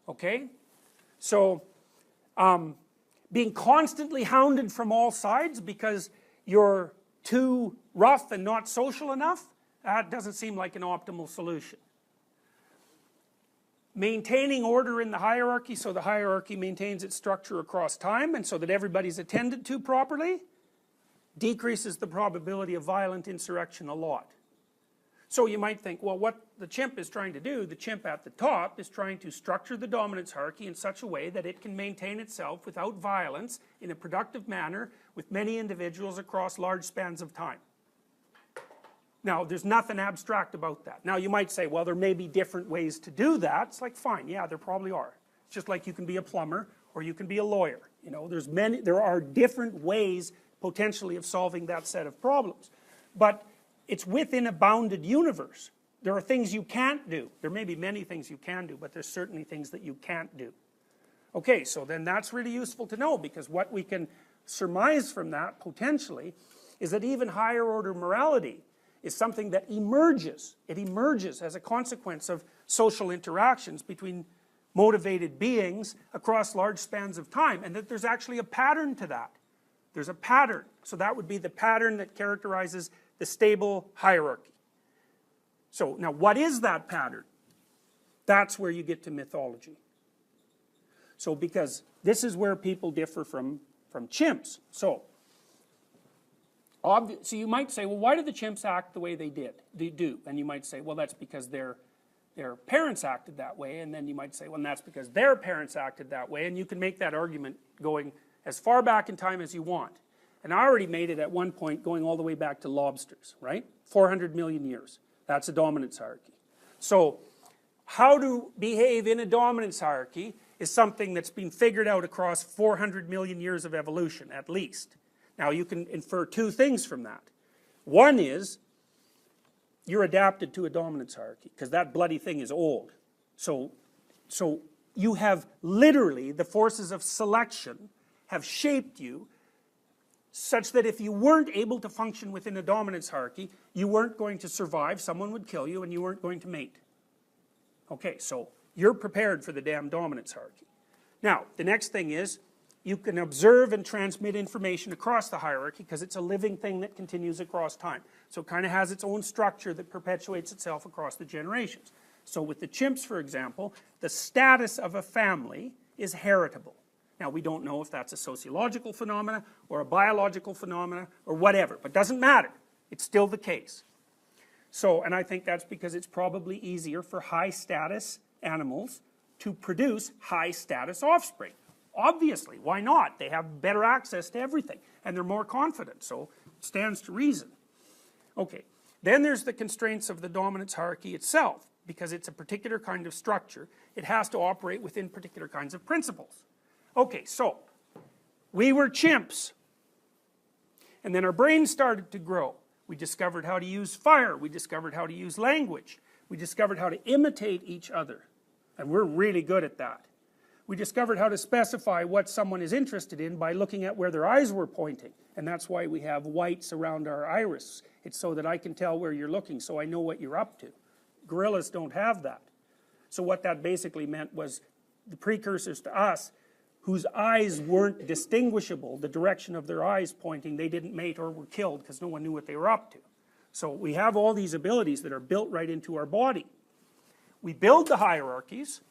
Okay? So, being constantly hounded from all sides because you're too rough and not social enough, that doesn't seem like an optimal solution. Maintaining order in the hierarchy so the hierarchy maintains its structure across time and so that everybody's attended to properly decreases the probability of violent insurrection a lot. So you might think, well, what the chimp is trying to do, the chimp at the top is trying to structure the dominance hierarchy in such a way that it can maintain itself without violence in a productive manner with many individuals across large spans of time. Now, there's nothing abstract about that. Now, you might say, well, there may be different ways to do that. It's like, fine, yeah, there probably are. It's just like you can be a plumber or you can be a lawyer. You know, there are different ways, potentially, of solving that set of problems. But it's within a bounded universe. There are things you can't do. There may be many things you can do, but there's certainly things that you can't do. Okay, so then that's really useful to know, because what we can surmise from that, potentially, is that even higher order morality is something that emerges. It emerges as a consequence of social interactions between motivated beings across large spans of time, and that there's actually a pattern to that. There's a pattern. So that would be the pattern that characterizes the stable hierarchy. So now what is that pattern? That's where you get to mythology. So because this is where people differ from chimps. So you might say, well, why did the chimps act the way they do? And you might say, well, that's because their parents acted that way. And then you might say, well, that's because their parents acted that way. And you can make that argument going as far back in time as you want. And I already made it at one point going all the way back to lobsters, right? 400 million years. That's a dominance hierarchy. So how to behave in a dominance hierarchy is something that's been figured out across 400 million years of evolution, at least. Now, you can infer two things from that. One is, you're adapted to a dominance hierarchy, because that bloody thing is old. So you have literally, the forces of selection have shaped you such that if you weren't able to function within a dominance hierarchy, you weren't going to survive, someone would kill you, and you weren't going to mate. Okay, so you're prepared for the damn dominance hierarchy. Now, the next thing is, you can observe and transmit information across the hierarchy because it's a living thing that continues across time. So it kind of has its own structure that perpetuates itself across the generations. So with the chimps, for example, the status of a family is heritable. Now, we don't know if that's a sociological phenomena or a biological phenomena or whatever, but it doesn't matter. It's still the case. So, and I think that's because it's probably easier for high status animals to produce high status offspring. Obviously, why not? They have better access to everything, and they're more confident, so it stands to reason. Okay, then there's the constraints of the dominance hierarchy itself. Because it's a particular kind of structure, it has to operate within particular kinds of principles. Okay, so, we were chimps, and then our brains started to grow. We discovered how to use fire, we discovered how to use language, we discovered how to imitate each other, and we're really good at that. We discovered how to specify what someone is interested in by looking at where their eyes were pointing. And that's why we have whites around our iris. It's so that I can tell where you're looking, so I know what you're up to. Gorillas don't have that. So what that basically meant was the precursors to us, whose eyes weren't distinguishable, the direction of their eyes pointing, they didn't mate or were killed because no one knew what they were up to. So we have all these abilities that are built right into our body. We build the hierarchies,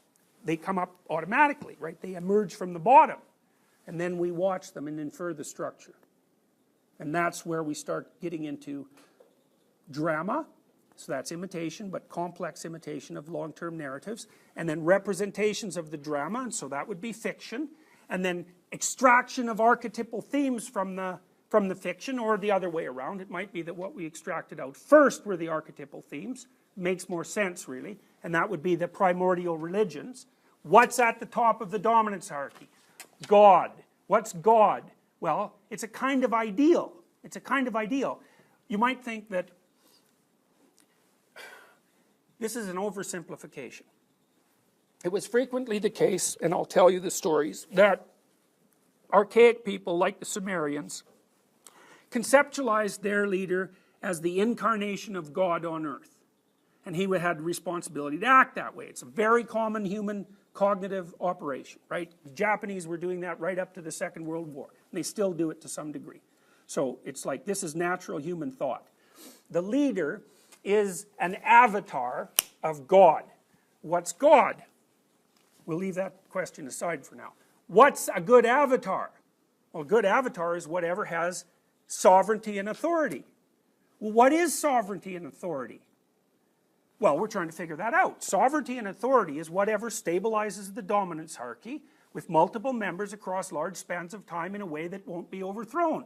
they come up automatically, right? They emerge from the bottom. And then we watch them and infer the structure. And that's where we start getting into drama. So that's imitation, but complex imitation of long-term narratives. And then representations of the drama, and so that would be fiction. And then extraction of archetypal themes from the fiction, or the other way around. It might be that what we extracted out first were the archetypal themes. Makes more sense, really. And that would be the primordial religions. What's at the top of the dominance hierarchy? God. What's God? Well, it's a kind of ideal. It's a kind of ideal. You might think that this is an oversimplification. It was frequently the case, and I'll tell you the stories, that archaic people like the Sumerians conceptualized their leader as the incarnation of God on earth. And he had responsibility to act that way. It's a very common human cognitive operation, right? The Japanese were doing that right up to the Second World War. And they still do it to some degree. So it's like this is natural human thought. The leader is an avatar of God. What's God? We'll leave that question aside for now. What's a good avatar? Well, a good avatar is whatever has sovereignty and authority. Well, what is sovereignty and authority? Well, we're trying to figure that out. Sovereignty and authority is whatever stabilizes the dominance hierarchy with multiple members across large spans of time in a way that won't be overthrown.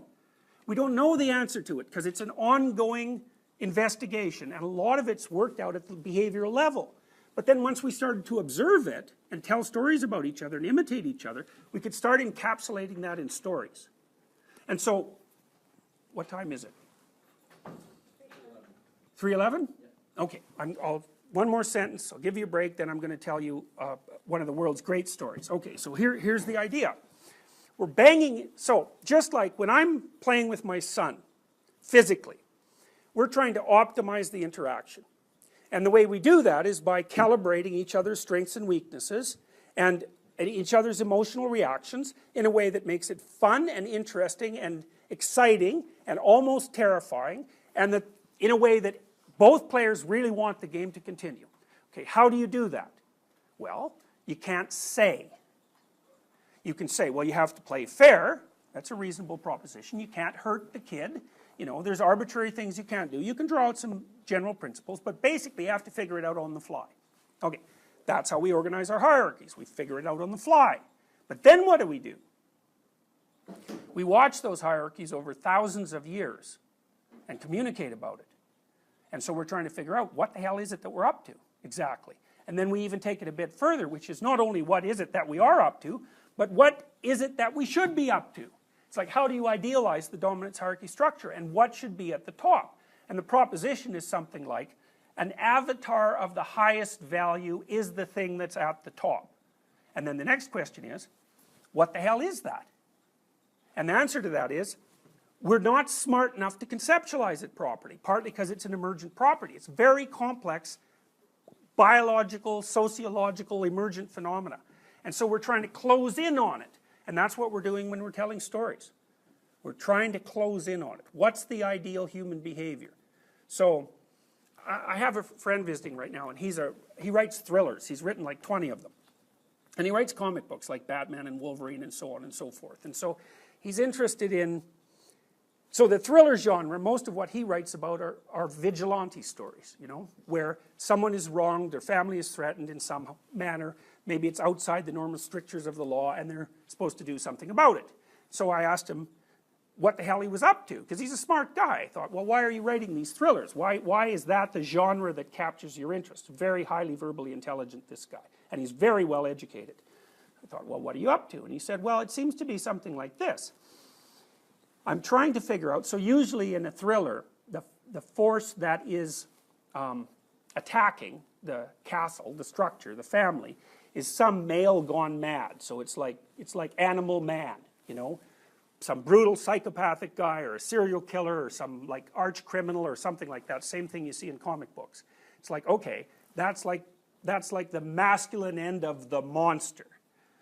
We don't know the answer to it because it's an ongoing investigation, and a lot of it's worked out at the behavioral level. But then once we started to observe it and tell stories about each other and imitate each other, we could start encapsulating that in stories. And so, what time is it? 3:11? Okay, one more sentence, I'll give you a break, then I'm going to tell you one of the world's great stories. Okay, so here's the idea. We're banging, so just like when I'm playing with my son, physically, we're trying to optimize the interaction. And the way we do that is by calibrating each other's strengths and weaknesses and each other's emotional reactions in a way that makes it fun and interesting and exciting and almost terrifying, and that in a way that both players really want the game to continue. Okay, how do you do that? Well, you can't say. You can say, well, you have to play fair. That's a reasonable proposition. You can't hurt the kid. You know, there's arbitrary things you can't do. You can draw out some general principles, but basically you have to figure it out on the fly. Okay, that's how we organize our hierarchies. We figure it out on the fly. But then what do? We watch those hierarchies over thousands of years and communicate about it. And so we're trying to figure out what the hell is it that we're up to, exactly. And then we even take it a bit further, which is not only what is it that we are up to, but what is it that we should be up to? It's like, how do you idealize the dominance hierarchy structure, and what should be at the top? And the proposition is something like, an avatar of the highest value is the thing that's at the top. And then the next question is, what the hell is that? And the answer to that is, we're not smart enough to conceptualize it properly, partly because it's an emergent property. It's very complex, biological, sociological, emergent phenomena. And so we're trying to close in on it. And that's what we're doing when we're telling stories. We're trying to close in on it. What's the ideal human behavior? So, I have a friend visiting right now, and he writes thrillers. He's written like 20 of them. And he writes comic books like Batman and Wolverine and so on and so forth. And so, he's interested in... So the thriller genre, most of what he writes about are vigilante stories, you know, where someone is wronged, their family is threatened in some manner, maybe it's outside the normal strictures of the law, and they're supposed to do something about it. So I asked him what the hell he was up to, because he's a smart guy. I thought, well, why are you writing these thrillers? Why is that the genre that captures your interest? Very highly verbally intelligent, this guy, and he's very well educated. I thought, well, what are you up to? And he said, well, it seems to be something like this. I'm trying to figure out, so usually in a thriller, the force that is attacking the castle, the structure, the family, is some male gone mad. So it's like Animal Man, you know, some brutal psychopathic guy or a serial killer or some like arch criminal or something like that. Same thing you see in comic books. It's like, okay, that's like the masculine end of the monster.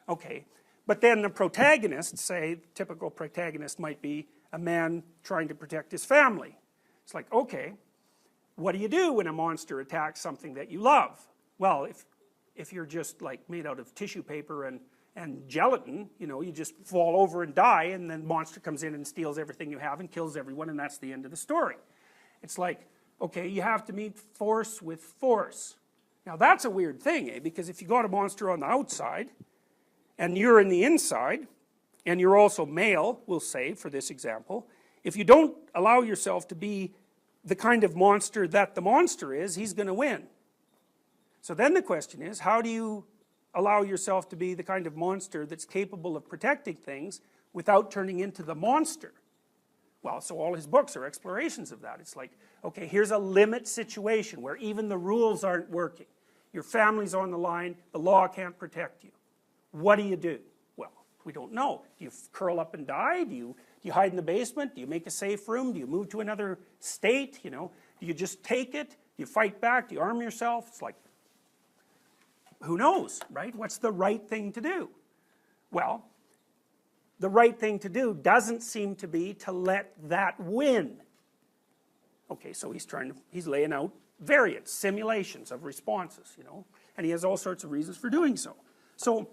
Okay, but then the protagonist, say, typical protagonist might be a man trying to protect his family. It's like, okay, what do you do when a monster attacks something that you love? Well, if you're just like made out of tissue paper and gelatin, you know, you just fall over and die, and then the monster comes in and steals everything you have and kills everyone, and that's the end of the story. It's like, okay, you have to meet force with force. Now that's a weird thing, eh? Because if you got a monster on the outside, and you're in the inside, and you're also male, we'll say, for this example, if you don't allow yourself to be the kind of monster that the monster is, he's going to win. So then the question is, how do you allow yourself to be the kind of monster that's capable of protecting things without turning into the monster? Well, so all his books are explorations of that. It's like, okay, here's a limit situation where even the rules aren't working. Your family's on the line, the law can't protect you. What do? Well, we don't know. Do you curl up and die? Do you hide in the basement? Do you make a safe room? Do you move to another state? You know, do you just take it? Do you fight back? Do you arm yourself? It's like, who knows, right? What's the right thing to do? Well, the right thing to do doesn't seem to be to let that win. Okay, so he's laying out variants, simulations of responses, you know, and he has all sorts of reasons for doing so. So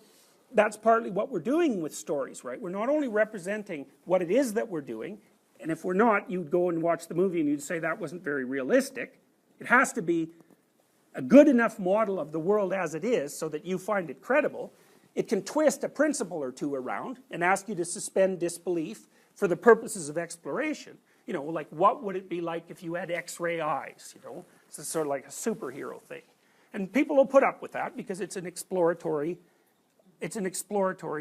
that's partly what we're doing with stories, right? We're not only representing what it is that we're doing, and if we're not, you'd go and watch the movie and you'd say that wasn't very realistic. It has to be a good enough model of the world as it is so that you find it credible. It can twist a principle or two around and ask you to suspend disbelief for the purposes of exploration. You know, like what would it be like if you had X-ray eyes, you know? It's sort of like a superhero thing. And people will put up with that because it's an exploratory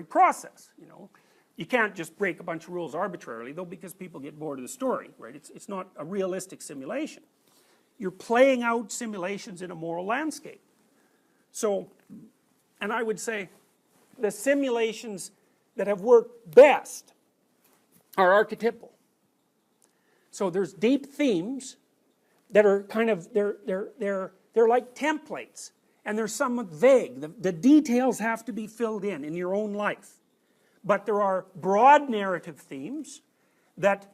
process, you know. You can't just break a bunch of rules arbitrarily, though, because people get bored of the story, right? It's not a realistic simulation. You're playing out simulations in a moral landscape. So, and I would say the simulations that have worked best are archetypal. So there's deep themes that are kind of, they're like templates, and they're somewhat vague. The details have to be filled in your own life. But there are broad narrative themes that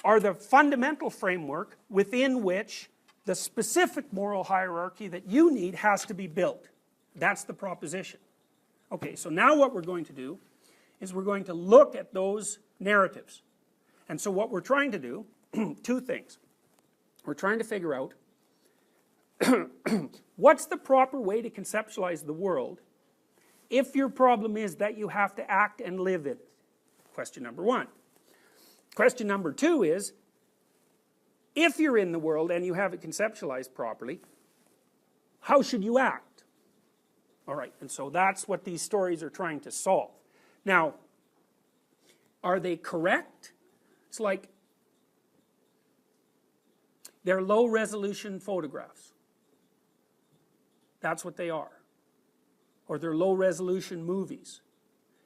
are the fundamental framework within which the specific moral hierarchy that you need has to be built. That's the proposition. Okay, so now what we're going to do is we're going to look at those narratives. And so what we're trying to do, two things. We're trying to figure out what's the proper way to conceptualize the world if your problem is that you have to act and live in it. Question number one. Question number two is, if you're in the world and you have it conceptualized properly, how should you act? All right, and so that's what these stories are trying to solve. Now, are they correct? It's like they're low-resolution photographs. That's what they are. Or they're low-resolution movies.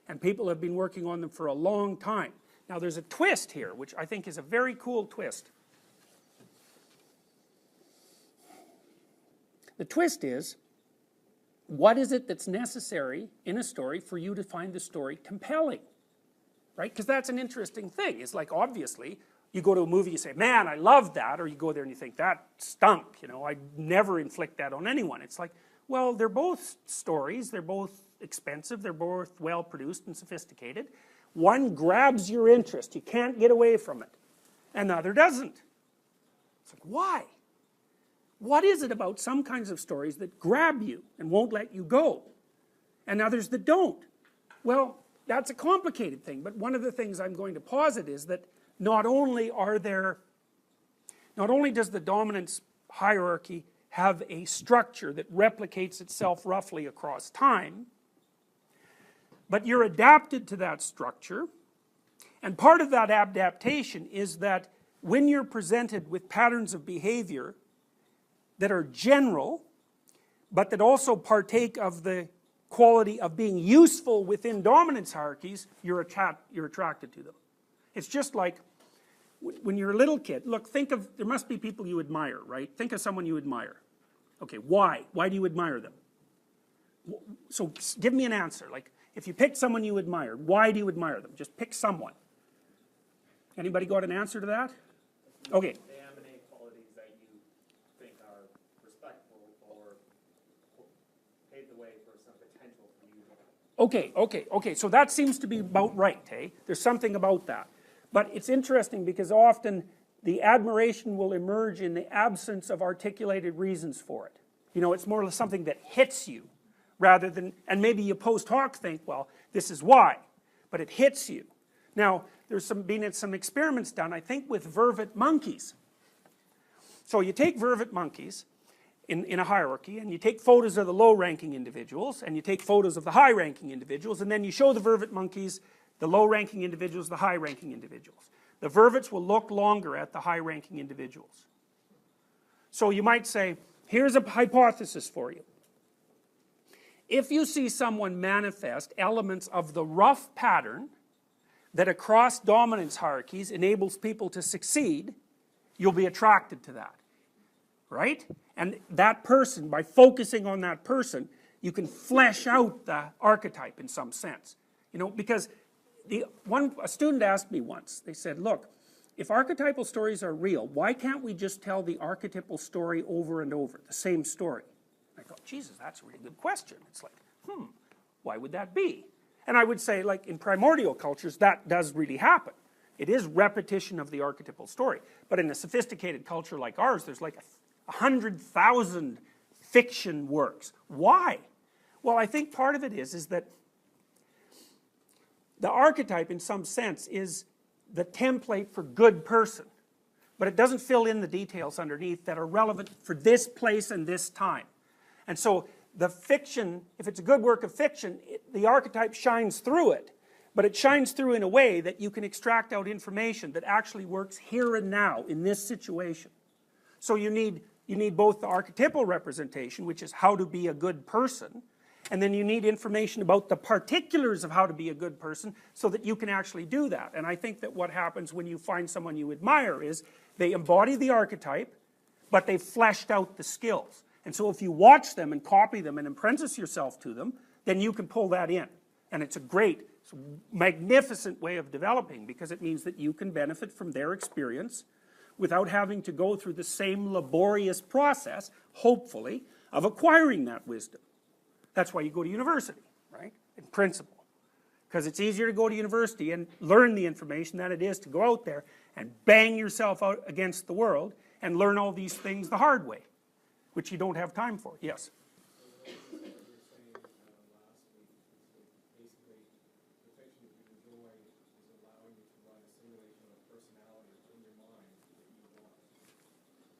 And people have been working on them for a long time. Now, there's a twist here, which I think is a very cool twist. The twist is, what is it that's necessary in a story for you to find the story compelling? Right? Because that's an interesting thing. It's like, obviously, you go to a movie, you say, man, I love that, or you go there and you think, that stunk, you know, I'd never inflict that on anyone. It's like, well, they're both stories, they're both expensive, they're both well-produced and sophisticated. One grabs your interest, you can't get away from it, and the other doesn't. It's like, why? What is it about some kinds of stories that grab you and won't let you go, and others that don't? Well, that's a complicated thing, but one of the things I'm going to posit is that not only does the dominance hierarchy have a structure that replicates itself roughly across time, but you're adapted to that structure, and part of that adaptation is that when you're presented with patterns of behavior that are general, but that also partake of the quality of being useful within dominance hierarchies, you're attracted to them. It's just like when you're a little kid, look, there must be people you admire, right? Think of someone you admire. Okay, why? Why do you admire them? So give me an answer. Like, If you pick someone you admired, why do you admire them? Just pick someone. Anybody got an answer to that? Okay. They emanate qualities that you think are respectful or pave the way for some potential for you. Okay, so that seems to be about right, eh? There's something about that. But it's interesting because often the admiration will emerge in the absence of articulated reasons for it. You know, it's more or less something that hits you rather than, and maybe you post hoc think, well, this is why, but it hits you. Now, there's been some experiments done, I think, with vervet monkeys. So you take vervet monkeys in a hierarchy, and you take photos of the low-ranking individuals, and you take photos of the high-ranking individuals, and then you show the vervet monkeys the low-ranking individuals, the high-ranking individuals. The vervets will look longer at the high-ranking individuals. So you might say, here's a hypothesis for you. If you see someone manifest elements of the rough pattern that across dominance hierarchies enables people to succeed, you'll be attracted to that, right? And that person, by focusing on that person, you can flesh out the archetype in some sense. You know, because a student asked me once, they said, look, if archetypal stories are real, why can't we just tell the archetypal story over and over, the same story? I thought, Jesus, that's a really good question. It's like, why would that be? And I would say, like, in primordial cultures, that does really happen. It is repetition of the archetypal story. But in a sophisticated culture like ours, there's like 100,000 fiction works. Why? Well, I think part of it is that the archetype, in some sense, is the template for good person. But it doesn't fill in the details underneath that are relevant for this place and this time. And so the fiction, if it's a good work of fiction, the archetype shines through it. But it shines through in a way that you can extract out information that actually works here and now in this situation. So you need both the archetypal representation, which is how to be a good person, and then you need information about the particulars of how to be a good person so that you can actually do that. And I think that what happens when you find someone you admire is they embody the archetype, but they've fleshed out the skills. And so if you watch them and copy them and apprentice yourself to them, then you can pull that in. And it's a great, magnificent way of developing, because it means that you can benefit from their experience without having to go through the same laborious process, hopefully, of acquiring that wisdom. That's why you go to university, right? In principle. Because it's easier to go to university and learn the information than it is to go out there and bang yourself out against the world and learn all these things the hard way, which you don't have time for. Yes?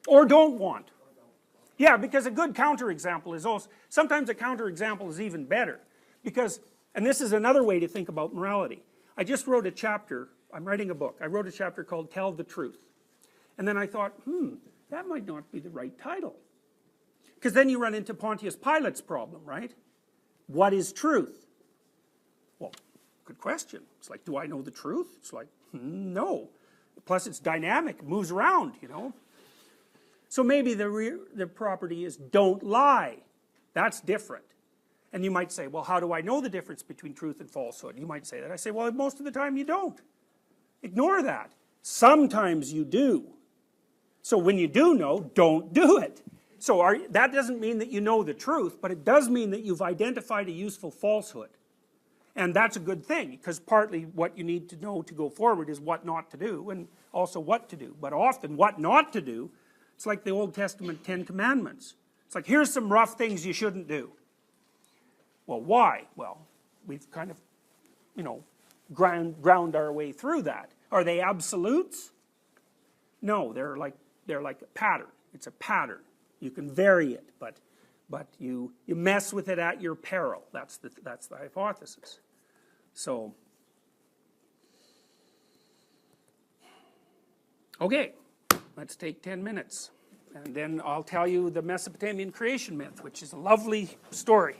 Or don't want. Yeah, because a good counterexample is also, sometimes a counterexample is even better. Because, and this is another way to think about morality. I just wrote a chapter, I'm writing a book, I wrote a chapter called Tell the Truth. And then I thought, that might not be the right title. Because then you run into Pontius Pilate's problem, right? What is truth? Well, good question. It's like, do I know the truth? It's like, no. Plus it's dynamic, it moves around, you know. So maybe the property is don't lie. That's different. And you might say, well, how do I know the difference between truth and falsehood? You might say that. I say, well, most of the time you don't. Ignore that. Sometimes you do. So when you do know, don't do it. So that doesn't mean that you know the truth, but it does mean that you've identified a useful falsehood. And that's a good thing, because partly what you need to know to go forward is what not to do, and also what to do. But often what not to do, it's like the Old Testament 10 Commandments. It's like, here's some rough things you shouldn't do. Well, why? Well, we've kind of, you know, ground our way through that. Are they absolutes? No, they're like a pattern. It's a pattern. You can vary it, but you mess with it at your peril. That's the hypothesis. So, okay, let's take 10 minutes. And then I'll tell you the Mesopotamian creation myth, which is a lovely story.